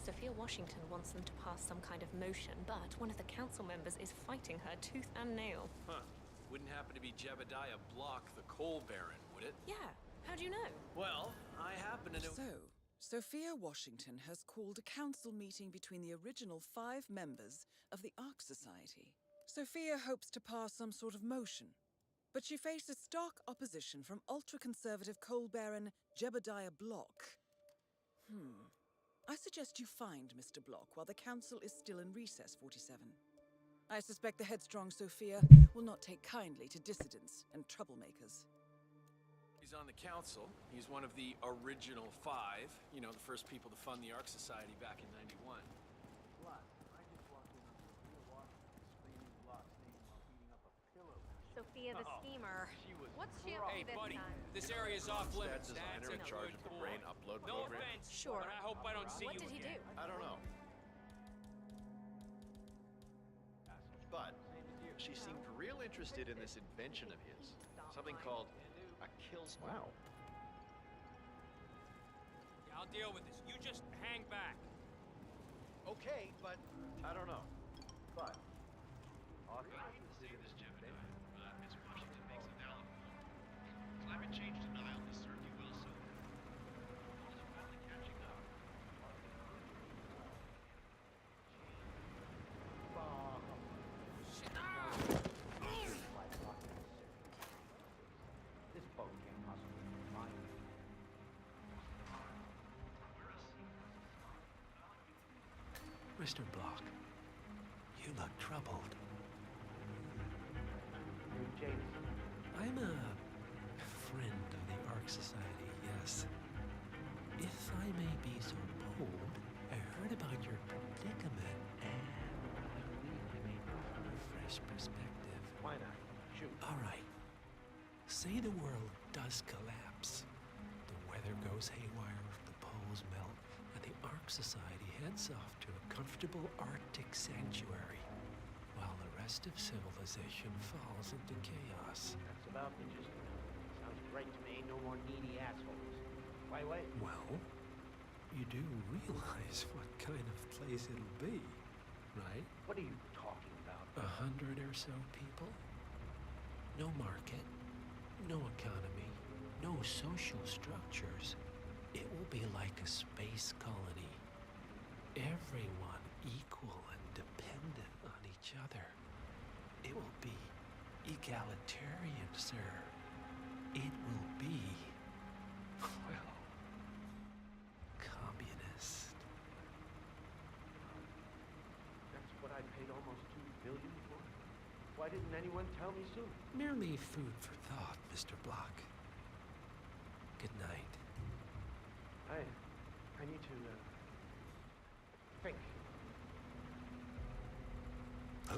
Sophia Washington wants them to pass some kind of motion, but one of the council members is fighting her tooth and nail. Huh. Wouldn't happen to be Jebediah Block, the coal baron, would it? Yeah, how do you know? Well, I happen to know... So, Sophia Washington has called a council meeting between the original 5 members of the Ark Society. Sophia hopes to pass some sort of motion, but she faces stark opposition from ultra-conservative coal baron Jebediah Block. I suggest you find Mr. Block while the Council is still in recess, 47. I suspect the headstrong Sophia will not take kindly to dissidents and troublemakers. He's on the council. He's one of the original 5. You know, the first people to fund the Ark Society back in '91. Plus, I just walked in on Sophia Washington screaming Block's name while beating up a pillow. Sophia the schemer. What's she up to Hey, this buddy, time? this area's off limits. Designer in charge of the brain upload No program. offense, Sure. but I hope I don't see What you did he again. do? I don't know. But she seemed real interested in this invention of his. Something called a kill spell. Wow. Yeah, I'll deal with this. You just hang back. Okay, but I don't know. But Miss Washington makes a valid point. Climate change denial has served you well so far. Polls are finally catching up. This boat can't possibly be mine. Mr. Block, you look troubled. I'm a friend of the Ark Society, yes. If I may be so bold, I heard about your predicament and I believe I may offer a fresh perspective. Why not? Shoot. All right. Say the world does collapse. The weather goes haywire, the poles melt, and the Ark Society heads off to a comfortable Arctic sanctuary, while the rest of civilization falls into chaos. That's about the gist of it. Sounds great to me. No more needy assholes. Why wait? Well, you do realize what kind of place it'll be, right? What are you talking about? 100 or so people? No market, no economy, no social structures. It will be like a space colony. Everyone equal and dependent on each other. It will be egalitarian, sir. It will be, well, communist. That's what I paid almost $2 billion for. Why didn't anyone tell me sooner? Merely food for thought, Mr. Block. Good night. I need to, think. Huh?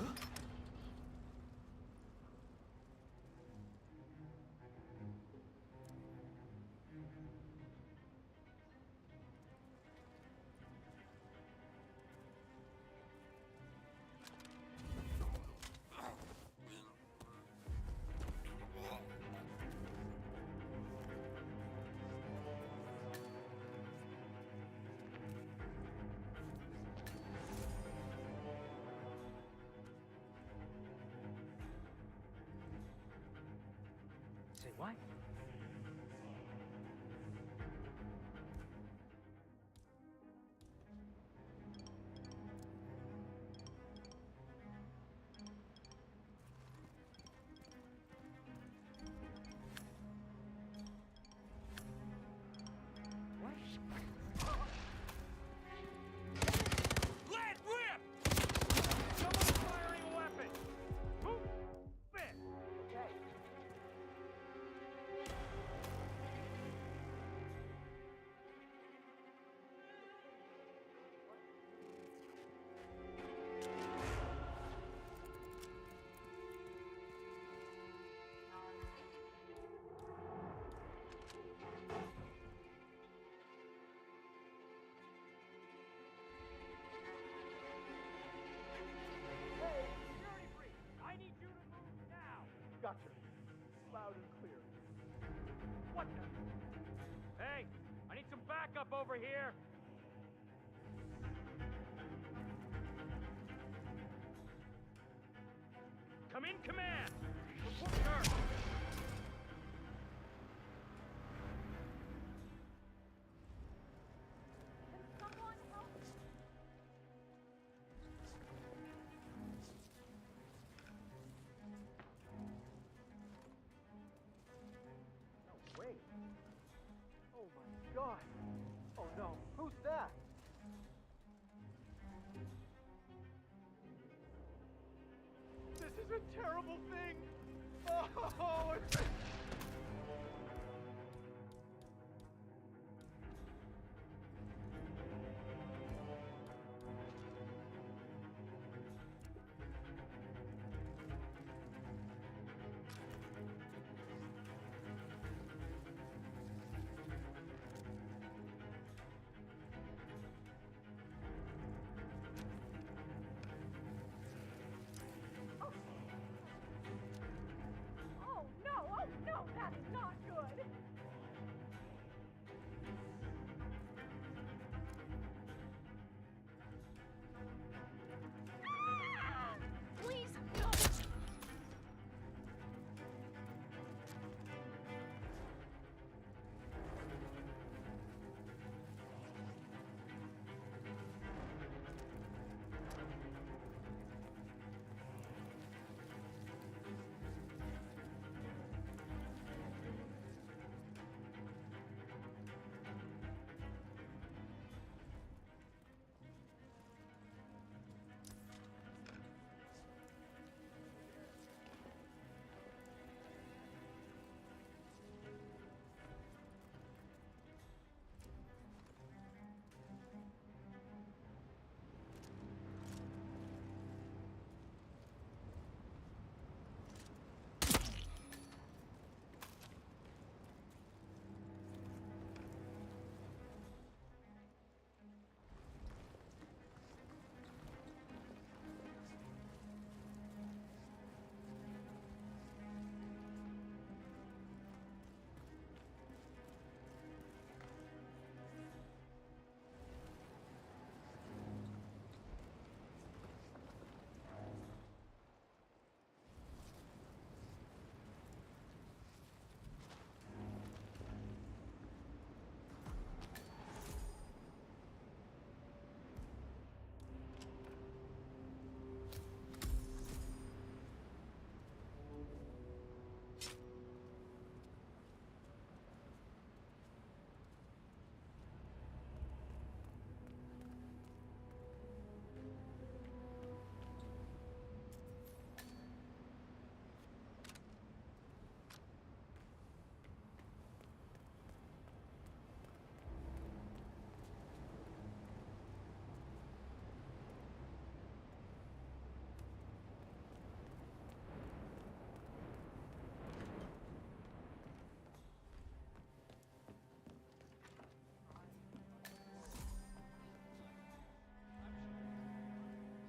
Say what? Let rip! Someone's firing a weapon! Move it! Okay. Hey, security breach! I need you to move now! Gotcha. Loud and clear. What the? Hey, I need some backup over here! Come in, command! Report sir! No way. Oh my god. Oh no. Who's that?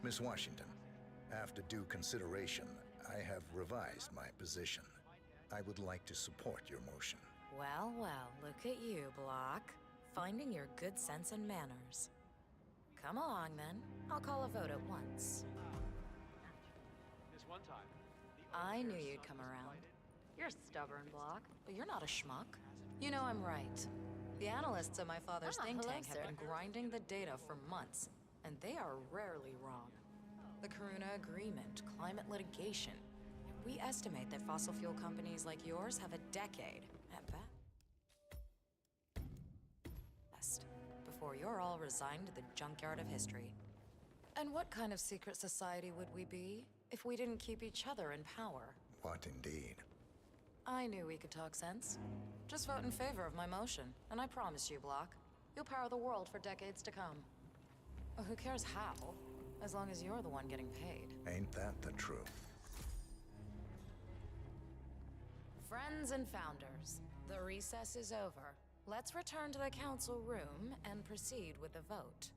Miss Washington, after due consideration, I have revised my position. I would like to support your motion. Well, well, look at you, Block. Finding your good sense and manners. Come along, then. I'll call a vote at once. This one time, I knew you'd come around. You're stubborn, Block, but you're not a schmuck. You know I'm right. The analysts at my father's think tank have been grinding the data for months, and they are rarely wrong. The Karuna Agreement, climate litigation. We estimate that fossil fuel companies like yours have a decade, at best, before you're all resigned to the junkyard of history. And what kind of secret society would we be if we didn't keep each other in power? What indeed? I knew we could talk sense. Just vote in favor of my motion, and I promise you, Block, you'll power the world for decades to come. Well, who cares how, as long as you're the one getting paid. Ain't that the truth? Friends and founders, the recess is over. Let's return to the council room and proceed with the vote.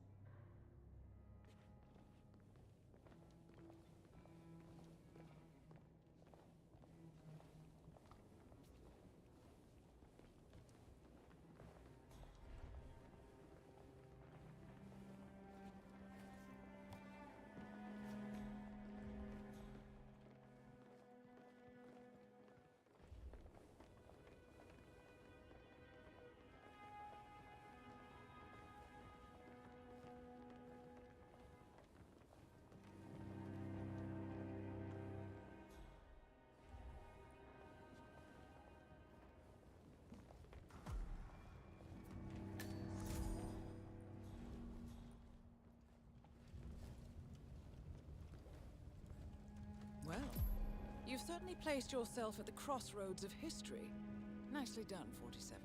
Well, you've certainly placed yourself at the crossroads of history. Nicely done, 47.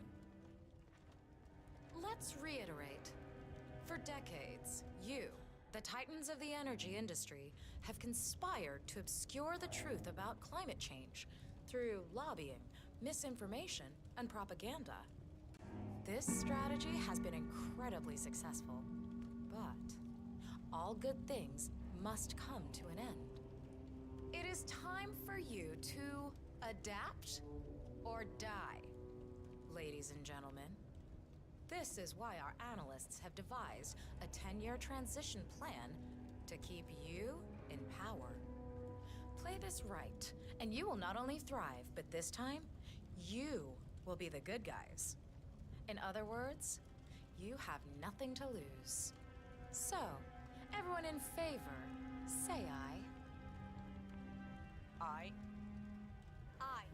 Let's reiterate. For decades, you, the titans of the energy industry, have conspired to obscure the truth about climate change through lobbying, misinformation, and propaganda. This strategy has been incredibly successful, but all good things must come to an end. It is time for you to adapt or die, ladies and gentlemen. This is why our analysts have devised a 10-year transition plan to keep you in power. Play this right, and you will not only thrive, but this time, you will be the good guys. In other words, you have nothing to lose. So, everyone in favor, say aye. Aye. Aye.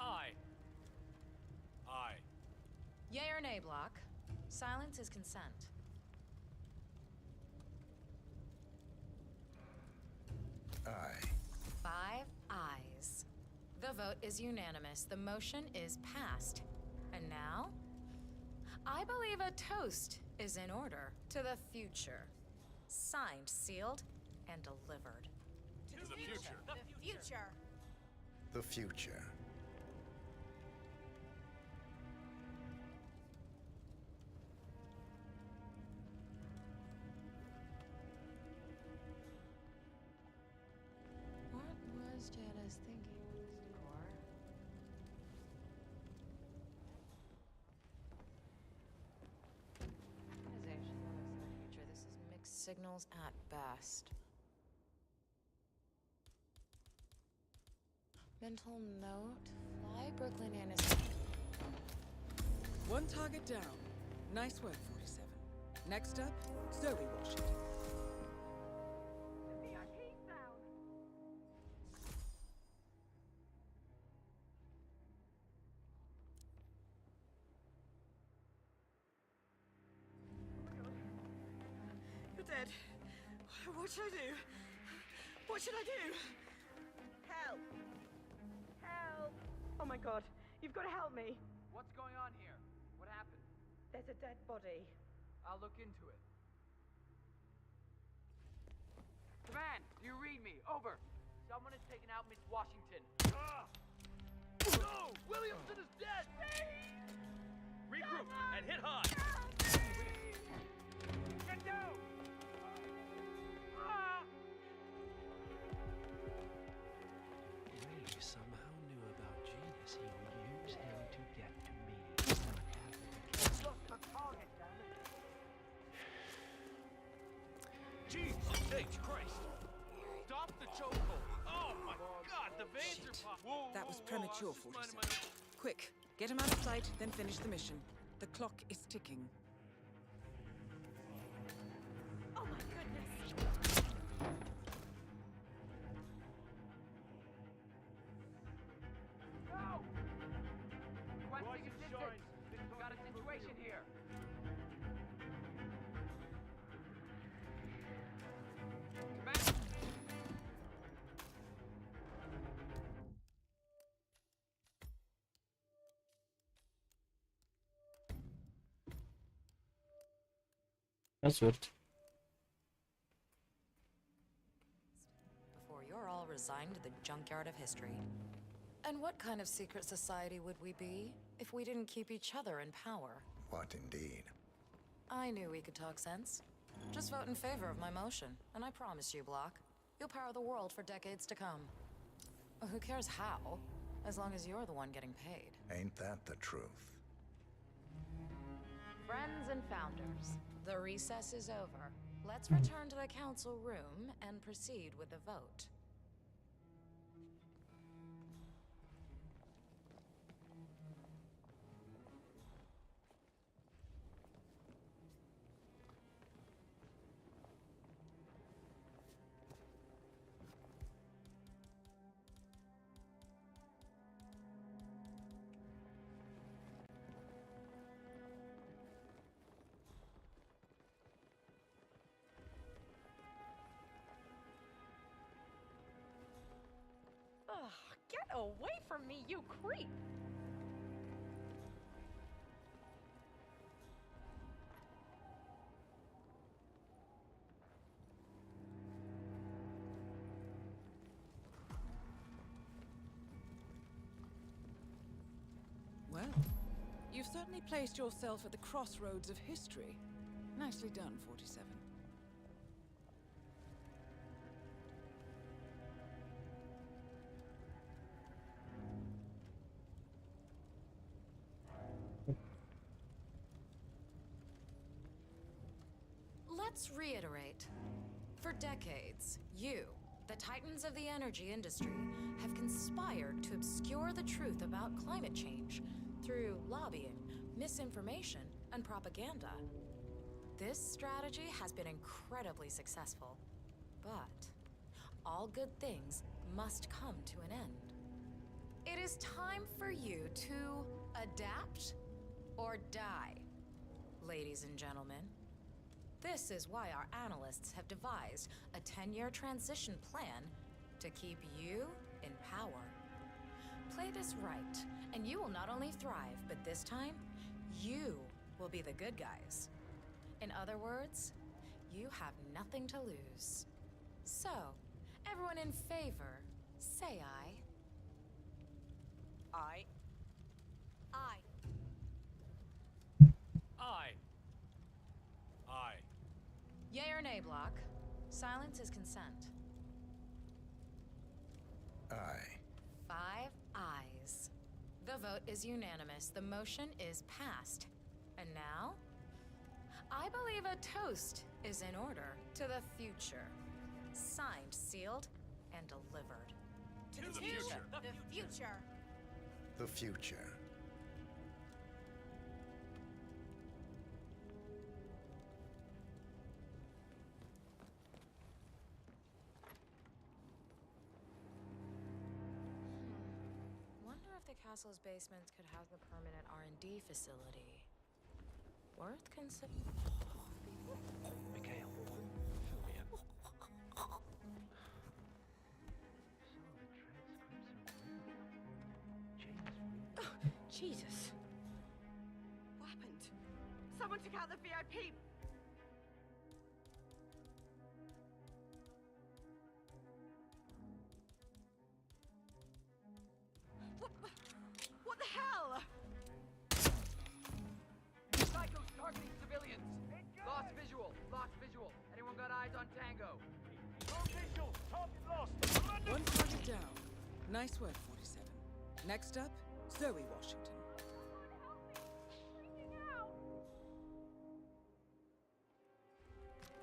Aye. Aye. Yay or nay, Block? Silence is consent. Aye. 5 ayes. The vote is unanimous. The motion is passed. And now, I believe a toast is in order to the future. Signed, sealed, and delivered. To the future. The future. The future. What was Janice thinking, Mr. Core? Organization that looks to the future. This is mixed signals at best. Mental note, fly Brooklyn Anderson. One target down. Nice work, 47. Next up, Zoe Washington. You're dead. What should I do? What should I do? Help! Help! Oh my god, you've got to help me. What's going on here? What happened? There's a dead body. I'll look into it. Command, do you read me? Over. Someone has taken out Miss Washington. No! Williamson is dead! Regroup and hit hard! Get down! Ray somehow knew about Janus. He would use him to get to me. Look, the target, damn it. Jeez, H. Christ! Stop the chokehold! Oh my God, the veins are popping! That was premature, 47. Quick, get him out of sight, then finish the mission. The clock is ticking. Oh my goodness! Go! Requesting assistance. We've got a situation here. Command. That's weird. Before you're all resigned to the junkyard of history. And what kind of secret society would we be if we didn't keep each other in power? What indeed? I knew we could talk sense. Just vote in favor of my motion, and I promise you, Block, you'll power the world for decades to come. Who cares how, as long as you're the one getting paid. Ain't that the truth? Friends and founders, the recess is over. Let's return to the council room and proceed with the vote. Ugh, get away from me, you creep! Well, you've certainly placed yourself at the crossroads of history. Nicely done, 47. Let's reiterate. For decades, you, the titans of the energy industry, have conspired to obscure the truth about climate change through lobbying, misinformation, and propaganda. This strategy has been incredibly successful, but all good things must come to an end. It is time for you to adapt or die, ladies and gentlemen. This is why our analysts have devised a 10-year transition plan to keep you in power. Play this right, and you will not only thrive, but this time, you will be the good guys. In other words, you have nothing to lose. So, everyone in favor, say aye. Aye. Aye. Aye. Aye. Yay or nay, Block? Silence is consent. Aye. 5 ayes. The vote is unanimous. The motion is passed. And now, I believe a toast is in order to the future. Signed, sealed, and delivered. To the future. The future. The future. Wonder if the castle's basements could house a permanent R&D facility. Worth considering. Mikhail, fill me in. Jesus. What happened? Someone took out the VIP. What the hell? Psycho's targeting civilians. Lost visual. Lost visual. Anyone got eyes on Tango? visuals. Target lost. One target down. Nice work, 47. Next up, Zoe Washington.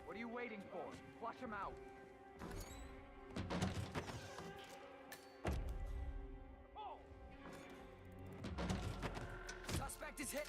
What are you waiting for? Flush him out. Suspect is hit.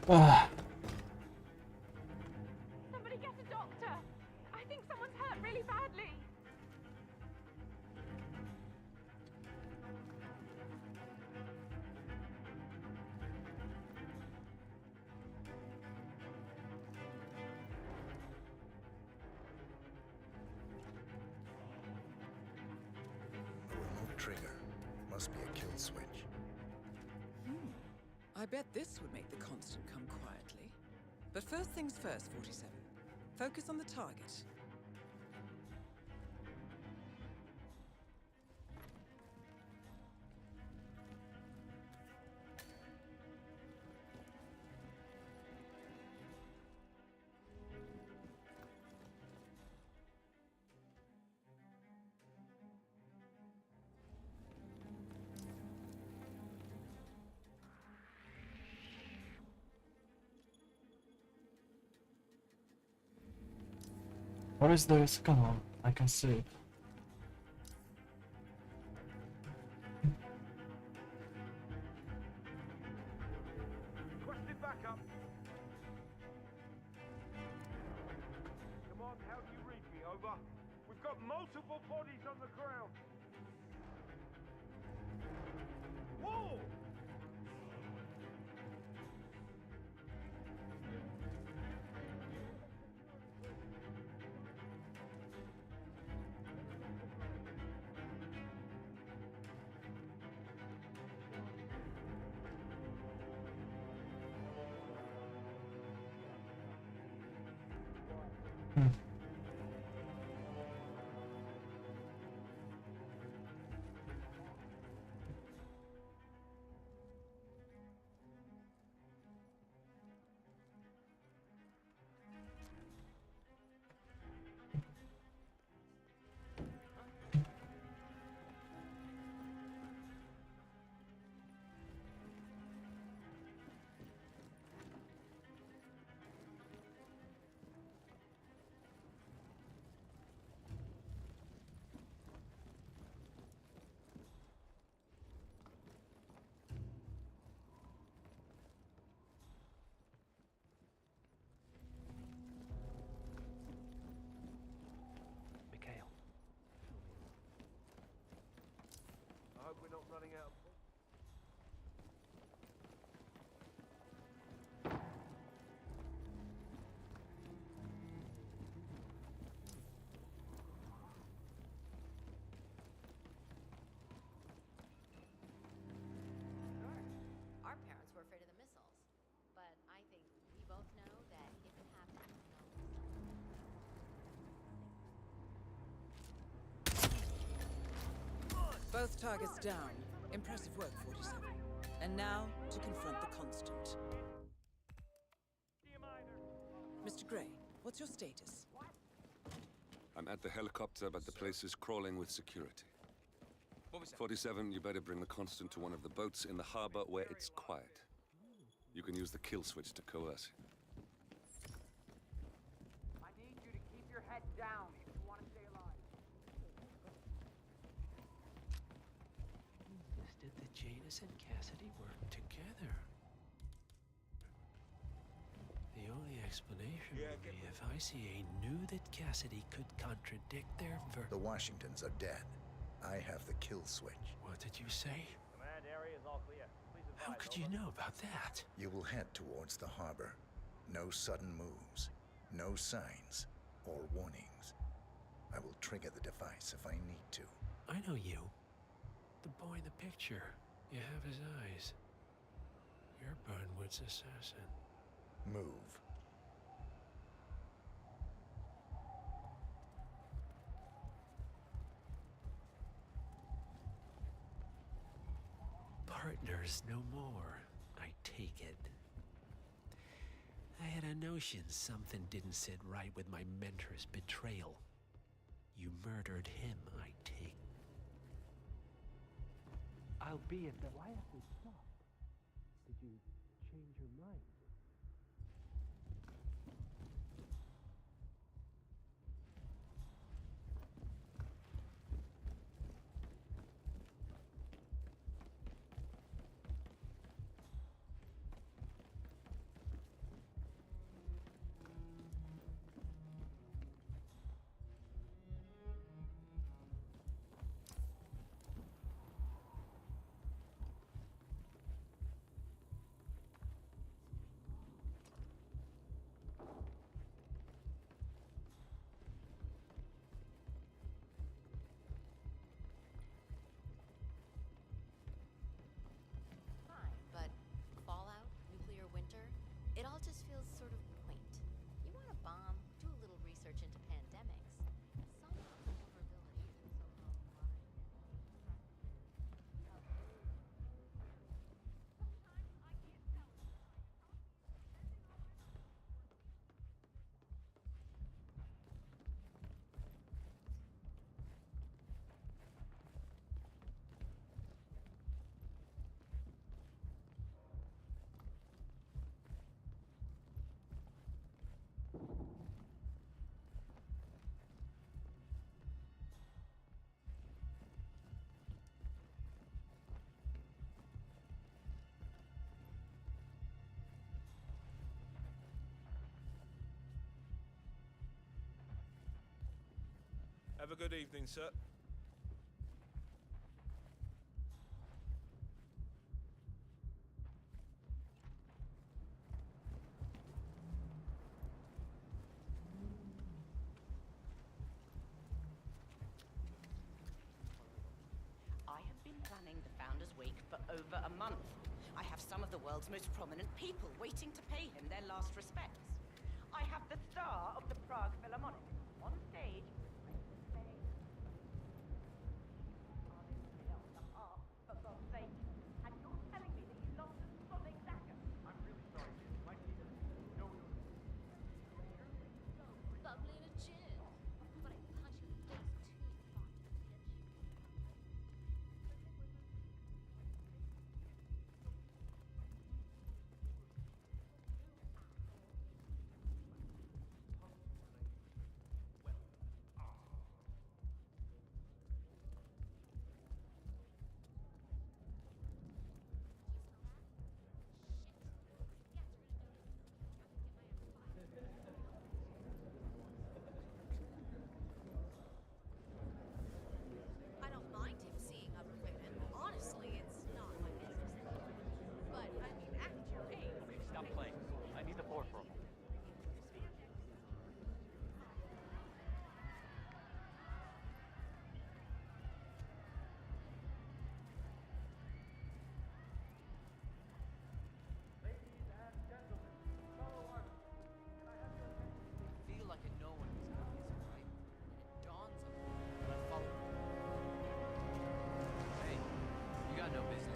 Somebody get a doctor! I think someone's hurt really badly! A remote trigger. Must be a kill switch. I bet this would make the Constant come quietly. But first things first, 47. Focus on the target. What is the second one? I can see. Requested backup. Come on, how do you read me? Over. We've got multiple bodies on the ground. Whoa! Both targets down. Impressive work, 47. And now, to confront the Constant. Mr. Gray, what's your status? I'm at the helicopter, but the place is crawling with security. 47, you better bring the Constant to one of the boats in the harbor where it's quiet. You can use the kill switch to coerce him. I need you to keep your head down if you want to stay alive. Insisted that Janus and Cassidy work together. The only explanation would be if ICA knew that Cassidy could contradict their The Washingtons are dead. I have the kill switch. What did you say? Command area is all clear. Please advise. How could you know about that? You will head towards the harbor. No sudden moves, no signs or warnings. I will trigger the device if I need to. I know you. The boy in the picture. You have his eyes. You're Burnwood's assassin. Move. Partners no more, I take it. I had a notion something didn't sit right with my mentor's betrayal. You murdered him, I take. Albeit that why have we stopped? Did you change your mind? But fallout, nuclear winter, it all just feels sort of quaint. You want a bomb, do a little research into pandemics. Some vulnerabilities in so-called Have a good evening, sir. I have been planning the Founders Week for over a month. I have some of the world's most prominent people waiting to pay him their last respects. I have the star of the Prague Philharmonic on stage. For God's sake. And you're telling me that you lost a solid dagger? I'm really sorry, kid. My team is... No. bubbly in a gin. But I punch you in the face too, you fucking bitch.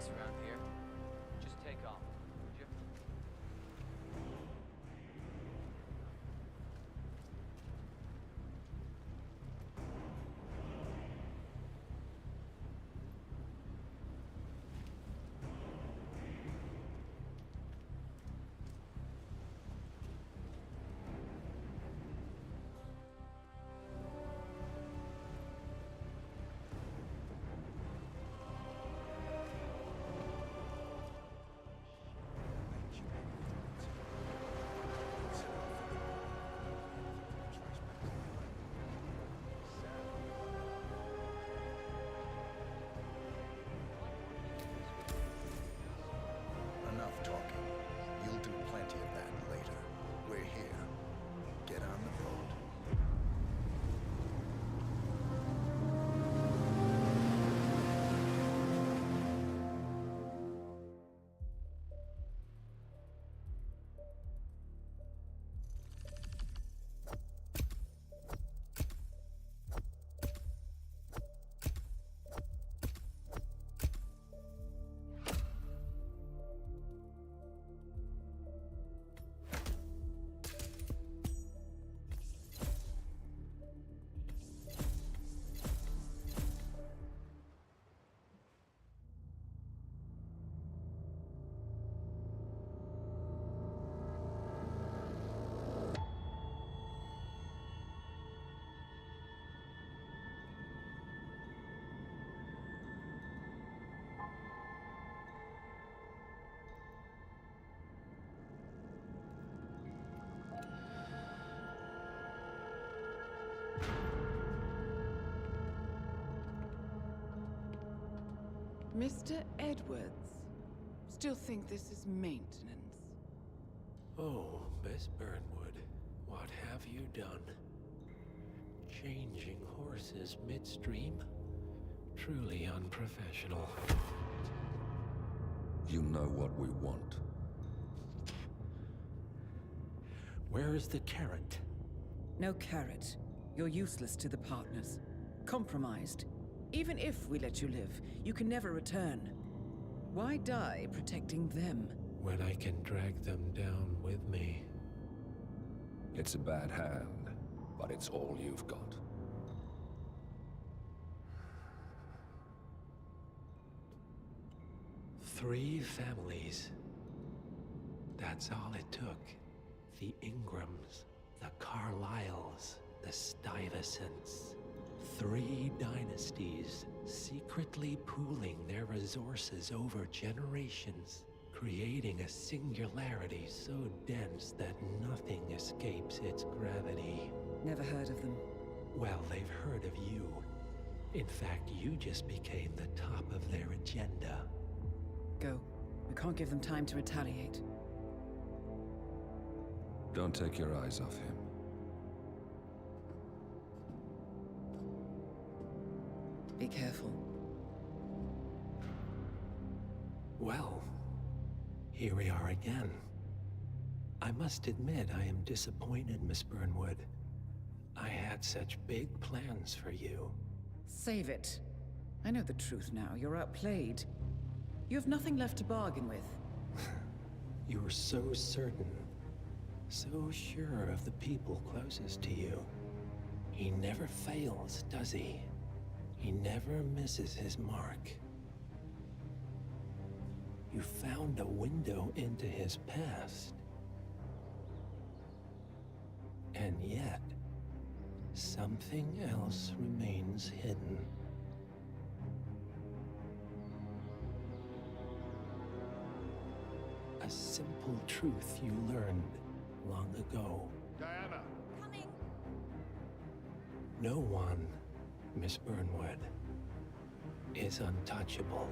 business around here. Just take off, would you? Enough talking. You'll do plenty of that later. We're here. Get on the boat. Mr. Edwards, still think this is maintenance? Oh, Miss Burnwood, what have you done? Changing horses midstream? Truly unprofessional. You know what we want. Where is the carrot? No carrot. You're useless to the partners. Compromised. Even if we let you live, you can never return. Why die protecting them? When I can drag them down with me. It's a bad hand, but it's all you've got. Three families. That's all it took. The Ingrams, the Carlyles, the Stuyvesants. 3 dynasties secretly pooling their resources over generations, creating a singularity so dense that nothing escapes its gravity. Never heard of them. Well, they've heard of you. In fact, you just became the top of their agenda. Go. We can't give them time to retaliate. Don't take your eyes off him. Be careful. Well, here we are again. I must admit I am disappointed, Miss Burnwood. I had such big plans for you. Save it. I know the truth now. You're outplayed. You have nothing left to bargain with. You were so certain. So sure of the people closest to you. He never fails, does he? He never misses his mark. You found a window into his past. And yet, something else remains hidden. A simple truth you learned long ago. Diana! Coming! No one, Miss Burnwood, is untouchable.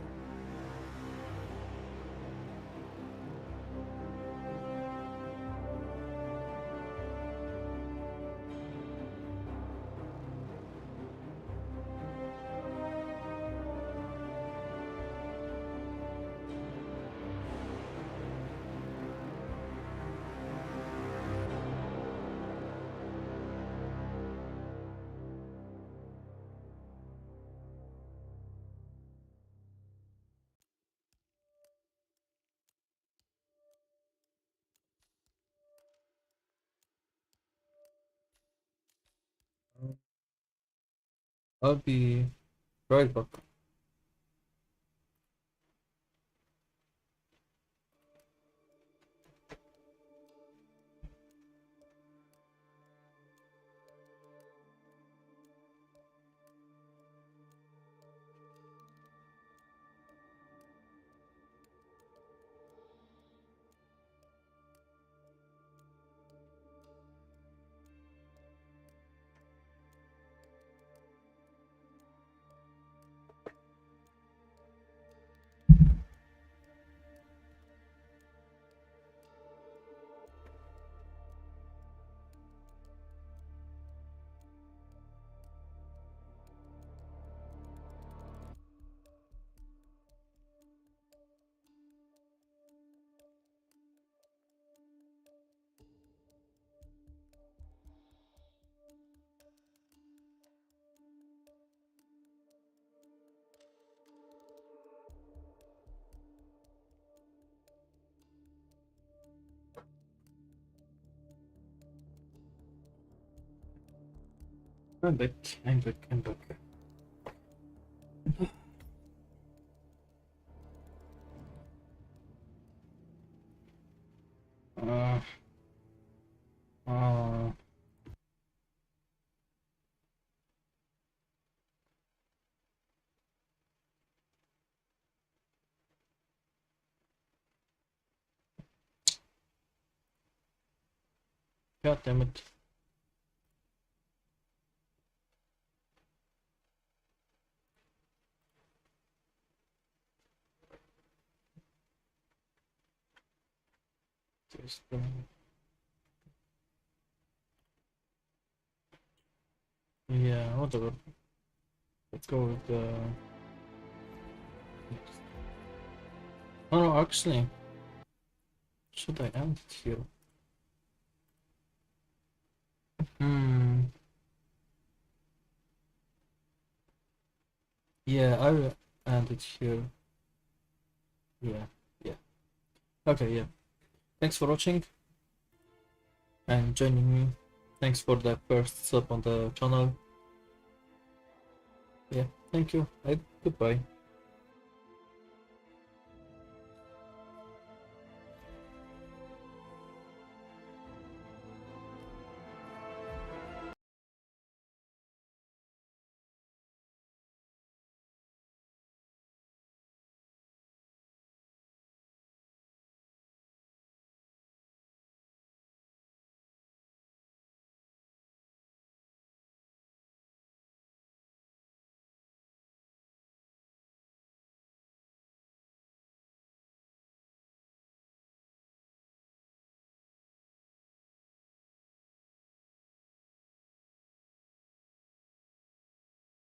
I'll be right back. I'm back, I'm back, I'm back. Uh, uh, God damn it. Just, yeah, whatever. Let's go with the... Oh no, actually, should I end it here? Hmm. Yeah, I will end it here. Yeah, yeah. Okay, yeah. Thanks for watching and joining me. Thanks for the first sub on the channel. Yeah, thank you. Goodbye.